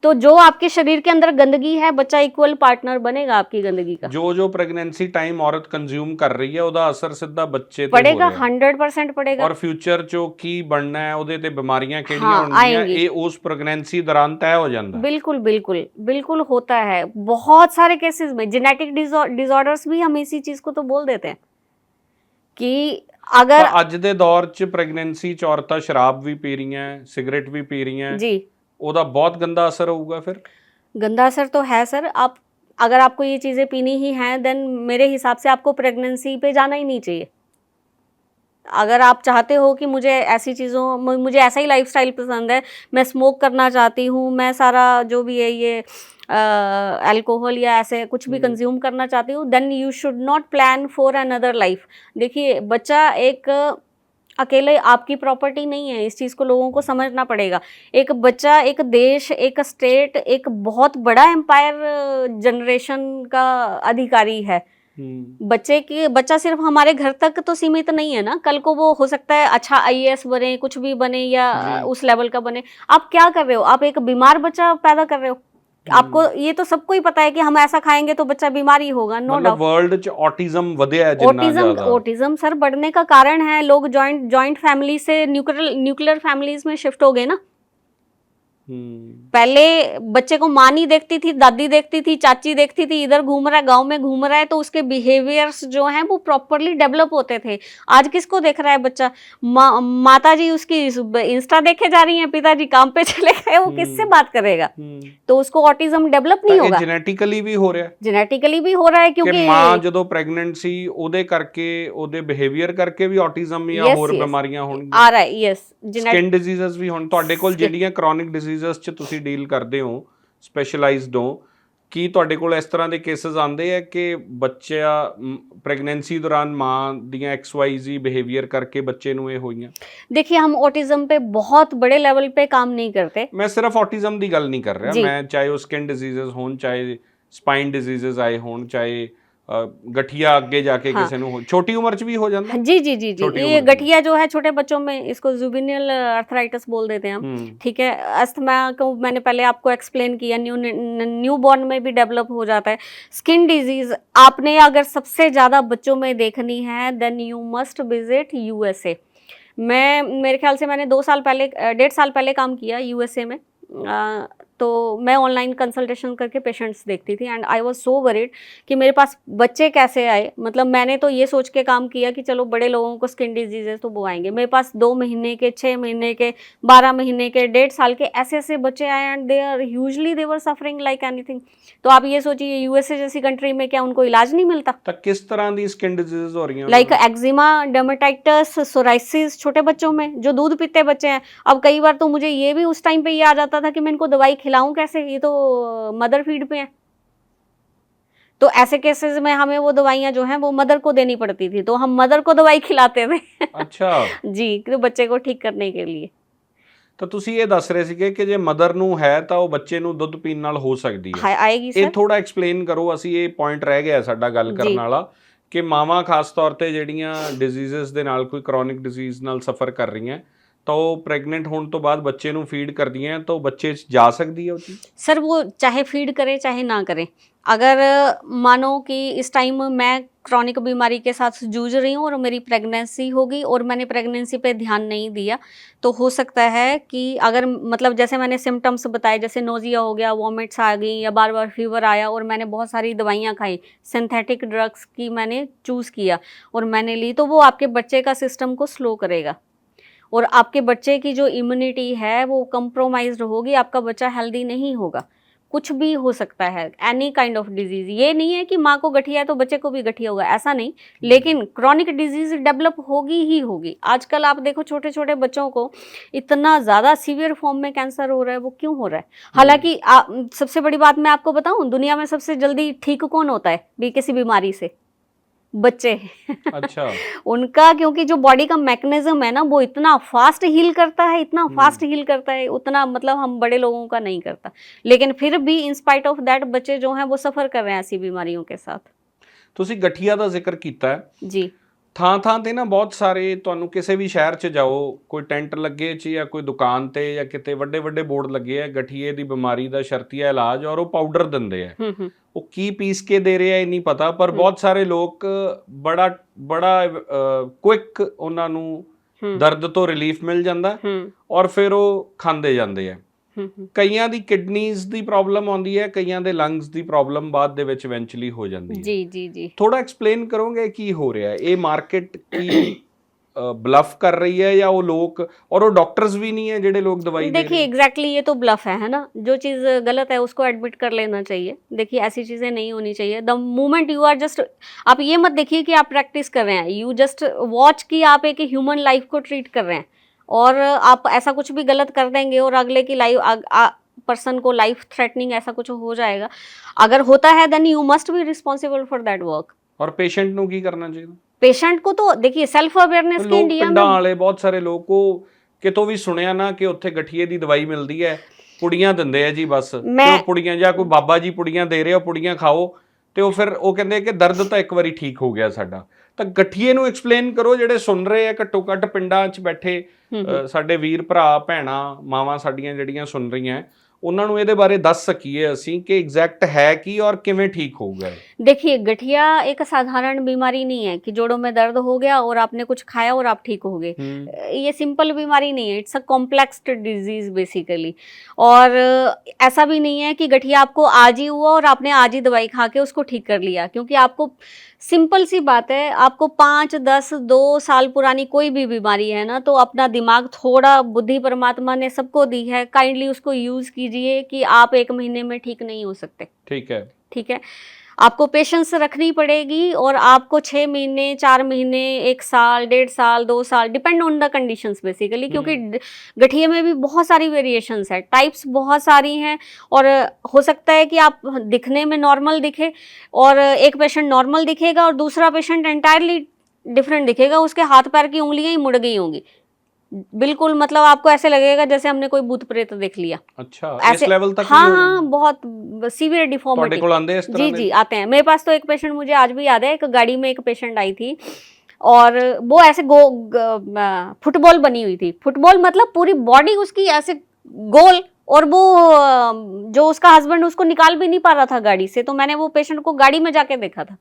तो जो आपके शरीर के अंदर गंदगी है, बच्चा इक्वल पार्टनर बनेगा आपकी गंदगी का। जो प्रेगनेंसी टाइम औरत कंज्यूम कर रही है ਉਹਦਾ ਅਸਰ ਸਿੱਧਾ ਬੱਚੇ ਤੇ पड़ेगा, ਹੋ ਰਿਹਾ 100% पड़ेगा। ਔਰ ਫਿਊਚਰ ਚ ਕੀ ਬਣਨਾ ਹੈ, ਉਹਦੇ ਤੇ ਬਿਮਾਰੀਆਂ ਕਿਹੜੀਆਂ ਹੋਣਗੀਆਂ, ਇਹ ਉਸ ਪ੍ਰੈਗਨੈਂਸੀ ਦੌਰਾਨ ਤੈਅ ਹੋ ਜਾਂਦਾ। बिल्कुल बिल्कुल बिल्कुल होता है। बहुत सारे केसेस में जेनेटिक डिसऑर्डर्स भी हम इसी चीज को तो बोल देते हैं कि अगर ਅੱਜ ਦੇ ਦੌਰ ਚ ਪ੍ਰੈਗਨੈਂਸੀ ਚ ਔਰਤਾਂ ਸ਼ਰਾਬ ਵੀ ਪੀ ਰਹੀਆਂ, ਸਿਗਰਟ ਵੀ ਪੀ ਰਹੀਆਂ जी, ਉਹਦਾ ਬਹੁਤ ਗੰਦਾ ਅਸਰ ਹੋਊਗਾ। ਫਿਰ गंदा असर तो है सर। आप अगर आपको ये चीज़ें पीनी ही हैं देन मेरे हिसाब से आपको प्रेगनेंसी पे जाना ही नहीं चाहिए। अगर आप चाहते हो कि मुझे ऐसी चीज़ों, मुझे ऐसा ही लाइफस्टाइल पसंद है, मैं स्मोक करना चाहती हूँ, मैं सारा जो भी है ये अल्कोहल या ऐसे कुछ भी कंज्यूम करना चाहती हूँ, then you should not plan for another life. देखिए बच्चा एक अकेले आपकी प्रॉपर्टी नहीं है, इस चीज़ को लोगों को समझना पड़ेगा। एक बच्चा एक देश, एक स्टेट, एक बहुत बड़ा एम्पायर जनरेशन का अधिकारी है। बच्चा सिर्फ हमारे घर तक तो सीमित नहीं है ना, कल को वो हो सकता है अच्छा आईएएस बने, कुछ भी बने या उस लेवल का बने। आप क्या कर रहे हो? आप एक बीमार बच्चा पैदा कर रहे हो। आपको ये तो सबको ही पता है कि हम ऐसा खाएंगे तो बच्चा बीमार ही होगा, नो डाउट। वर्ल्ड च ऑटिज्म ਵਧਿਆ ਹੈ ਜਿੰਨਾ ਜ਼ਿਆਦਾ। ऑटिज्म सर बढ़ने का कारण है लोग जॉइंट फैमिली से न्यूक्लियर फैमिलीज में शिफ्ट हो गए ना। पहले बच्चे को माँ नहीं देखती थी, दादी देखती थी, चाची देखती थी, इधर घूम रहा है, गांव में घूम रहा है, तो उसके बिहेवियर्स जो हैं वो प्रॉपरली डेवलप होते थे। आज किसको देख रहा है बच्चा? माता जी उसकी इंस्टा देखे जा रही हैं, पिताजी काम पे चले गए, वो किससे बात करेगा? तो उसको ऑटिज्म डेवलप नहीं होगा। जेनेटिकली भी हो रहा है, जेनेटिकली भी हो रहा है क्योंकि माँ ਜਦੋਂ ਪ੍ਰੈਗਨੈਂਟ ਸੀ ਉਹਦੇ ਕਰਕੇ, ਉਹਦੇ ਬਿਹੇਵੀਅਰ ਕਰਕੇ ਵੀ ऑटिज्म ਜਾਂ ਹੋਰ ਬਿਮਾਰੀਆਂ ਹੋਣਗੀਆਂ। ਆ ਰਹਾ ਹੈ। ਯੈਸ, ਸਕਿਨ ਡਿਜ਼ੀਜ਼ਸ ਵੀ ਹੁਣ ਤੁਹਾਡੇ ਕੋਲ ਜਿਹੜੀਆਂ ਕ੍ਰੋਨਿਕ ਡਿਜ਼ੀਜ਼ਸ ਚ ਤੁਸੀਂ ਡੀਲ ਕਰਦੇ ਹੋ, ਸਪੈਸ਼ਲਾਈਜ਼ਡ ਹੋ, ਕੀ ਤੁਹਾਡੇ ਕੋਲ ਇਸ ਤਰ੍ਹਾਂ ਦੇ ਕੇसेस ਆਉਂਦੇ ਆ ਕਿ ਬੱਚਾ ਪ੍ਰੈਗਨੈਂसी दौरान ਮਾਂ ਦੀਆਂ XYZ ਬਿਹੇਵੀਅਰ ਕਰਕੇ ਬੱਚੇ ਨੂੰ ਇਹ ਹੋਈਆਂ? देखिए हम ऑटिज्म पे बहुत बड़े लेवल पे काम नहीं करते। मैं सिर्फ ऑटिज्म ਦੀ ਗੱਲ ਨਹੀਂ ਕਰ ਰਿਹਾ, ਮੈਂ ਚਾਹੇ ਉਹ ਸਕਿਨ ਡਿਜ਼ੀਜ਼ਸ ਹੋਣ, ਚਾਹੇ ਸਪਾਈਨ ਡਿਜ਼ੀਜ਼ਸ ਆਏ ਹੋਣ, ਚਾਹੇ गठिया आगे जाके किसी ने छोटी उम्र च भी हो जाता है। जी जी जी जी, ये गठिया जो है छोटे बच्चों में, इसको जुवेनियल आर्थराइटिस बोल देते हैं हम, ठीक है। अस्थमा को मैंने पहले आपको एक्सप्लेन किया, न्यू बॉर्न में भी डेवलप हो जाता है। स्किन डिजीज आपने अगर सबसे ज़्यादा बच्चों में देखनी है then you must visit USA। मेरे ख्याल से मैंने 1.5 साल पहले काम किया USA में। तो मैं ऑनलाइन कंसल्टेशन करके पेशेंट्स देखती थी and I was so worried कि मेरे पास बच्चे कैसे आए। मतलब मैंने तो ये सोच के काम किया कि चलो बड़े लोगों को स्किन डिजीजेस तो वो आएंगे, मेरे पास 2 महीने के, 6 महीने के, 12 महीने के, 1.5 साल के ऐसे ऐसे बच्चे आए and they were suffering like anything. तो आप ये सोचिए यूएसए जैसी कंट्री में क्या उनको इलाज नहीं मिलता? ਤਾਂ किस तरह ਦੀ स्किन डिजीजेस हो रही हैं लाइक एक्जिमा, डर्मेटाइटिस, सोराइसिस छोटे बच्चों में जो दूध पीते बच्चे हैं। अब कई बार तो मुझे ये भी उस टाइम पे ये आ जाता था कि मैं इनको दवाई खिलाऊं कैसे, ये तो मदर फीड पे है। तो ऐसे केसेस में हमें वो दवाइयाँ जो हैं वो मदर को देनी पड़ती थी, तो हम मदर को दवाई खिलाते थे अच्छा जी, तो बच्चे को ठीक करने के लिए। ਤਾਂ ਤੁਸੀਂ ਇਹ ਦੱਸ ਰਹੇ ਸੀਗੇ ਕਿ ਜੇ ਮਦਰ ਨੂੰ ਹੈ ਤਾਂ ਉਹ ਬੱਚੇ ਨੂੰ ਦੁੱਧ ਪੀਣ ਨਾਲ ਹੋ ਸਕਦੀ ਹੈ। आएगी ਇਹ सर। ਥੋੜਾ ਐਕਸਪਲੇਨ ਕਰੋ, ਅਸੀਂ ਇਹ ਪੁਆਇੰਟ ਰਹਿ ਗਿਆ ਸਾਡਾ ਗੱਲ ਕਰਨ ਜੀ। ਵਾਲਾ ਕਿ ਮਾਵਾਂ ਖਾਸ ਤੌਰ ਤੇ ਜਿਹੜੀਆਂ ਡਿਜ਼ੀਜ਼ਸ ਦੇ ਨਾਲ, ਕੋਈ ਕ੍ਰੋਨਿਕ ਡਿਜ਼ੀਜ਼ ਨਾਲ ਸਫਰ ਕਰ ਰਹੀਆਂ ਤਾਂ ਉਹ ਪ੍ਰੈਗਨੈਂਟ ਹੋਣ ਤੋਂ ਬਾਅਦ ਬੱਚੇ ਨੂੰ ਫੀਡ ਕਰਦੀਆਂ ਤਾਂ ਉਹ ਬੱਚੇ 'ਚ ਜਾ ਸਕਦੀ ਹੈ ਉਹ ਚੀਜ਼? सर वो चाहे फीड करे चाहे ना करे, अगर मानो कि इस टाइम मैं क्रॉनिक बीमारी के साथ जूझ रही हूँ और मेरी प्रेगनेंसी होगी और मैंने प्रेगनेंसी पे ध्यान नहीं दिया, तो हो सकता है कि अगर मतलब जैसे मैंने सिम्टम्स बताए, जैसे नोजिया हो गया, वॉमिट्स आ गई या बार बार फीवर आया और मैंने बहुत सारी दवाइयाँ खाई, सिंथेटिक ड्रग्स की मैंने चूज़ किया और मैंने ली, तो वो आपके बच्चे का सिस्टम को स्लो करेगा और आपके बच्चे की जो इम्यूनिटी है वो कंप्रोमाइज्ड होगी, आपका बच्चा हेल्दी नहीं होगा। कुछ भी हो सकता है, एनी काइंड ऑफ डिजीज। ये नहीं है कि माँ को गठिया है तो बच्चे को भी गठिया होगा, ऐसा नहीं, लेकिन क्रॉनिक डिजीज डेवलप होगी ही होगी। आजकल आप देखो छोटे छोटे बच्चों को इतना ज़्यादा सीवियर फॉर्म में कैंसर हो रहा है, वो क्यों हो रहा है? हालांकि सबसे बड़ी बात मैं आपको बताऊं, दुनिया में सबसे जल्दी ठीक कौन होता है भी किसी बीमारी से? बच्चे अच्छा उनका, क्योंकि जो बॉडी का मैकेनिज्म है ना वो इतना फास्ट हील करता है, इतना फास्ट हील करता है, उतना मतलब हम बड़े लोगों का नहीं करता। लेकिन फिर भी इन स्पाइट ऑफ दैट बच्चे जो हैं वो सफर कर रहे हैं ऐसी बीमारियों के साथ। ਤੁਸੀਂ ਗਠੀਆ ਦਾ ਜ਼ਿਕਰ ਕੀਤਾ ਹੈ। जी ਥਾਂ ਥਾਂ ਤੇ ਨਾ ਬਹੁਤ ਸਾਰੇ, ਤੁਹਾਨੂੰ ਕਿਸੇ ਵੀ ਸ਼ਹਿਰ 'ਚ ਜਾਓ, ਕੋਈ ਟੈਂਟ ਲੱਗੇ 'ਚ ਜਾਂ ਕੋਈ ਦੁਕਾਨ ਤੇ ਜਾਂ ਕਿਤੇ ਵੱਡੇ ਵੱਡੇ ਬੋਰਡ ਲੱਗੇ ਆ, ਗਠੀਏ ਦੀ ਬਿਮਾਰੀ ਦਾ ਸ਼ਰਤੀਆ ਇਲਾਜ, ਔਰ ਉਹ ਪਾਊਡਰ ਦਿੰਦੇ ਆ। ਉਹ ਕੀ ਪੀਸ ਕੇ ਦੇ ਰਹੇ ਆ ਇਹ ਨਹੀਂ ਪਤਾ, ਪਰ ਬਹੁਤ ਸਾਰੇ ਲੋਕ ਬੜਾ ਕੁਇਕ ਉਹਨਾਂ ਨੂੰ ਦਰਦ ਤੋਂ ਰਿਲੀਫ ਮਿਲ ਜਾਂਦਾ ਔਰ ਫਿਰ ਉਹ ਖਾਂਦੇ ਜਾਂਦੇ ਆ। ਕਈਆਂ ਦੀ ਕਿਡਨੀਜ਼ ਦੀ ਪ੍ਰੋਬਲਮ ਆਉਂਦੀ ਹੈ, ਕਈਆਂ ਦੇ ਲੰਗਸ ਦੀ ਪ੍ਰੋਬਲਮ ਬਾਅਦ ਦੇ ਵਿੱਚ ਇਵੈਂਚੁਅਲੀ ਹੋ ਜਾਂਦੀ ਹੈ। जी जी जी ਥੋੜਾ ਐਕਸਪਲੇਨ ਕਰੋਗੇ ਕੀ ਹੋ ਰਿਹਾ ਹੈ? ਇਹ ਮਾਰਕੀਟ ਕੀ ब्लफ कर रही है या वो लोग, और वो डॉक्टर्स भी नहीं है जेडे लोग दवाई दे रहे देखिए हैं? एग्जैक्टली ये तो ब्लफ है ना। जो चीज़ गलत है उसको एडमिट कर लेना चाहिए। देखिए ऐसी चीज़ें नहीं होनी चाहिए। The moment you are just, आप ये मत देखिए कि आप प्रैक्टिस कर रहे हैं, यू जस्ट वॉच कि आप एक ह्यूमन लाइफ को ट्रीट कर रहे हैं और आप ऐसा कुछ भी गलत कर देंगे और अगले की लाइफ पर्सन को लाइफ थ्रेटनिंग ऐसा कुछ हो जाएगा। अगर होता है then you must be responsible for that work. और पेशेंट ਨੂੰ ਕੀ ਕਰਨਾ ਚਾਹੀਦਾ? पेशेंट को तो देखिए सेल्फ अवेयरनेस के इंडिया ਪਿੰਡਾਂ में ਵਾਲੇ ਬਹੁਤ ਸਾਰੇ ਲੋਕ ਕੋ ਕਿਤੋਂ ਵੀ ਸੁਣਿਆ ਨਾ ਕਿ ਉੱਥੇ ਗਠੀਏ ਦੀ ਦਵਾਈ ਮਿਲਦੀ ਹੈ, ਪੁੜੀਆਂ ਦਿੰਦੇ ਆ ਜੀ ਬਸ, ਤੇ ਉਹ ਪੁੜੀਆਂ ਜਾਂ ਕੋਈ ਬਾਬਾ ਜੀ ਪੁੜੀਆਂ ਦੇ ਰਹੇ ਹੋ, ਪੁੜੀਆਂ ਖਾਓ, ਤੇ ਉਹ ਫਿਰ ਉਹ ਕਹਿੰਦੇ ਕਿ ਦਰਦ ਤਾਂ ਇੱਕ ਵਾਰੀ ਠੀਕ ਹੋ ਗਿਆ ਸਾਡਾ। ਤਾਂ ਗਠੀਏ ਨੂੰ ਐਕਸਪਲੇਨ ਕਰੋ, ਜਿਹੜੇ ਸੁਣ ਰਹੇ ਆ ਘੱਟੋ ਘੱਟ ਪਿੰਡਾਂ 'ਚ ਬੈਠੇ ਸਾਡੇ ਵੀਰ ਭਰਾ ਭੈਣਾਂ ਮਾਵਾਂ ਸਾਡੀਆਂ ਜਿਹੜੀਆਂ ਸੁਣ ਰਹੀਆਂ, ਉਹਨਾਂ ਨੂੰ ਇਹਦੇ ਬਾਰੇ ਦੱਸ ਸਕੀਏ ਅਸੀਂ ਕਿ एग्जैक्ट है कि और किवें ठीक होगा। देखिए गठिया एक साधारण बीमारी नहीं है कि जोड़ों में दर्द हो गया और आपने कुछ खाया और आप ठीक हो गए। ये सिंपल बीमारी नहीं है, it's a complex disease basically. और ऐसा भी नहीं है कि गठिया आपको आज ही हुआ और आपने आज ही दवाई खा के उसको ठीक कर लिया, क्योंकि आपको सिंपल सी बात है, आपको 5, 10, 2 साल पुरानी कोई भी बीमारी है ना, तो अपना दिमाग थोड़ा, बुद्धि परमात्मा ने सबको दी है, काइंडली उसको यूज कीजिए कि आप 1 महीने में ठीक नहीं हो सकते। ठीक है, आपको पेशेंस रखनी पड़ेगी और आपको 6 महीने, 4 महीने, 1 साल, 1.5 साल, 2 साल, depend on the conditions basically, क्योंकि गठिए में भी बहुत सारी वेरिएशंस है, टाइप्स बहुत सारी हैं। और हो सकता है कि आप दिखने में नॉर्मल दिखे और एक पेशेंट नॉर्मल दिखेगा और दूसरा पेशेंट एंटायरली डिफरेंट दिखेगा, उसके हाथ पैर की उंगलियां ही मुड़ गई होंगी बिल्कुल, मतलब आपको ऐसे लगेगा जैसे हमने कोई भूत प्रेत देख लिया। अच्छा, इस लेवल तक? हाँ, बहुत सीवियर डिफॉर्मिटी। जी जी आते हैं मेरे पास। तो एक पेशेंट मुझे आज भी याद है, एक गाड़ी में एक पेशेंट आई थी और वो ऐसे फुटबॉल बनी हुई थी। फुटबॉल मतलब पूरी बॉडी उसकी ऐसे गोल, और वो जो उसका हस्बैंड उसको निकाल भी नहीं पा रहा था गाड़ी से, तो मैंने वो पेशेंट को गाड़ी में जाके देखा था।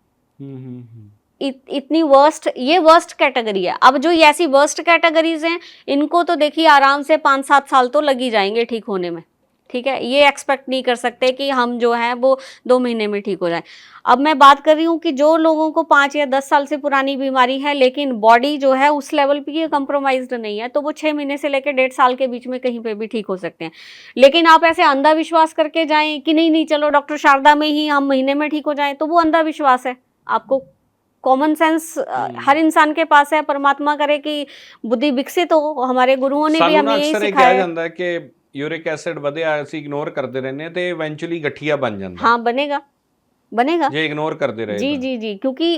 इतनी वर्स्ट, ये वर्स्ट कैटेगरी है। अब जो ये ऐसी वर्स्ट कैटेगरीज हैं, इनको तो देखिए आराम से 5-7 साल तो लग ही जाएंगे ठीक होने में। ठीक है, ये एक्सपेक्ट नहीं कर सकते कि हम जो है वो 2 महीने में ठीक हो जाए। अब मैं बात कर रही हूँ कि जो लोगों को 5 या 10 साल से पुरानी बीमारी है लेकिन बॉडी जो है उस लेवल पे ये कंप्रोमाइज्ड नहीं है, तो वो 6 महीने से लेकर 1.5 साल के बीच में कहीं पे भी ठीक हो सकते हैं। लेकिन आप ऐसे अंधा विश्वास करके जाएं कि नहीं नहीं चलो डॉक्टर शारदा में ही हम महीने में ठीक हो जाएं, तो वो अंधा विश्वास है। आपको कॉमन सेंस हर इंसान के पास है, परमात्मा करे कि बुद्धि विकसित हो। हमारे गुरुओं ने भी हमें यही ਅਕਸਰ ਇਹ सिखाया ਕਿਹਾ है। ਜਾਂਦਾ ਹੈ ਕਿ ਯੂਰਿਕ ਐਸਿਡ ਵਧਿਆ ਅਸੀਂ ਇਗਨੋਰ ਕਰਦੇ ਰਹਿੰਦੇ ਹਾਂ ਤੇ ਇਵੈਂਚੁਅਲੀ ਗਠੀਆ ਬਣ ਜਾਂਦਾ हाँ बनेगा, बनेगा। ਜੇ ਇਗਨੋਰ ਕਰਦੇ ਰਹੇ जी ਤਾਂ जी जी, क्योंकि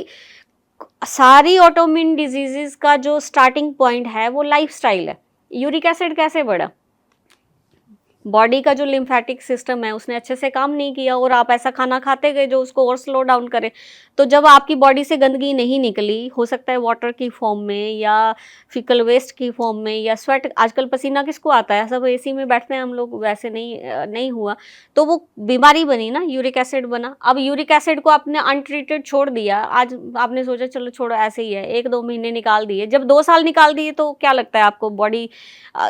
सारी ऑटोइम्यून डिजीजेस का जो स्टार्टिंग पॉइंट है वो लाइफस्टाइल है। यूरिक एसिड कैसे बढ़ा? बॉडी का जो लिम्फेटिक सिस्टम है उसने अच्छे से काम नहीं किया और आप ऐसा खाना खाते गए जो उसको और स्लो डाउन करे। तो जब आपकी बॉडी से गंदगी नहीं निकली, हो सकता है वाटर की फॉर्म में या फिकल वेस्ट की फॉर्म में या स्वेट, आजकल पसीना किसको आता है, सब एसी में बैठते हैं हम लोग, वैसे नहीं हुआ तो वो बीमारी बनी ना, यूरिक एसिड बना। अब यूरिक एसिड को आपने अनट्रीटेड छोड़ दिया, आज आपने सोचा चलो छोड़ो ऐसे ही है, 1-2 महीने निकाल दिए, जब 2 साल निकाल दिए तो क्या लगता है आपको बॉडी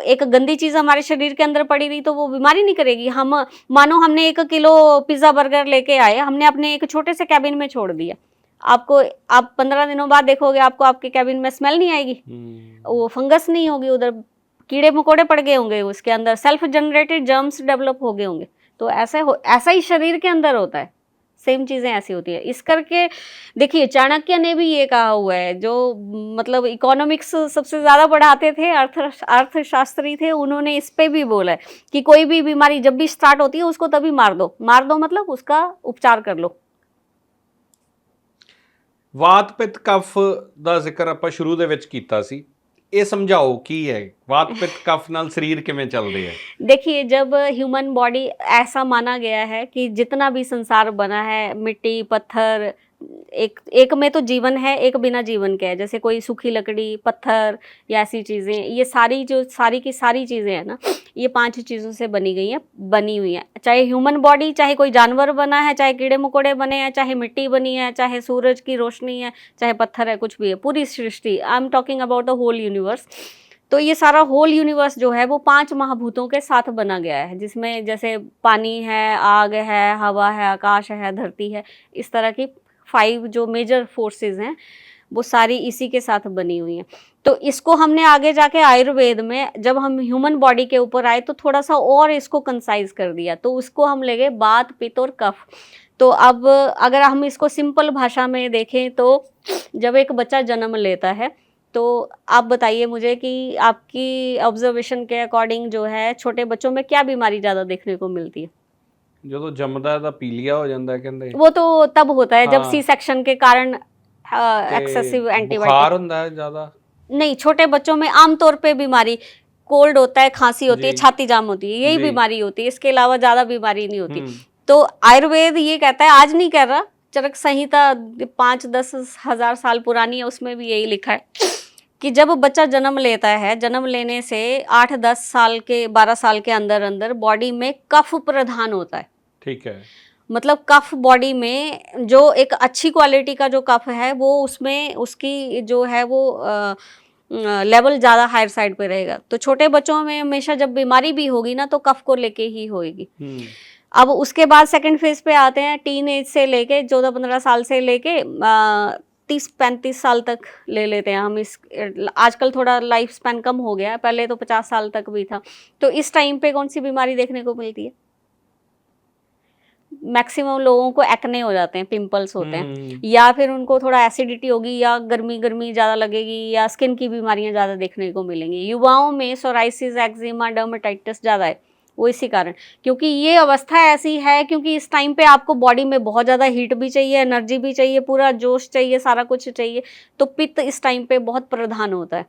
एक गंदी चीज हमारे शरीर के अंदर पड़ी रही तो वो बीमारी नहीं करेगी? हम मानो हमने 1 किलो पिज्जा बर्गर लेके आए, हमने अपने एक छोटे से कैबिन में छोड़ दिया, आपको आप 15 दिनों बाद देखोगे आपको आपके कैबिन में स्मेल नहीं आएगी, वो फंगस नहीं होगी, उधर कीड़े मकोड़े पड़ गए होंगे, उसके अंदर सेल्फ जनरेटेड जर्म्स डेवलप हो गए होंगे। तो ऐसा ही शरीर के अंदर होता है, सेम चीजें ऐसी होती है। इस करके देखिए चाणक्य ने भी ये कहा हुआ है, जो मतलब इकोनॉमिक्स सबसे ज्यादा पढ़ाते थे, अर्थशास्त्री थे, उन्होंने इस पे भी बोला है कि कोई भी बीमारी जब भी स्टार्ट होती है उसको तभी मार दो मतलब उसका उपचार कर लो। ਵਾਤ ਪਿੱਤ ਕਫ ਦਾ ਜ਼ਿਕਰ ਆਪਾਂ ਸ਼ੁਰੂ ਦੇ ਵਿੱਚ ਕੀਤਾ ਸੀ, ਇਹ ਸਮਝਾਓ ਕੀ ਹੈ ਵਾਤ ਪਿੱਤ ਕਫ ਨਾਲ ਸਰੀਰ ਕਿਵੇਂ ਚੱਲਦੇ ਹੈ? देखिए जब ह्यूमन बॉडी, ऐसा माना गया है कि जितना भी संसार बना है, मिट्टी पत्थर, एक में तो जीवन है, एक बिना जीवन के है। जैसे कोई सूखी लकड़ी, पत्थर या ऐसी चीज़ें, ये सारी जो सारी की सारी चीज़ें हैं ना, ये 5 चीज़ों से बनी हुई हैं। चाहे ह्यूमन बॉडी, चाहे कोई जानवर बना है, चाहे कीड़े मकोड़े बने हैं, चाहे मिट्टी बनी है, चाहे सूरज की रोशनी है, चाहे पत्थर है, कुछ भी है, पूरी सृष्टि, I am talking about the whole universe. तो ये सारा होल यूनिवर्स जो है वो 5 महाभूतों के साथ बना गया है, जिसमें जैसे पानी है, आग है, हवा है, आकाश है, धरती है, इस तरह की 5 जो मेजर फोर्सेस हैं वो सारी इसी के साथ बनी हुई हैं। तो इसको हमने आगे जाके आयुर्वेद में जब हम ह्यूमन बॉडी के ऊपर आए तो थोड़ा सा और इसको कंसाइज कर दिया, तो उसको हम ले गए वात पित्त और कफ। तो अब अगर हम इसको सिंपल भाषा में देखें तो जब एक बच्चा जन्म लेता है तो आप बताइए मुझे कि आपकी ऑब्जर्वेशन के अकॉर्डिंग जो है छोटे बच्चों में क्या बीमारी ज़्यादा देखने को मिलती है? ਜਦੋਂ ਜੰਮਦਾ ਤਾਂ ਪੀਲੀਆ ਹੋ ਜਾਂਦਾ ਕਹਿੰਦੇ, वो तो तब होता है जब हाँ। सी सेक्शन के कारण ਤੇ एक्सेसिव ਬੁਖਾਰ एंटीबायोटिक। ਹੁੰਦਾ ਹੈ ਜ਼ਿਆਦਾ? नहीं, छोटे बच्चों में आमतौर पे बीमारी कोल्ड होता है, खांसी होती है, जी। छाती जाम होती है, यही जी। बीमारी होती है, इसके अलावा ज़्यादा बीमारी नहीं होती। हम्म। तो आयुर्वेद ये कहता है, आज नहीं कह रहा, चरक संहिता 5-10 हज़ार साल पुरानी है, उसमें भी यही लिखा है कि जब बच्चा जन्म लेता है, जन्म लेने से 8-10 साल के 12 साल के अंदर अंदर बॉडी में कफ प्रधान होता है। ठीक है, मतलब कफ बॉडी में जो एक अच्छी क्वालिटी का जो कफ है वो उसमें उसकी जो है वो लेवल ज़्यादा हायर साइड पे रहेगा। तो छोटे बच्चों में हमेशा जब बीमारी भी होगी ना तो कफ को लेके ही होगी। अब उसके बाद सेकंड फेज पे आते हैं, टीन एज से लेके 14-15 साल से लेके 30-35 साल तक ले लेते हैं हम। इस आजकल थोड़ा लाइफ स्पैन कम हो गया है, पहले तो 50 साल तक भी था। तो इस टाइम पे कौन सी बीमारी देखने को मिलती है? मैक्सिमम लोगों को एक्ने हो जाते हैं, पिंपल्स होते हैं, या फिर उनको थोड़ा एसिडिटी होगी, या गर्मी ज़्यादा लगेगी, या स्किन की बीमारियां ज़्यादा देखने को मिलेंगी। युवाओं में सोराइसिस, एक्जिमा, डर्मेटाइटिस ज़्यादा है, वो इसी कारण, क्योंकि ये अवस्था ऐसी है, क्योंकि इस टाइम पे आपको बॉडी में बहुत ज़्यादा हीट भी चाहिए, एनर्जी भी चाहिए, पूरा जोश चाहिए, सारा कुछ चाहिए। तो पित्त इस टाइम पे बहुत प्रधान होता है।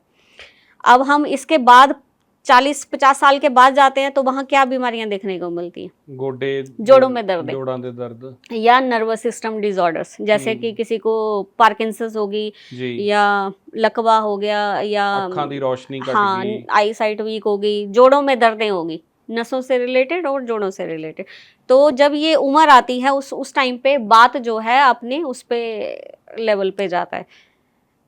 अब हम इसके बाद 40-50 साल के बाद जाते हैं तो वहाँ क्या बीमारियां देखने को मिलती हैं? गोडे, जोड़ों में दर्द, जोड़ों में दर्द, या नर्वस सिस्टम डिसऑर्डर्स, जैसे कि किसी को पार्किंसंस होगी, या लकवा हो गया, या आँखों की रोशनी घट हाँ गई, आई साइट वीक होगी, जोड़ों में दर्दें होगी, नसों से रिलेटेड और जोड़ों से रिलेटेड। तो जब ये उम्र आती है उस टाइम पे बात जो है अपने उस पे लेवल पे जाता है।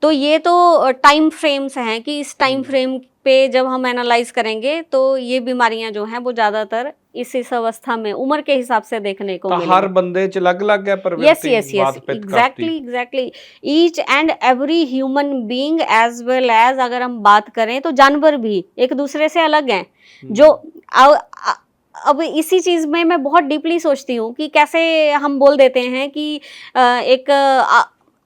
तो ये तो टाइम फ्रेम्स हैं कि इस टाइम फ्रेम पे जब हम एनालाइज करेंगे तो ये बीमारियां जो हैं वो ज़्यादातर इस अवस्था में उम्र के हिसाब से देखने को ਤਾਂ मिलेंगे। ਹਰ ਬੰਦੇ ਚ ਅਲੱਗ-ਅਲੱਗ ਹੈ यस ਪ੍ਰਵਿਰਤੀ यस यस ਵਾਤ ਪਿੱਤ ਕਫ ਦੀ। Exactly each and every human being as well as अगर हम बात करें तो जानवर भी एक दूसरे से अलग हैं। जो अब इसी चीज में मैं बहुत डीपली सोचती हूँ कि कैसे हम बोल देते हैं कि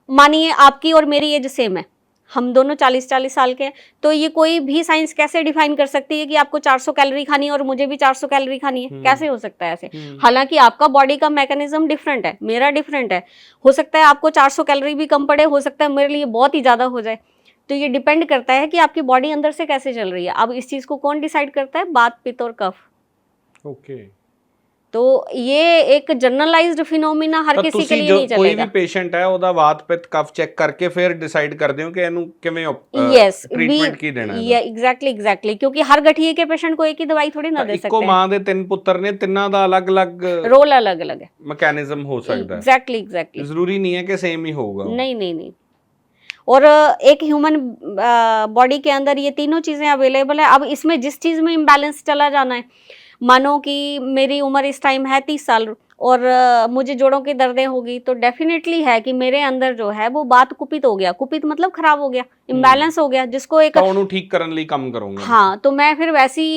मानिए आपकी और मेरी एज सेम है, हम दोनों 40-40 साल के हैं, तो ये कोई भी साइंस कैसे डिफाइन कर सकती है कि आपको 400 कैलोरी खानी है और मुझे भी 400 कैलोरी खानी है? कैसे हो सकता है ऐसे? हालांकि आपका बॉडी का मैकेनिज्म डिफरेंट है, मेरा डिफरेंट है। हो सकता है आपको 400 कैलोरी भी कम पड़े, हो सकता है मेरे लिए बहुत ही ज्यादा हो जाए। तो ये डिपेंड करता है कि आपकी बॉडी अंदर से कैसे चल रही है। अब इस चीज को कौन डिसाइड करता है? बात, पित्त और कफ। ओके, तो ये एक जनरलाइज्ड फिनोमिना हर किसी के लिए नहीं चलेगा। ਕੋਈ ਵੀ ਪੇਸ਼ੈਂਟ ਹੈ ਉਹਦਾ ਵਾਤ ਪਿੱਤ ਕਫ ਚੈੱਕ ਕਰਕੇ ਫਿਰ ਡਿਸਾਈਡ ਕਰਦੇ ਹੋ ਕਿ ਇਹਨੂੰ ਕਿਵੇਂ यस ट्रीटमेंट ਕੀ ਦੇਣਾ ਹੈ। एग्जैक्टली क्योंकि हर गठिए के पेशेंट को एक ही दवाई थोड़ी ना दे सकते ਇੱਕੋ हैं। ਮਾਂ ਦੇ ਤਿੰਨ ਪੁੱਤਰ ਨੇ, ਤਿੰਨਾਂ ਦਾ ਅਲੱਗ-ਅਲੱਗ रोल अलग अलग है। ਮੈਕੈਨਿਜ਼ਮ ਹੋ ਸਕਦਾ ਹੈ। एग्जैक्टली ਜ਼ਰੂਰੀ नहीं है कि सेम ही होगा। नहीं। और एक ह्यूमन बॉडी के अंदर ये तीनों चीजें अवेलेबल है। अब इसमें जिस चीज में इम्बैलेंस चला जाना है, मानो कि मेरी उम्र इस टाइम है 30 साल और मुझे जोड़ों की दर्दें होगी, तो डेफिनेटली है कि मेरे अंदर जो है वो बात कुपित हो गया। कुपित मतलब खराब हो गया, इम्बैलेंस हो गया, जिसको एक तो ਉਹਨੂੰ ठीक करने ਲਈ ਕੰਮ ਕਰੂੰਗਾ। हाँ, तो मैं फिर वैसी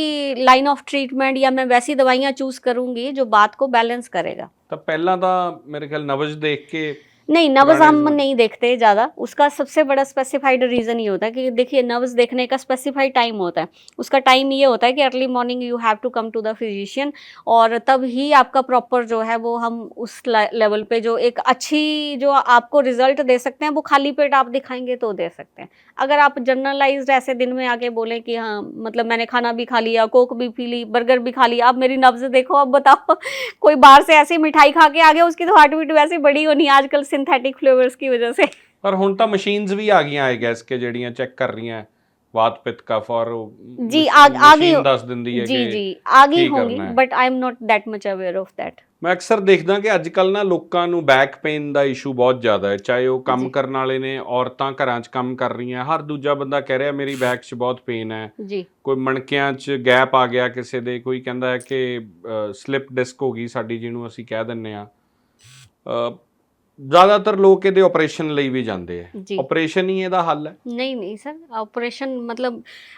लाइन ऑफ ट्रीटमेंट या मैं वैसी दवाइयाँ चूज करूंगी जो बात को बैलेंस करेगा। ਤਾਂ ਪਹਿਲਾਂ ਤਾਂ ਮੇਰੇ ਖਿਆਲ ਨਬਜ਼ ਦੇਖ ਕੇ नहीं, नब्ज हम नहीं देखते ज़्यादा। उसका सबसे बड़ा स्पेसिफाइड रीज़न ये होता है कि देखिए नब्ज देखने का स्पेसिफाइड टाइम होता है। उसका टाइम ये होता है कि early morning you have to come to the physician, और तब ही आपका प्रॉपर जो है वो हम उस लेवल पे जो एक अच्छी जो आपको रिजल्ट दे सकते हैं वो खाली पेट आप दिखाएंगे तो दे सकते हैं। अगर आप जनरलाइज्ड ऐसे दिन में आके बोलें कि हाँ मतलब मैंने खाना भी खा लिया, कोक भी पी ली, बर्गर भी खा लिया, अब मेरी नब्ज देखो, अब बताओ कोई बाहर से ऐसी मिठाई खा के आ गया, उसकी तो हार्ट बीट वैसे बड़ी होनी है आजकल सिंथेटिक फ्लेवर्स की वजह से। पर ਹੁਣ ਤਾਂ ਮਸ਼ੀਨਸ ਵੀ ਆ ਗਈਆਂ ਆਈ ਗੈਸ ਕਿ ਜਿਹੜੀਆਂ ਚੈੱਕ ਕਰ ਰਹੀਆਂ ਵਾਤ ਪਿੱਤ ਕਫ ਔਰ जी आगे ਦੱਸ ਦਿੰਦੀ ਹੈ जी ਕਿ जी आगे ਕੀ होंगी, ਕਰਨਾ ਹੈ। But I am not that much aware of that. ਮੈਂ ਅਕਸਰ ਦੇਖਦਾ ਕਿ ਅੱਜ ਕੱਲ ਨਾ ਲੋਕਾਂ ਨੂੰ ਬੈਕ ਪੇਨ ਦਾ ਇਸ਼ੂ ਬਹੁਤ ਜ਼ਿਆਦਾ ਹੈ, ਚਾਹੇ ਉਹ ਕੰਮ ਕਰਨ ਵਾਲੇ ਨੇ, ਔਰਤਾਂ ਘਰਾਂ 'ਚ ਕੰਮ ਕਰ ਰਹੀਆਂ, ਹਰ ਦੂਜਾ ਬੰਦਾ ਕਹਿ ਰਿਹਾ ਮੇਰੀ ਬੈਕ 'ਚ ਬਹੁਤ ਪੇਨ ਹੈ। जी ਕੋਈ ਮਣਕਿਆਂ 'ਚ ਗੈਪ ਆ ਗਿਆ ਕਿਸੇ ਦੇ, ਕੋਈ ਕਹਿੰਦਾ ਹੈ ਕਿ ਸਲਿਪ ਡਿਸਕ ਹੋ ਗਈ ਸਾਡੀ, ਜਿਹਨੂੰ ਅਸੀਂ ਕਹਿ ਦਿੰਦੇ ਆ। ਜ਼ਿਆਦਾਤਰ ਲੋਕ ਇਹਦੇ ਆਪਰੇਸ਼ਨ ਲਈ ਵੀ ਜਾਂਦੇ ਆ। जी ਆਪਰੇਸ਼ਨ ਹੀ ਇਹਦਾ ਹੱਲ ਹੈ? नहीं सर, ऑपरेशन मतलब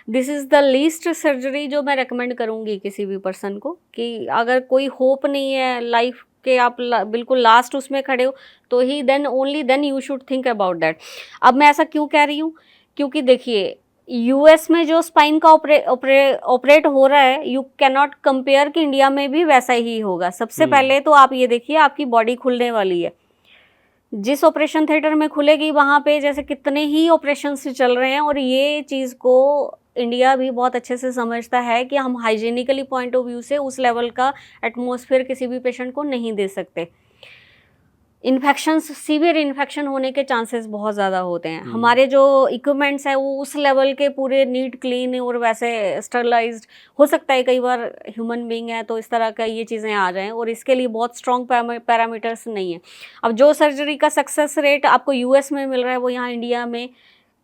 this is the least surgery जो मैं रेकमेंड करूँगी किसी भी पर्सन को, कि अगर कोई होप नहीं है लाइफ के, आप बिल्कुल लास्ट उसमें खड़े हो, तो ही then only then you should think about that. अब मैं ऐसा क्यों कह रही हूँ? क्योंकि देखिए यूएस में जो स्पाइन का ऑपरेट हो रहा है, यू कैन नॉट कंपेयर कि इंडिया में भी वैसा ही होगा। सबसे पहले तो आप ये देखिए आपकी बॉडी खुलने वाली है, जिस ऑपरेशन थिएटर में खुलेगी वहाँ पे जैसे कितने ही ऑपरेशन चल रहे हैं, और ये चीज़ को इंडिया भी बहुत अच्छे से समझता है कि हम हाइजीनिकली पॉइंट ऑफ व्यू से उस लेवल का एटमॉस्फेयर किसी भी पेशेंट को नहीं दे सकते। इन्फेक्शंस, सीवियर इन्फेक्शन होने के चांसेस बहुत ज़्यादा होते हैं। हमारे जो इक्विपमेंट्स हैं वो उस लेवल के पूरे नीट क्लीन और वैसे स्टरलाइज्ड हो सकता है, कई बार ह्यूमन बीइंग है तो इस तरह का ये चीज़ें आ जाएं, और इसके लिए बहुत स्ट्रॉन्ग पैरामीटर्स नहीं है। अब जो सर्जरी का सक्सेस रेट आपको यूएस में मिल रहा है वो यहाँ इंडिया में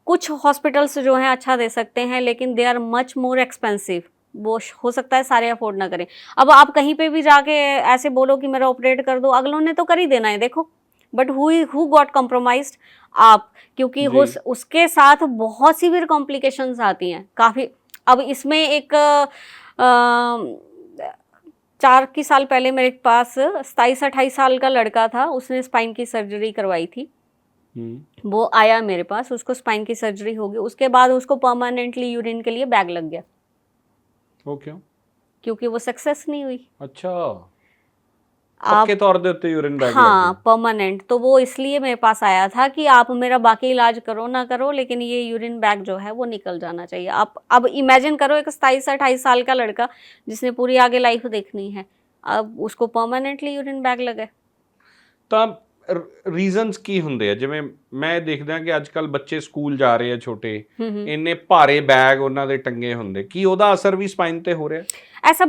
कुछ हॉस्पिटल्स जो हैं अच्छा दे सकते हैं, लेकिन they are much more expensive. वो हो सकता है सारे अफोर्ड ना करें। अब आप कहीं पे भी जाके ऐसे बोलो कि मेरा ऑपरेट कर दो, अगलों ने तो कर ही देना है देखो, बट हु गॉट कम्प्रोमाइज्ड? आप, क्योंकि उसके साथ बहुत सीवियर कॉम्प्लिकेशंस आती हैं काफ़ी। अब इसमें एक 4 साल पहले मेरे पास 27-28 साल का लड़का था, उसने स्पाइन की सर्जरी करवाई थी। वो आया मेरे पास, उसको स्पाइन की सर्जरी हो गई, उसके बाद उसको परमानेंटली यूरिन के लिए बैग लग गया। वो क्यों? क्योंकि वो सक्सेस नहीं हुई। अच्छा, पक्के तौर पे उत्ते यूरिन बैग हाँ परमानेंट। तो वो इसलिए मेरे पास आया था कि आप मेरा बाकी इलाज करो ना करो, लेकिन ये यूरिन बैग जो है वो निकल जाना चाहिए। आप अब इमेजिन करो एक 27-28 साल का लड़का जिसने पूरी आगे लाइफ देखनी है, अब उसको परमानेंटली यूरिन बैग लगे। ਤਾਂ ਰੀਜ਼ਨਸ ਕੀ ਹੁੰਦੇ ਆ? ਜਿਵੇਂ ਮੈਂ ਦੇਖਦਾ ਕਿ ਅੱਜ ਕੱਲ ਬੱਚੇ ਸਕੂਲ ਜਾ ਰਹੇ ਆ ਛੋਟੇ, ਇੰਨੇ ਭਾਰੇ ਬੈਗ ਉਹਨਾਂ ਦੇ ਟੰਗੇ ਹੁੰਦੇ, ਕੀ ਉਹਦਾ ਅਸਰ ਵੀ ਸਪਾइन ਤੇ हो रहा है? ऐसा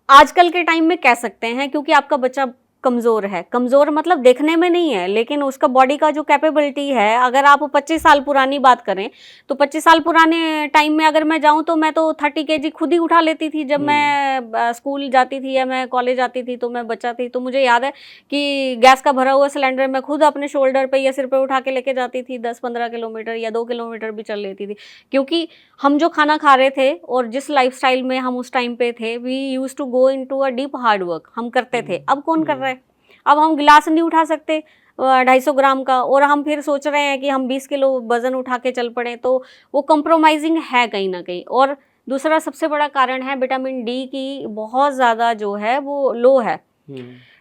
आजकल के टाइम में कह सकते हैं, क्योंकि आपका बच्चा कमज़ोर है, कमज़ोर मतलब देखने में नहीं है, लेकिन उसका बॉडी का जो कैपेबिलिटी है, अगर आप 25 साल पुरानी बात करें तो 25 साल पुराने टाइम में अगर मैं जाऊं तो मैं तो 30 केजी खुद ही उठा लेती थी। जब मैं स्कूल जाती थी या मैं कॉलेज जाती थी तो मैं बच्चा थी, तो मुझे याद है कि गैस का भरा हुआ सिलेंडर मैं खुद अपने शोल्डर पे या सिर पे उठा के लेके जाती थी, 10-15 किलोमीटर या 2 किलोमीटर भी चल लेती थी, क्योंकि हम जो खाना खा रहे थे और जिस लाइफस्टाइल में हम उस टाइम पे थे, we use to go into a deep hard work, हम करते थे। अब कौन कर रहा है? अब हम गिलास नहीं उठा सकते 250 ग्राम का, और हम फिर सोच रहे हैं कि हम 20 किलो वजन उठा के चल पड़े, तो वो कंप्रोमाइजिंग है कहीं ना कहीं। और दूसरा सबसे बड़ा कारण है विटामिन डी की बहुत ज़्यादा जो है वो लो है,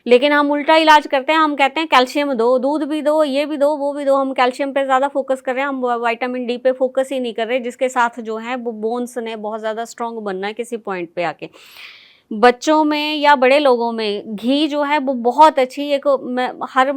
लेकिन हम उल्टा इलाज करते हैं, हम कहते हैं कैल्शियम दो, दूध भी दो, ये भी दो, वो भी दो। हम कैल्शियम पे ज़्यादा फोकस कर रहे हैं, हम विटामिन डी पे फोकस ही नहीं कर रहे, जिसके साथ जो है वो बोन्स ने बहुत ज़्यादा स्ट्रॉन्ग बनना है किसी पॉइंट पे आके। बच्चों में या बड़े लोगों में घी जो है वो बहुत अच्छी एक, मैं हर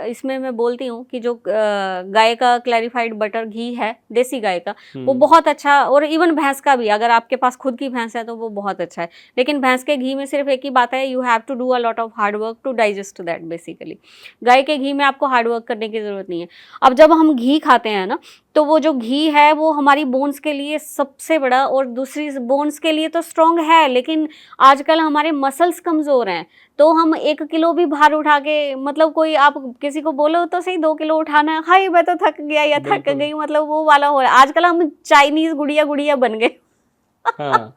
इसमें मैं बोलती हूँ कि जो गाय का क्लैरिफाइड बटर घी है, देसी गाय का, वो बहुत अच्छा, और इवन भैंस का भी, अगर आपके पास खुद की भैंस है तो वो बहुत अच्छा है। लेकिन भैंस के घी में सिर्फ एक ही बात है, you have to do a lot of hard work to digest that basically. गाय के घी में आपको हार्ड वर्क करने की ज़रूरत नहीं है। अब जब हम घी खाते हैं ना, तो वो जो घी है वो हमारी बोन्स के लिए सबसे बड़ा, और दूसरी बोन्स के लिए तो स्ट्रॉन्ग है, लेकिन आजकल हमारे मसल्स कमज़ोर हैं, तो हम 1 किलो भी भार उठा के, मतलब कोई आप किसी को बोलो तो सही 2 किलो उठाना है, हाय मैं तो थक गया या थक गई, मतलब वो वाला हो रहा है। आजकल हम चाइनीज गुड़िया बन गए। हाँ।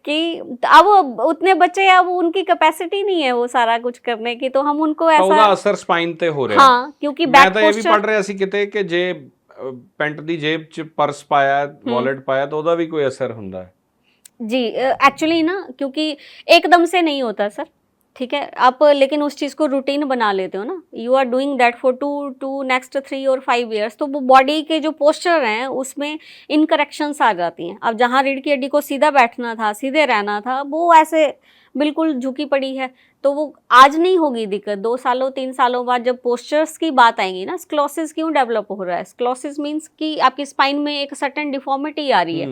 कि अब उतने बच्चे, अब उनकी कैपेसिटी नहीं है वो सारा कुछ करने की, तो हम उनको ऐसा, ਉਹਦਾ ਅਸਰ ਸਪਾਈਨ ਤੇ ਹੋ ਰਿਹਾ। हाँ, क्योंकि ਮੈਂ बैक ਤਾਂ ਇਹ ਵੀ पोस्चर, ਪੜ ਰਿਹਾ ਸੀ ਕਿਤੇ ਕਿ ਜੇ ਪੈਂਟ ਦੀ ਜੇਬ 'ਚ ਪਰਸ ਪਾਇਆ, ਵਾਲਟ ਪਾਇਆ, ਤਾਂ ਉਹਦਾ ਵੀ ਕੋਈ ਅਸਰ ਹੁੰਦਾ ਹੈ। जी एक्चुअली ना, क्योंकि एकदम से नहीं होता सर, ठीक है, आप लेकिन उस चीज़ को रूटीन बना लेते हो ना, you are doing that for to next 3 और 5 ईयर्स, तो वो बॉडी के जो पोस्चर हैं उसमें इनकरेक्शंस आ जाती हैं। अब जहाँ रीढ़ की हड्डी को सीधा बैठना था, सीधे रहना था, वो ऐसे बिल्कुल झुकी पड़ी है, तो वो आज नहीं होगी दिक्कत, 2 सालों 3 सालों बाद जब पोस्चर्स की बात आएगी ना। स्क्लोसिस क्यों डेवलप हो रहा है? स्क्लोसिस मीन्स कि आपकी स्पाइन में एक सर्टेन डिफॉर्मिटी आ रही है,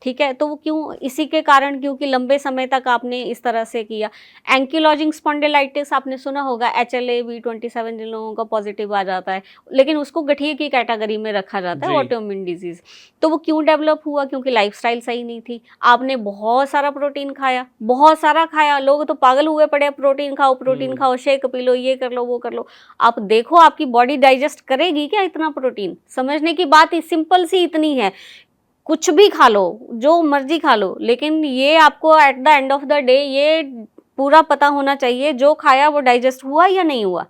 ठीक है, तो वो क्यों? इसी के कारण, क्योंकि लंबे समय तक आपने इस तरह से किया। एंकिलॉजिंग स्पॉन्डिलाइटिस आपने सुना होगा, HLA-B27 जिन लोगों का पॉजिटिव आ जाता है, लेकिन उसको गठिए की कैटेगरी में रखा जाता है, ऑटोइम्यून डिजीज। तो वो क्यों डेवलप हुआ? क्योंकि लाइफस्टाइल सही नहीं थी, आपने बहुत सारा प्रोटीन खाया, बहुत सारा खाया, लोग तो पागल हुए पड़े, प्रोटीन खाओ, शेक पी लो, ये कर लो, वो कर लो। आप देखो आपकी बॉडी डाइजेस्ट करेगी क्या इतना प्रोटीन? समझने की बात ही सिंपल सी इतनी है, कुछ भी खा लो, जो मर्जी खा लो, लेकिन ये आपको at the end of the day ये पूरा पता होना चाहिए जो खाया वो डाइजेस्ट हुआ या नहीं हुआ।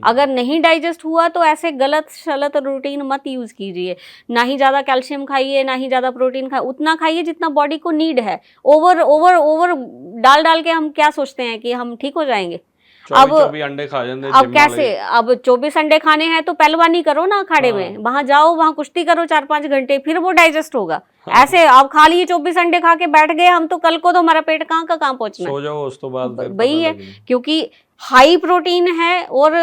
अगर नहीं डाइजेस्ट हुआ तो ऐसे गलत शलत रूटीन मत यूज कीजिए। ना ही ज़्यादा कैल्शियम खाइए, ना ही ज़्यादा प्रोटीन खाइए, उतना खाइए जितना बॉडी को नीड है। ओवर डाल के हम क्या सोचते हैं कि हम ठीक हो जाएंगे। अब 24 अंडे खा जाते, अब कैसे? अब 24 अंडे खाने हैं तो पहलवानी करो ना अखाड़े में, वहां जाओ, वहां कुश्ती करो 4-5 घंटे, फिर वो डाइजेस्ट होगा। ऐसे आप खा लिए 24 अंडे खा के बैठ गए हम, तो कल को तो हमारा पेट कहाँ का कहाँ पहुंचना है, सो जाओ, उस तो बाद फिर वही है, क्योंकि हाई प्रोटीन है। और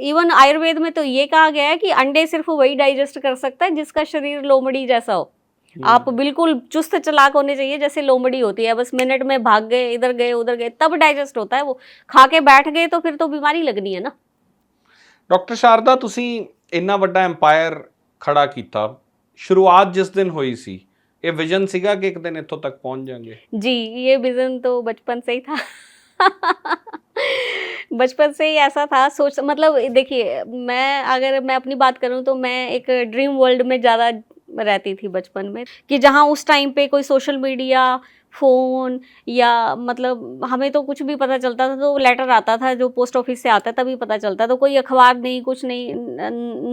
इवन आयुर्वेद में तो ये कहा गया है कि अंडे सिर्फ वही डाइजेस्ट कर सकता है जिसका शरीर लोमड़ी जैसा हो। आप बिल्कुल चुस्त चालाक होने चाहिए, जैसे लोमड़ी होती है, बस मिनट में भाग गए, इधर गए उधर गए, तब डाइजेस्ट होता है। वो खा के बैठ गए तो फिर तो बीमारी लगनी है ना। ਡਾਕਟਰ ਸ਼ਾਰਦਾ, ਤੁਸੀਂ ਇੰਨਾ ਵੱਡਾ ਐਮਪਾਇਰ ਖੜਾ ਕੀਤਾ, ਸ਼ੁਰੂਆਤ जिस दिन हुई सी, ये विजन सीगा कि एक दिन इत्थों तक पहुंच जाएंगे? जी, ये विजन तो बचपन से ही था। बचपन से ही ऐसा था, सोच, मतलब देखिए, अगर मैं अपनी बात करूं तो मैं एक ड्रीम वर्ल्ड में ज़्यादा रहती थी बचपन में, कि जहाँ उस टाइम पे कोई सोशल मीडिया, फ़ोन, या मतलब हमें तो कुछ भी पता चलता था तो लेटर आता था जो पोस्ट ऑफिस से आता, तभी पता चलता, तो कोई अखबार नहीं, कुछ नहीं,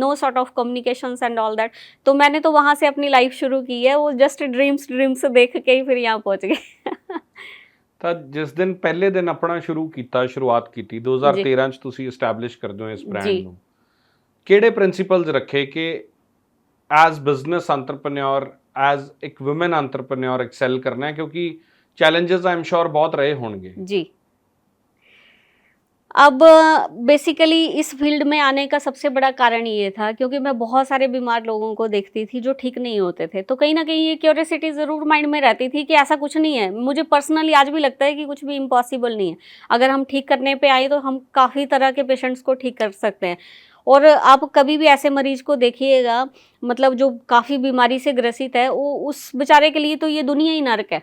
no sort of communications and all that. तो मैंने तो वहाँ से अपनी लाइफ शुरू की है, वो जस्ट ड्रीम्स देख के ही फिर यहाँ पहुँच गए। ਤਾਂ ਜਿਸ ਦਿਨ ਪਹਿਲੇ ਦਿਨ ਆਪਣਾ ਸ਼ੁਰੂਆਤ ਕੀਤੀ 2013 ਚ ਤੁਸੀਂ ਐਸਟੈਬਲਿਸ਼ ਕਰਦੇ ਹੋ ਇਸ ਬ੍ਰਾਂਡ ਨੂੰ, ਕਿਹੜੇ ਪ੍ਰਿੰਸੀਪਲਸ ਰੱਖੇ ਕਿ ਐਜ਼ ਬਿਜ਼ਨਸ ਐਂਟਰਪ੍ਰੈਨਿਓਰ, ਐਜ਼ ਇੱਕ ਔਮਨ ਐਂਟਰਪ੍ਰੈਨਿਓਰ ਐਕਸੈਲ ਕਰਨਾ ਹੈ? ਕਿਉਂਕਿ ਚੈलेंजेस आई एम श्योर बहुत रहे होंगे। जी, अब बेसिकली इस फील्ड में आने का सबसे बड़ा कारण ये था क्योंकि मैं बहुत सारे बीमार लोगों को देखती थी जो ठीक नहीं होते थे, तो कहीं ना कहीं ये क्यूरियोसिटी ज़रूर माइंड में रहती थी कि ऐसा कुछ नहीं है। मुझे पर्सनली आज भी लगता है कि कुछ भी इम्पॉसिबल नहीं है। अगर हम ठीक करने पे आए तो हम काफ़ी तरह के पेशेंट्स को ठीक कर सकते हैं। और आप कभी भी ऐसे मरीज को देखिएगा, मतलब जो काफ़ी बीमारी से ग्रसित है, वो उस बेचारे के लिए तो ये दुनिया ही नर्क है।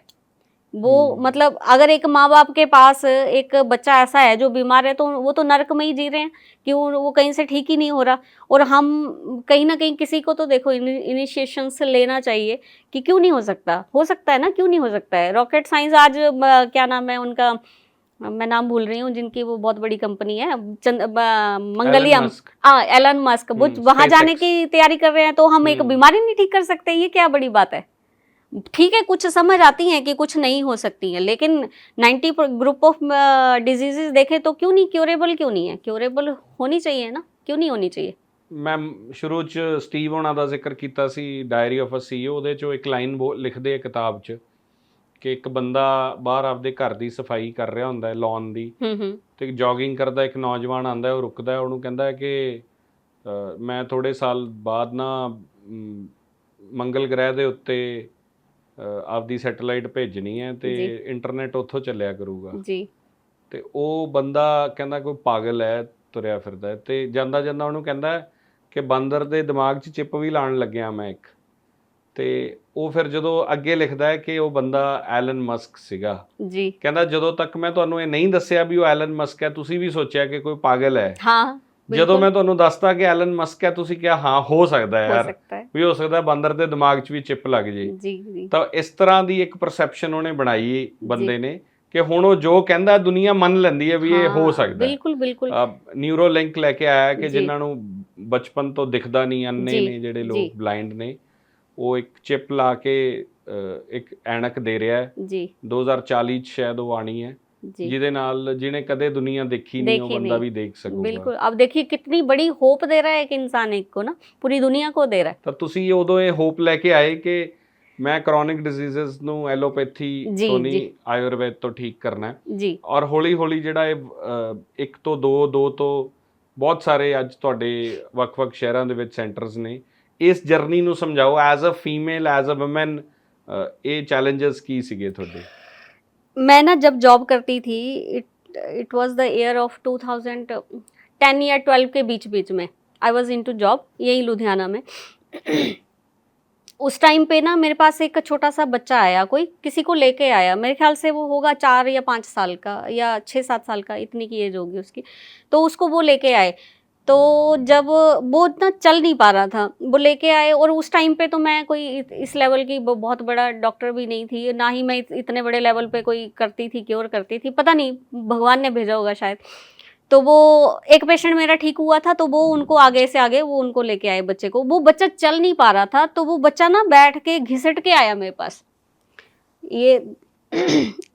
वो मतलब अगर एक माँ बाप के पास एक बच्चा ऐसा है जो बीमार है, तो वो तो नर्क में ही जी रहे हैं कि वो कहीं से ठीक ही नहीं हो रहा। और हम कहीं ना कहीं किसी को तो देखो इनिशिएशन से लेना चाहिए कि क्यों नहीं हो सकता है ना, क्यों नहीं हो सकता है। रॉकेट साइंस आज क्या नाम है उनका, मैं नाम भूल रही हूँ, जिनकी वो बहुत बड़ी कंपनी है, मंगलयान, हाँ एलन मस्क, वो वहां जाने की तैयारी कर रहे हैं, तो हम एक बीमारी नहीं ठीक कर सकते? ये क्या बड़ी बात है। ठीक है, कुछ समझ आती हैं कि कुछ नहीं हो सकती हैं, लेकिन 90 ग्रुप ऑफ डिजीजेस देखें तो क्यों नहीं क्योरेबल, क्यों नहीं है क्योरेबल, होनी चाहिए ना, क्यों नहीं होनी चाहिए। ਮੈਂ ਸ਼ੁਰੂ 'ਚ ਸਟੀਵ ਹੋਣਾ ਦਾ ਜ਼ਿਕਰ ਕੀਤਾ ਸੀ, ਡਾਇਰੀ ਆਫ ਅ ਸੀਈਓ, ਉਹਦੇ 'ਚੋਂ ਇੱਕ ਲਾਈਨ ਲਿਖਦੇ ਆ ਕਿਤਾਬ 'ਚ ਕਿ ਇੱਕ ਬੰਦਾ ਬਾਹਰ ਆਪਦੇ ਘਰ ਦੀ ਸਫਾਈ ਕਰ ਰਿਹਾ ਹੁੰਦਾ ਹੈ, ਲੌਨ ਦੀ, ਤੇ ਜੋਗਿੰਗ ਕਰਦਾ ਇੱਕ ਨੌਜਵਾਨ ਆਉਂਦਾ, ਉਹ ਰੁਕਦਾ, ਉਹਨੂੰ ਕਹਿੰਦਾ ਕਿ ਮੈਂ ਥੋੜ੍ਹੇ ਸਾਲ ਬਾਅਦ ਨਾ ਮੰਗਲ ਗ੍ਰਹਿ ਦੇ ਉੱਤੇ ਆਪਦੀ ਸੈਟੇਲਾਈਟ ਭੇਜਣੀ ਹੈ ਤੇ ਇੰਟਰਨੈਟ ਉੱਥੋਂ ਚੱਲਿਆ ਕਰੂਗਾ ਜੀ। ਤੇ ਉਹ ਬੰਦਾ ਕਹਿੰਦਾ ਕੋਈ ਪਾਗਲ ਹੈ, ਤੁਰਿਆ ਫਿਰਦਾ ਹੈ। ਤੇ ਜਾਂਦਾ ਜਾਂਦਾ ਉਹਨੂੰ ਕਹਿੰਦਾ ਕਿ ਬਾਂਦਰ ਦੇ ਦਿਮਾਗ 'ਚ ਚਿੱਪ ਵੀ ਲਾਉਣ ਲੱਗਿਆ ਮੈਂ ਇੱਕ। ਤੇ ਉਹ ਫਿਰ ਜਦੋਂ ਅੱਗੇ ਲਿਖਦਾ ਹੈ ਕਿ ਉਹ ਬੰਦਾ ਐਲਨ ਮਸਕ ਸੀਗਾ ਜੀ। ਕਹਿੰਦਾ ਜਦੋਂ ਤੱਕ ਮੈਂ ਤੁਹਾਨੂੰ ਇਹ ਨਹੀਂ ਦੱਸਿਆ ਵੀ ਉਹ ਐਲਨ ਮਸਕ ਹੈ, ਤੁਸੀਂ ਵੀ ਸੋਚਿਆ ਕਿ ਕੋਈ ਪਾਗਲ ਹੈ। ਹਾਂ, ਜਦੋਂ ਮੈਂ ਤੁਹਾਨੂੰ ਦੱਸਤਾ ਕਿ ਐਲਨ ਮਸਕ ਹੈ, ਤੁਸੀਂ ਕਿਹਾ ਹਾਂ ਹੋ ਸਕਦਾ ਹੈ ਯਾਰ, ਵੀ ਹੋ ਸਕਦਾ ਬਾਂਦਰ ਦੇ ਦਿਮਾਗ 'ਚ ਵੀ ਚਿੱਪ ਲੱਗ ਜੇ। ਤਾਂ ਇਸ ਤਰ੍ਹਾਂ ਦੀ ਇੱਕ ਪਰਸੈਪਸ਼ਨ ਉਹਨੇ ਬਣਾਈ ਬੰਦੇ ਨੇ ਕਿ ਹੁਣ ਉਹ ਜੋ ਕਹਿੰਦਾ ਦੁਨੀਆ ਮੰਨ ਲੈਂਦੀ ਹੈ ਵੀ ਇਹ ਹੋ ਸਕਦਾ। ਬਿਲਕੁਲ ਬਿਲਕੁਲ। ਨਿਊਰੋ ਲਿੰਕ ਲੈ ਕੇ ਆਇਆ ਕਿ ਜਿਨ੍ਹਾਂ ਨੂੰ ਬਚਪਨ ਤੋਂ ਦਿਖਦਾ ਨਹੀਂ, ਅੰਨੇ ਨੇ ਜਿਹੜੇ ਲੋਕ, ਬਲਾਈਂਡ ਨੇ, ਉਹ ਇੱਕ ਚਿਪ ਲਾ ਕੇ ਇੱਕ ਐਨਕ ਦੇ ਰਿਹਾ ਹੈ ਜੀ। 2040 ਚ ਸ਼ਾयद ਉਹ ਆਣੀ ਹੈ, ਜਿਹਦੇ ਨਾਲ ਜਿਹਨੇ ਕਦੇ ਦੁਨੀਆ ਦੇਖੀ नहीं वो बंदा भी देख सकूगा। बिल्कुल, अब देखिए कितनी बड़ी होप दे रहा है एक इंसान एक को ना, पूरी दुनिया को दे रहा है। ਤਾਂ ਤੁਸੀਂ ਉਦੋਂ ਇਹ ਹੋਪ ਲੈ ਕੇ ਆਏ ਕਿ ਮੈਂ ਕ੍ਰੋਨਿਕ ਡਿਜ਼ੀਜ਼ਸ ਨੂੰ ਐਲੋਪੈਥੀ ਤੋਂ ਨਹੀਂ ਆਯੁਰਵੇਦ ਤੋਂ ਠੀਕ ਕਰਨਾ ਹੈ ਜੀ। ਔਰ ਹੌਲੀ ਹੌਲੀ ਜਿਹੜਾ ਇਹ 1 ਤੋਂ 2 ਤੋਂ ਬਹੁਤ ਸਾਰੇ ਅੱਜ ਤੁਹਾਡੇ ਵੱਖ-ਵੱਖ ਸ਼ਹਿਰਾਂ ਦੇ ਵਿੱਚ ਸੈਂਟਰਸ ਨੇ। ਇਸ ਜਰਨੀ ਨੂੰ ਸਮਝਾਓ, as a female, as a woman, ਇਹ ਚੈਲੰਜਸ ਕੀ ਸੀਗੇ ਤੁਹਾਡੇ? मैं ना जब जॉब करती थी, it was the year of 2010 या 12 के बीच में आई वाज इनटू जॉब, यही लुधियाना में। उस टाइम पे ना मेरे पास एक छोटा सा बच्चा आया, कोई किसी को लेके आया, मेरे ख्याल से वो होगा 4 या 5 साल का या 6-7 साल का, इतनी की एज होगी उसकी। तो उसको वो लेके आए, तो जब वो इतना चल नहीं पा रहा था, वो लेके आए। और उस टाइम पे तो मैं कोई इस लेवल की बहुत बड़ा डॉक्टर भी नहीं थी, ना ही मैं इतने बड़े लेवल पे कोई करती थी, क्योर करती थी, पता नहीं भगवान ने भेजा होगा शायद। तो वो एक पेशेंट मेरा ठीक हुआ था, तो वो उनको आगे से आगे वो उनको लेके आए बच्चे को। वो बच्चा चल नहीं पा रहा था, तो वो बच्चा ना बैठ के घिसट के आया मेरे पास। ये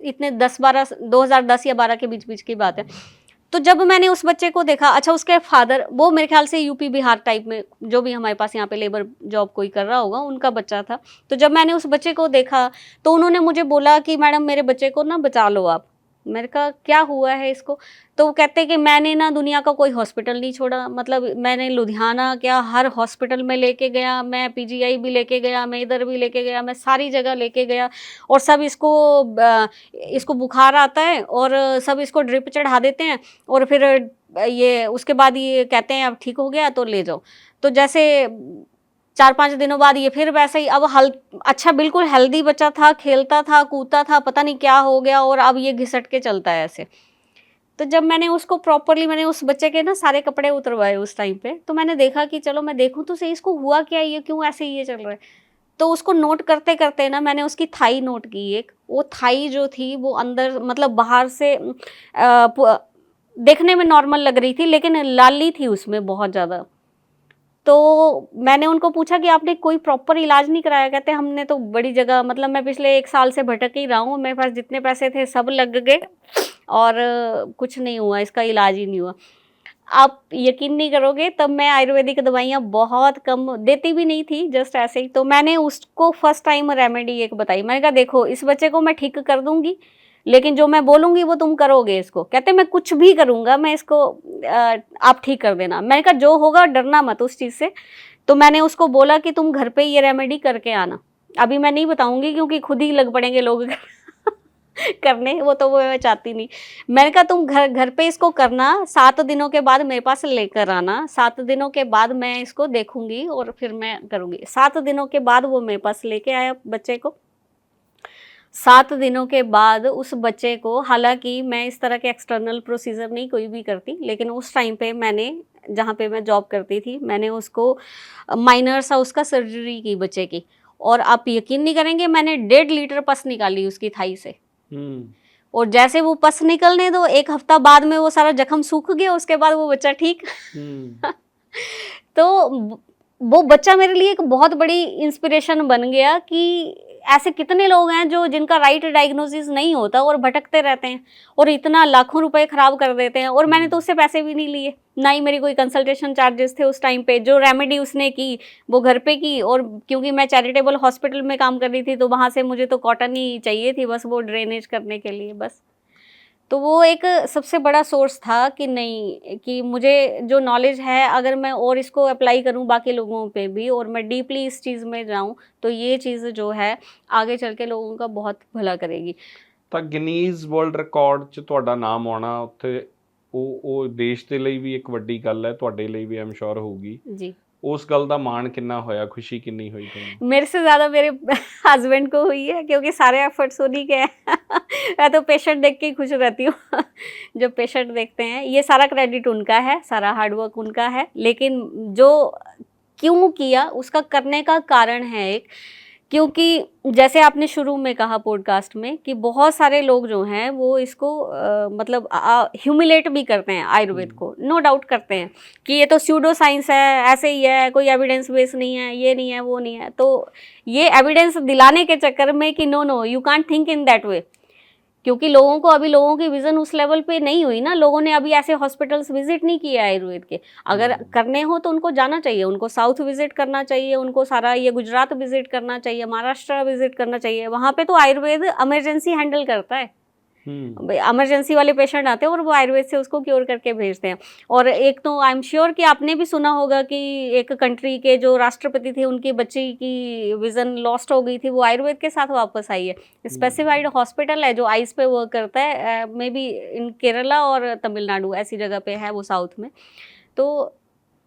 इतने 2010 या 12 के बीच की बात है। तो जब मैंने उस बच्चे को देखा, अच्छा उसके फादर, वो मेरे ख्याल से यूपी बिहार टाइप में जो भी हमारे पास यहाँ पे लेबर जॉब कोई कर रहा होगा, उनका बच्चा था। तो जब मैंने उस बच्चे को देखा तो उन्होंने मुझे बोला कि मैडम मेरे बच्चे को ना बचा लो आप। मैंने कहा क्या हुआ है इसको? तो वो कहते कि मैंने ना दुनिया का कोई हॉस्पिटल नहीं छोड़ा, मतलब मैंने लुधियाना क्या हर हॉस्पिटल में लेके गया, मैं पीजीआई भी लेके गया, मैं इधर भी लेके गया, मैं सारी जगह लेके गया। और सब इसको बुखार आता है और सब इसको ड्रिप चढ़ा देते हैं, और फिर ये उसके बाद ये कहते हैं अब ठीक हो गया तो ले जाओ। तो जैसे 4-5 दिनों बाद ये फिर वैसे ही, अब अच्छा बिल्कुल हेल्दी बच्चा था, खेलता था, कूदता था, पता नहीं क्या हो गया, और अब ये घिसट के चलता है ऐसे। तो जब मैंने उसको प्रॉपरली, मैंने उस बच्चे के ना सारे कपड़े उतरवाए उस टाइम पे, तो मैंने देखा कि चलो मैं देखूं तो सही इसको हुआ क्या, ये क्यों ऐसे ये चल रहा है। तो उसको नोट करते करते ना मैंने उसकी थाई नोट की। एक वो थाई जो थी वो अंदर, मतलब बाहर से देखने में नॉर्मल लग रही थी, लेकिन लाली थी उसमें बहुत ज़्यादा। तो मैंने उनको पूछा कि आपने कोई प्रॉपर इलाज नहीं कराया? कहते हमने तो बड़ी जगह, मतलब मैं पिछले 1 साल से भटक ही रहा हूँ, मेरे पास जितने पैसे थे सब लग गए और कुछ नहीं हुआ, इसका इलाज ही नहीं हुआ। आप यकीन नहीं करोगे, तब मैं आयुर्वेदिक दवाइयाँ बहुत कम देती भी नहीं थी, जस्ट ऐसे ही। तो मैंने उसको फर्स्ट टाइम रेमेडी एक बताई, मैंने कहा देखो इस बच्चे को मैं ठीक कर दूंगी, लेकिन जो मैं बोलूंगी वो तुम करोगे इसको। कहते मैं कुछ भी करूंगा, मैं इसको आप ठीक कर देना। मैंने कहा जो होगा डरना मत उस चीज़ से। तो मैंने उसको बोला कि तुम घर पे ये रेमेडी करके आना। अभी मैं नहीं बताऊंगी क्योंकि खुद ही लग पड़ेंगे लोग करने, वो तो वो मैं चाहती नहीं। मैंने कहा तुम घर पे इसको करना, 7 दिनों के बाद मेरे पास लेकर आना, 7 दिनों के बाद मैं इसको देखूंगी और फिर मैं करूंगी। 7 दिनों के बाद वो मेरे पास लेके आया बच्चे को। 7 दिनों के बाद उस बच्चे को, हालांकि मैं इस तरह के एक्सटर्नल प्रोसीजर नहीं कोई भी करती, लेकिन उस टाइम पे मैंने, जहाँ पे मैं जॉब करती थी, मैंने उसको माइनर सा उसका सर्जरी की बच्चे की। और आप यकीन नहीं करेंगे, मैंने 1.5 लीटर पस निकाली उसकी थाई से। और जैसे वो पस निकलने दो, 1 हफ्ता बाद में वो सारा जख्म सूख गया, उसके बाद वो बच्चा ठीक। तो वो बच्चा मेरे लिए एक बहुत बड़ी इंस्पिरेशन बन गया कि ऐसे कितने लोग हैं जो जिनका राइट डायग्नोसिस नहीं होता और भटकते रहते हैं और इतना लाखों रुपए खराब कर देते हैं। और मैंने तो उससे पैसे भी नहीं लिए, ना ही मेरी कोई कंसल्टेशन चार्जेस थे उस टाइम पे। जो रेमेडी उसने की वो घर पे की, और क्योंकि मैं चैरिटेबल हॉस्पिटल में काम कर रही थी तो वहाँ से मुझे तो कॉटन ही चाहिए थी बस, वो ड्रेनेज करने के लिए बस। तो वो एक सबसे बड़ा सोर्स था कि नहीं, कि मुझे जो नॉलेज है अगर मैं और इसको अप्लाई करूं बाकी लोगों पे भी, और मैं डीपली इस चीज़ में जाऊं, तो ये चीज़ जो है आगे चल के लोगों का बहुत भला करेगी। ਤਾਂ ਗਿਨੀਜ਼ ਵਰਲਡ ਰਿਕਾਰਡ 'ਚ ਤੁਹਾਡਾ ਨਾਮ ਆਉਣਾ ਉੱਥੇ, ਉਹ ਦੇਸ਼ ਦੇ ਲਈ ਵੀ ਇੱਕ ਵੱਡੀ ਗੱਲ ਹੈ, ਤੁਹਾਡੇ ਲਈ ਵੀ ਆਮ ਸ਼ੋਰ ਹੋਊਗੀ जी। ਉਸ ਗੱਲ ਦਾ ਮਾਣ ਕਿੰਨਾ ਹੋਇਆ, खुशी कितनी हुई ਤੁਹਾਨੂੰ? मेरे से ज़्यादा मेरे हस्बैंड को हुई है, क्योंकि सारे एफर्ट्स उन्हीं के हैं। मैं तो पेशेंट देख के ही खुश रहती हूँ। जब पेशेंट देखते हैं, ये सारा क्रेडिट उनका है, सारा हार्डवर्क उनका है। लेकिन जो क्यों किया उसका करने का कारण है एक, क्योंकि जैसे आपने शुरू में कहा पॉडकास्ट में कि बहुत सारे लोग जो हैं वो इसको मतलब ह्यूमिलेट भी करते हैं आयुर्वेद को, नो डाउट करते हैं कि ये तो स्यूडो साइंस है, ऐसे ही है, कोई एविडेंस बेस नहीं है, ये नहीं है, वो नहीं है। तो ये एविडेंस दिलाने के चक्कर में कि no no you can't think in that way, क्योंकि लोगों को अभी, लोगों की विजन उस लेवल पे नहीं हुई ना, लोगों ने अभी ऐसे हॉस्पिटल्स विजिट नहीं किया आयुर्वेद के। अगर करने हो तो उनको जाना चाहिए, उनको साउथ विजिट करना चाहिए, उनको सारा ये गुजरात विजिट करना चाहिए, महाराष्ट्र विजिट करना चाहिए। वहाँ पे तो आयुर्वेद इमरजेंसी हैंडल करता है। इमरजेंसी वाले पेशेंट आते हैं और वो आयुर्वेद से उसको क्योर करके भेजते हैं। और एक तो आई एम श्योर कि आपने भी सुना होगा कि एक कंट्री के जो राष्ट्रपति थे, उनकी बच्ची की विजन लॉस्ट हो गई थी, वो आयुर्वेद के साथ वापस आई है। स्पेसिफाइड हॉस्पिटल है जो आइस पे वर्क करता है, मे बी इन केरला और तमिलनाडु, ऐसी जगह पे है वो साउथ में। तो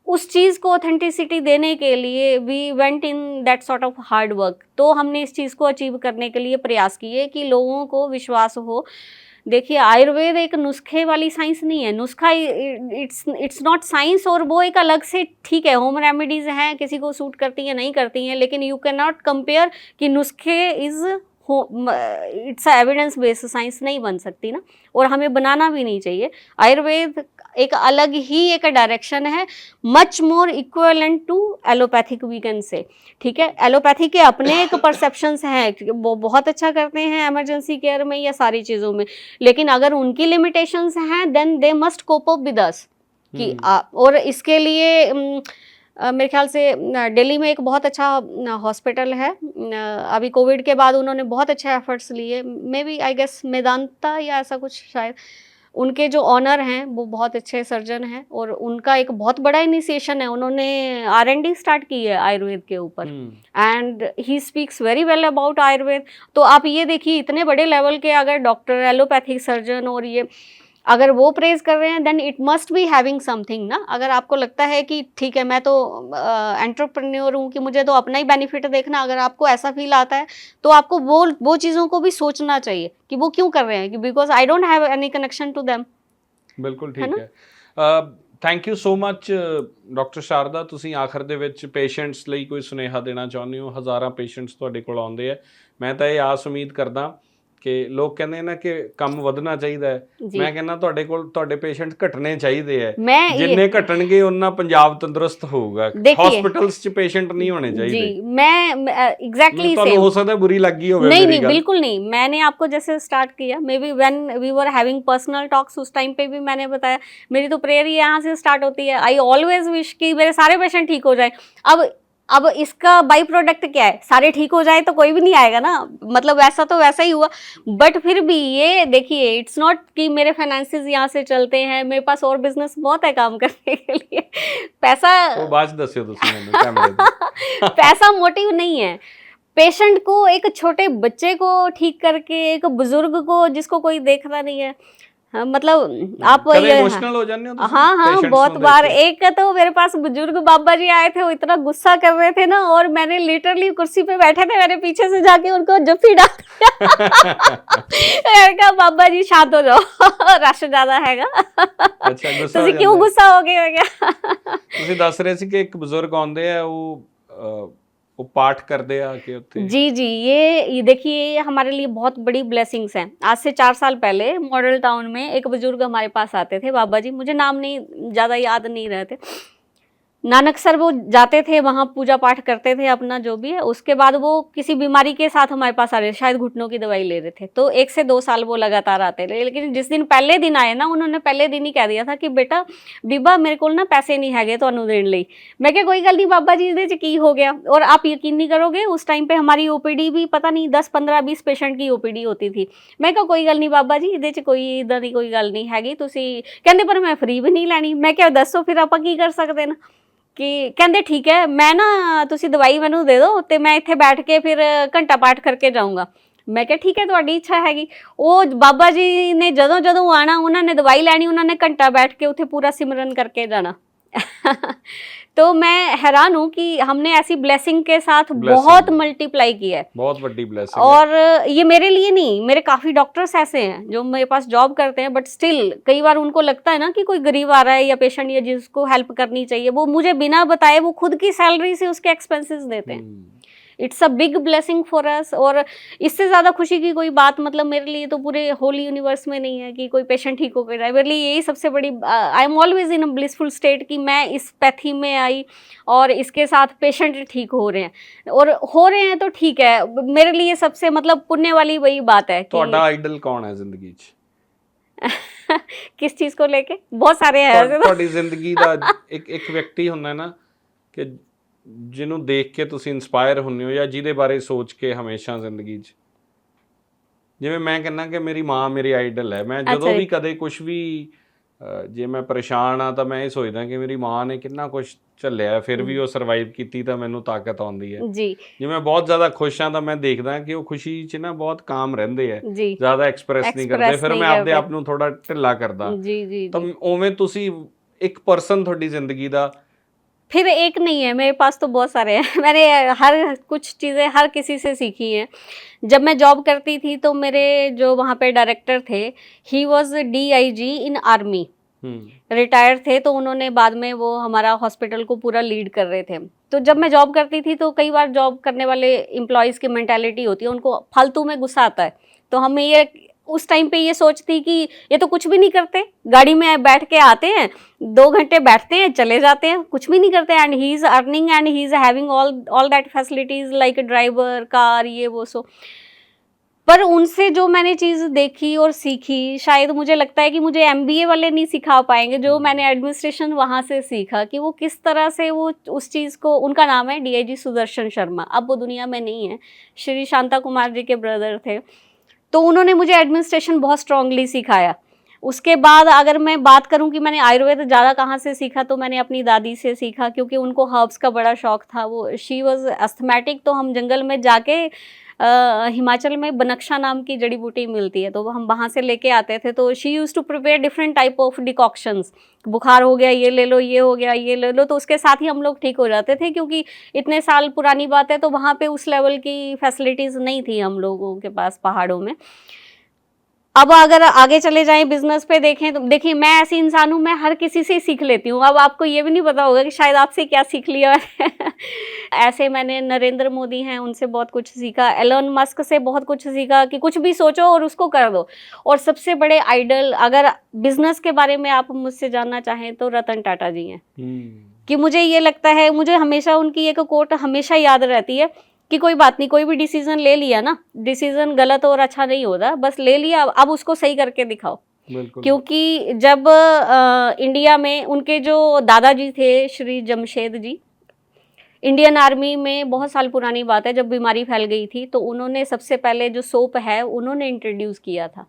उस चीज़ को ऑथेंटिसिटी देने के लिए we went in that sort of hard work. तो हमने इस चीज़ को अचीव करने के लिए प्रयास किए कि लोगों को विश्वास हो। देखिए आयुर्वेद एक नुस्खे वाली साइंस नहीं है, नुस्खा इट्स नॉट साइंस, और वो एक अलग से, ठीक है होम रेमेडीज़ हैं, किसी को सूट करती हैं नहीं करती हैं, लेकिन यू कैन नॉट कंपेयर कि नुस्खे is it's evidence based science नहीं बन सकती ना, और हमें बनाना भी नहीं चाहिए। आयुर्वेद एक अलग ही एक डायरेक्शन है, much more equivalent to allopathic we can say. ठीक है, एलोपैथी के अपने एक परसेप्शंस हैं, वो बहुत अच्छा करते हैं इमरजेंसी केयर में या सारी चीज़ों में, लेकिन अगर उनकी लिमिटेशंस हैं then they must cope up with us कि और इसके लिए मेरे ख्याल से दिल्ली में एक बहुत अच्छा हॉस्पिटल है, अभी कोविड के बाद उन्होंने बहुत अच्छे एफर्ट्स लिए, maybe I guess Medanta या ऐसा कुछ शायद, उनके जो ऑनर हैं वो बहुत अच्छे सर्जन हैं, और उनका एक बहुत बड़ा इनिशिएशन है, उन्होंने R&D स्टार्ट की है आयुर्वेद के ऊपर, and he speaks very well about Ayurveda. तो आप ये देखिए इतने बड़े लेवल के अगर डॉक्टर, एलोपैथिक सर्जन, और ये अगर वो प्रेज कर रहे हैं then it must be having something ना। अगर आपको लगता है कि ठीक है मैं तो एंटरप्रेन्योर हूँ कि मुझे तो अपना ही बेनिफिट देखना, अगर आपको ऐसा फील आता है तो आपको वो चीज़ों को भी सोचना चाहिए कि वो क्यों कर रहे हैं, कि because I don't have any connection to them. बिल्कुल ठीक है। Thank you so much doctor Sharda, ਤੁਸੀਂ ਆਖਰ ਦੇ ਵਿੱਚ ਪੇਸ਼ੈਂਟਸ ਲਈ ਕੋਈ ਸੁਨੇਹਾ ਦੇਣਾ ਚਾਹੁੰਦੇ ਹੋ? ਹਜ਼ਾਰਾਂ ਪੇਸ਼ੈਂਟਸ ਤੁਹਾਡੇ ਕੋਲ ਆਉਂਦੇ ਆ, ਮੈਂ ਤਾਂ ਇਹ ਆਸ ਉਮੀਦ ਕਰਦਾ ਕਿ ਲੋਕ ਕਹਿੰਦੇ ਨਾ ਕਿ ਕੰਮ ਵਧਣਾ ਚਾਹੀਦਾ ਹੈ, ਮੈਂ ਕਹਿੰਦਾ ਤੁਹਾਡੇ ਕੋਲ ਤੁਹਾਡੇ ਪੇਸ਼ੈਂਟਸ ਘਟਣੇ ਚਾਹੀਦੇ ਆ, ਜਿੰਨੇ ਘਟਣਗੇ ਉਹਨਾਂ ਪੰਜਾਬ ਤੰਦਰੁਸਤ ਹੋਊਗਾ। ਹਸਪੀਟਲਸ 'ਚ ਪੇਸ਼ੈਂਟ ਨਹੀਂ ਹੋਣੇ ਚਾਹੀਦੇ। जी, मैं एग्जैक्टली ਤੁਹਾਨੂੰ हो सकता है बुरी लगी होवे। नहीं नहीं बिल्कुल नहीं, मैंने आपको जैसे स्टार्ट किया, maybe when we were having personal talks, उस टाइम पे भी मैंने बताया मेरी तो प्रेयर ही यहाँ से स्टार्ट होती है, आई ऑलवेज विश कि मेरे सारे पेशेंट ठीक हो जाए। अब अब इसका बाई प्रोडक्ट क्या है, सारे ठीक हो जाए तो कोई भी नहीं आएगा ना, मतलब वैसा तो वैसा ही हुआ। बट फिर भी ये देखिए, इट्स नॉट कि मेरे फाइनेंसेस यहाँ से चलते हैं, मेरे पास और बिजनेस बहुत है काम करने के लिए। पैसा ਉਹ ਬਾਅਦ 'ਚ ਦੱਸਿਓ ਤੁਸੀਂ ਮੈਨੂੰ ਕੈਮਰੇ ਤੇ। पैसा मोटिव नहीं है। पेशेंट को, एक छोटे बच्चे को ठीक करके, एक बुजुर्ग को जिसको कोई देखना नहीं है, हाँ, मतलब आप ਕਦੇ ये ਇਮੋਸ਼ਨਲ ਹੋ ਜਾਂਦੇ ਹੋ ਤੁਸੀਂ हाँ हाँ patients बहुत ਨੂੰ बार। ਦੇਖ ਕੇ? एक तो मेरे पास बुजुर्ग बाबा जी आए थे, वो इतना गुस्सा कर रहे थे ना, और मैंने लिटरली कुर्सी पे बैठे थे, मैंने पीछे से जाके उनको जफ्फी डाल दिया। मैंने कहा बाबा जी शांत हो जाओ, रश ज्यादा हैगा। ਅੱਛਾ ਗੁੱਸਾ ਹੋ ਤੁਸੀਂ क्यों ਜਾਂਦਾ। गुस्सा हो गए? मैं क्या ਤੁਸੀਂ ਦੱਸ ਰਹੇ ਸੀ ਕਿ ਇੱਕ ਬਜ਼ੁਰਗ ਆਉਂਦੇ ਆ, ਉਹ ਪਾਠ ਕਰਦੇ ਆ ਕਿ ਉੱਥੇ। जी जी, ये देखिए, ये हमारे लिए बहुत बड़ी ब्लेसिंग्स हैं। आज से 4 साल पहले मॉडल टाउन में एक बुजुर्ग हमारे पास आते थे, बाबा जी, मुझे नाम नहीं ज़्यादा याद नहीं रहते, नानक सर। वो जाते थे वहाँ, पूजा पाठ करते थे अपना जो भी है। उसके बाद वो किसी बीमारी के साथ हमारे पास आ रहे, शायद घुटनों की दवाई ले रहे थे, तो 1 से 2 साल वो लगातार आते रहे। लेकिन जिस दिन पहले दिन आए ना, उन्होंने पहले दिन ही कह दिया था कि बेटा बीबा मेरे को ना पैसे नहीं हैगे ਤੁਹਾਨੂੰ ਦੇਣ ਲਈ। मैं क्या कोई गल नहीं बाबा जी, ਇਹਦੇ 'ਚ ਕੀ हो गया। और आप यकीन नहीं करोगे, उस टाइम पे हमारी ओपीडी भी पता नहीं 10 15 20 पेशेंट की ओपीडी होती थी। मैं क्या कोई गल नहीं बाबा जी, ਇਹਦੇ 'ਚ ਕੋਈ ਇਦਾਂ ਦੀ ਕੋਈ ਗੱਲ ਨਹੀਂ ਹੈਗੀ, ਤੁਸੀਂ ਕਹਿੰਦੇ ਪਰ ਮੈਂ ਫ੍ਰੀ ਵੀ ਨਹੀਂ ਲੈਣੀ। ਮੈਂ ਕਿਹਾ ਦੱਸੋ ਫਿਰ ਆਪਾਂ ਕੀ ਕਰ ਸਕਦੇ ਨਾ। ਕਿ ਕਹਿੰਦੇ ਠੀਕ ਹੈ, ਮੈਂ ਨਾ ਤੁਸੀਂ ਦਵਾਈ ਮੈਨੂੰ ਦੇ ਦਿਓ ਤੇ ਮੈਂ ਇੱਥੇ ਬੈਠ ਕੇ ਫਿਰ ਘੰਟਾ ਪਾਠ ਕਰਕੇ ਜਾਊਂਗਾ। ਮੈਂ ਕਿਹਾ ਠੀਕ ਹੈ, ਤੁਹਾਡੀ ਇੱਛਾ ਹੈਗੀ। ਉਹ ਬਾਬਾ ਜੀ ਨੇ ਜਦੋਂ ਜਦੋਂ ਆਣਾ, ਉਹਨਾਂ ਨੇ ਦਵਾਈ ਲੈਣੀ, ਉਹਨਾਂ ਨੇ ਘੰਟਾ ਬੈਠ ਕੇ ਉੱਥੇ पूरा सिमरन करके जाना। तो मैं हैरान हूँ कि हमने ऐसी ब्लेसिंग के साथ बहुत मल्टीप्लाई किया है। बहुत बड़ी ब्लेसिंग और ये मेरे लिए नहीं, मेरे काफ़ी डॉक्टर्स ऐसे हैं जो मेरे पास जॉब करते हैं, बट स्टिल कई बार उनको लगता है ना कि कोई गरीब आ रहा है या पेशेंट या जिसको हेल्प करनी चाहिए, वो मुझे बिना बताए वो खुद की सैलरी से उसके एक्सपेंसेस देते हैं। It's a big blessing for us. और इससे ज़्यादा खुशी की कोई बात मतलब मेरे लिए तो पूरे होल यूनिवर्स में नहीं है कि कोई पेशेंट ठीक होकर जाए। मेरे लिए यही सबसे बड़ी, I am always in a blissful state कि मैं इस पैथी में आई और इसके साथ पेशेंट ठीक हो रहे हैं, और हो रहे हैं तो ठीक है। मेरे लिए सबसे मतलब पुण्य वाली वही बात है कि ਤੁਹਾਡਾ ਆਈਡਲ ਕੌਣ ਹੈ ਜ਼ਿੰਦਗੀ 'ਚ? किस चीज़ को लेके? बहुत सारे हैं ऐसे तो। ਤੁਹਾਡੀ ਜ਼ਿੰਦਗੀ ਦਾ ਇੱਕ ਵਿਅਕਤੀ ਹੁੰਦਾ ਨਾ ਕਿ ਜਿਹਨੂੰ ਦੇਖ ਕੇ ਤੁਸੀਂ ਇਨਸਪਾਇਰ ਹੁੰਦੇ ਹੋ, ਜਾਂ ਜਿਹਦੇ ਬਾਰੇ ਸੋਚ ਕੇ ਹਮੇਸ਼ਾ ਜ਼ਿੰਦਗੀ 'ਚ, ਜਿਵੇਂ ਮੈਂ ਕਹਿੰਦਾ ਕਿ ਮੇਰੀ ਮਾਂ ਮੇਰੀ ਆਈਡਲ ਹੈ। ਮੈਂ ਜਦੋਂ ਵੀ ਕਦੇ ਕੁਝ ਵੀ ਜੇ ਮੈਂ ਪਰੇਸ਼ਾਨ ਆ ਤਾਂ ਮੈਂ ਇਹ ਸੋਚਦਾ ਕਿ ਮੇਰੀ ਮਾਂ ਨੇ ਕਿੰਨਾ ਕੁਝ ਝੱਲਿਆ, ਫਿਰ ਵੀ ਉਹ ਸਰਵਾਈਵ ਕੀਤੀ ਤਾਂ ਮੈਨੂੰ ਤਾਕਤ ਆਉਂਦੀ ਹੈ ਜੀ। ਜੇ ਮੈਂ ਬਹੁਤ ਜ਼ਿਆਦਾ ਖੁਸ਼ ਹਾਂ ਤਾਂ ਮੈਂ ਦੇਖਦਾ ਕਿ ਉਹ ਖੁਸ਼ੀ 'ਚ ਨਾ ਬਹੁਤ ਕਾਮ ਰਹਿੰਦੇ ਆ, ਜ਼ਿਆਦਾ ਐਕਸਪ੍ਰੈਸ ਨਹੀਂ ਕਰਦੇ, ਫਿਰ ਮੈਂ ਆਪਦੇ ਆਪ ਨੂੰ ਥੋੜਾ ਢਿੱਲਾ ਕਰਦਾ। ਤਾਂ ਉਵੇਂ ਤੁਸੀਂ ਇੱਕ ਪਰਸਨ ਤੁਹਾਡੀ ਜ਼ਿੰਦਗੀ ਦਾ। फिर एक नहीं है, मेरे पास तो बहुत सारे हैं। मैंने हर कुछ चीज़ें हर किसी से सीखी हैं। जब मैं जॉब करती थी तो मेरे जो वहाँ पे डायरेक्टर थे, he was DIG in army, retire थे, तो उन्होंने बाद में वो हमारा हॉस्पिटल को पूरा लीड कर रहे थे। तो जब मैं जॉब करती थी तो कई बार जॉब करने वाले एम्प्लॉयज़ की मेंटालिटी होती है, उनको फालतू में गुस्सा आता है। तो हमें ये उस टाइम पे ये सोचती कि ये तो कुछ भी नहीं करते, गाड़ी में बैठ के आते हैं, 2 घंटे बैठते हैं, चले जाते हैं, कुछ भी नहीं करते, and he is earning and he is having all that facilities like driver, car, ये वो सो। पर उनसे जो मैंने चीज़ देखी और सीखी, शायद मुझे लगता है कि मुझे MBA वाले नहीं सिखा पाएंगे जो मैंने एडमिनिस्ट्रेशन वहाँ से सीखा, कि वो किस तरह से वो उस चीज़ को, उनका नाम है DIG सुदर्शन शर्मा, अब वो दुनिया में नहीं है, श्री शांता कुमार जी के ब्रदर थे। तो उन्होंने मुझे एडमिनिस्ट्रेशन बहुत स्ट्रांगली सिखाया। उसके बाद अगर मैं बात करूं कि मैंने आयुर्वेद ज़्यादा कहाँ से सीखा, तो मैंने अपनी दादी से सीखा, क्योंकि उनको हर्ब्स का बड़ा शौक था। वो शी वॉज अस्थमेटिक, तो हम जंगल में जाके हिमाचल में बनक्शा नाम की जड़ी बूटी मिलती है, तो हम वहाँ से लेके आते थे। तो she use to prepare different type of decoctions, बुखार हो गया ये ले लो, ये हो गया ये ले लो, तो उसके साथ ही हम लोग ठीक हो जाते थे, क्योंकि इतने साल पुरानी बात है, तो वहाँ पे उस लेवल की फैसिलिटीज़ नहीं थी हम लोगों के पास पहाड़ों में। अब अगर आगे चले जाएं बिजनेस पे देखें, तो देखिए मैं ऐसी इंसान हूँ, मैं हर किसी से सीख लेती हूँ। अब आपको ये भी नहीं पता होगा कि शायद आपसे क्या सीख लिया ऐसे मैंने नरेंद्र मोदी हैं, उनसे बहुत कुछ सीखा, एलन मस्क से बहुत कुछ सीखा कि कुछ भी सोचो और उसको कर दो। और सबसे बड़े आइडल अगर बिजनेस के बारे में आप मुझसे जानना चाहें तो रतन टाटा जी हैं। कि मुझे ये लगता है, मुझे हमेशा उनकी एक कोट हमेशा याद रहती है कि कोई बात नहीं, कोई भी डिसीजन ले लिया ना, डिसीजन गलत और अच्छा नहीं होता, बस ले लिया, अब उसको सही करके दिखाओ। क्योंकि जब इंडिया में उनके जो दादाजी थे श्री जमशेद जी, इंडियन आर्मी में बहुत साल पुरानी बात है, जब बीमारी फैल गई थी तो उन्होंने सबसे पहले जो सोप है उन्होंने इंट्रोड्यूस किया था।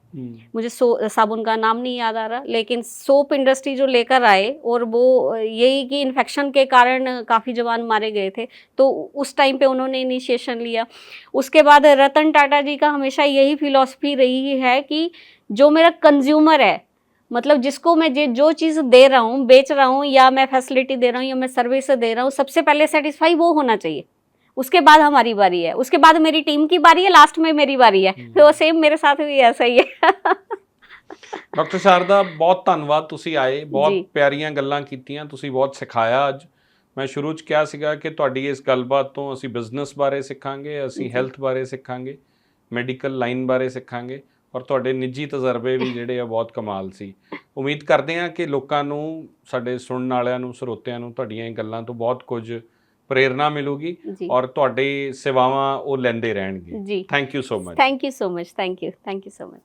मुझे साबुन का नाम नहीं याद आ रहा, लेकिन सोप इंडस्ट्री जो लेकर आए, और वो यही कि इन्फेक्शन के कारण काफ़ी जवान मारे गए थे, तो उस टाइम पे उन्होंने इनिशिएशन लिया। उसके बाद रतन टाटा जी का हमेशा यही फिलॉसफी रही है कि जो मेरा कंज्यूमर है, मतलब जिसको मैं जो चीज़ दे रहा हूँ, बेच रहा हूँ, या मैं फैसिलिटी दे रहा हूँ, या मैं सर्विस दे रहा हूँ, सबसे पहले सेटिस्फाई वो होना चाहिए। उसके बाद हमारी बारी है, उसके बाद मेरी टीम की बारी है, लास्ट में मेरी बारी है। तो सेम मेरे साथ भी ऐसा ही है। ਡਾਕਟਰ ਸ਼ਾਰਦਾ, ਬਹੁਤ ਧੰਨਵਾਦ, ਤੁਸੀਂ ਆਏ, ਬਹੁਤ ਜੀ। ਪਿਆਰੀਆਂ ਗੱਲਾਂ ਕੀਤੀਆਂ, ਤੁਸੀਂ ਬਹੁਤ ਸਿਖਾਇਆ ਅੱਜ। ਮੈਂ ਸ਼ੁਰੂ 'ਚ ਕਿਹਾ ਸੀਗਾ ਕਿ ਤੁਹਾਡੀ ਇਸ ਗੱਲਬਾਤ ਤੋਂ ਅਸੀਂ ਬਿਜ਼ਨਸ ਬਾਰੇ ਸਿੱਖਾਂਗੇ, ਅਸੀਂ ਹੈਲਥ ਬਾਰੇ ਸਿੱਖਾਂਗੇ, ਮੈਡੀਕਲ ਲਾਈਨ ਬਾਰੇ ਸਿੱਖਾਂਗੇ, ਔਰ ਤੁਹਾਡੇ ਨਿੱਜੀ ਤਜਰਬੇ ਵੀ ਜਿਹੜੇ ਆ ਬਹੁਤ ਕਮਾਲ ਸੀ। ਉਮੀਦ ਕਰਦੇ ਹਾਂ ਕਿ ਲੋਕਾਂ ਨੂੰ, ਸਾਡੇ ਸੁਣਨ ਵਾਲਿਆਂ ਨੂੰ, ਸਰੋਤਿਆਂ ਨੂੰ ਤੁਹਾਡੀਆਂ ਇਹ ਗੱਲਾਂ ਤੋਂ ਬਹੁਤ ਕੁਝ ਪ੍ਰੇਰਨਾ ਮਿਲੂਗੀ, ਜੀ। ਔਰ ਤੁਹਾਡੀ ਸੇਵਾਵਾਂ ਉਹ ਲੈਂਦੇ ਰਹਿਣਗੇ। ਜੀ। Thank you so much. Thank you so much. Thank you so much.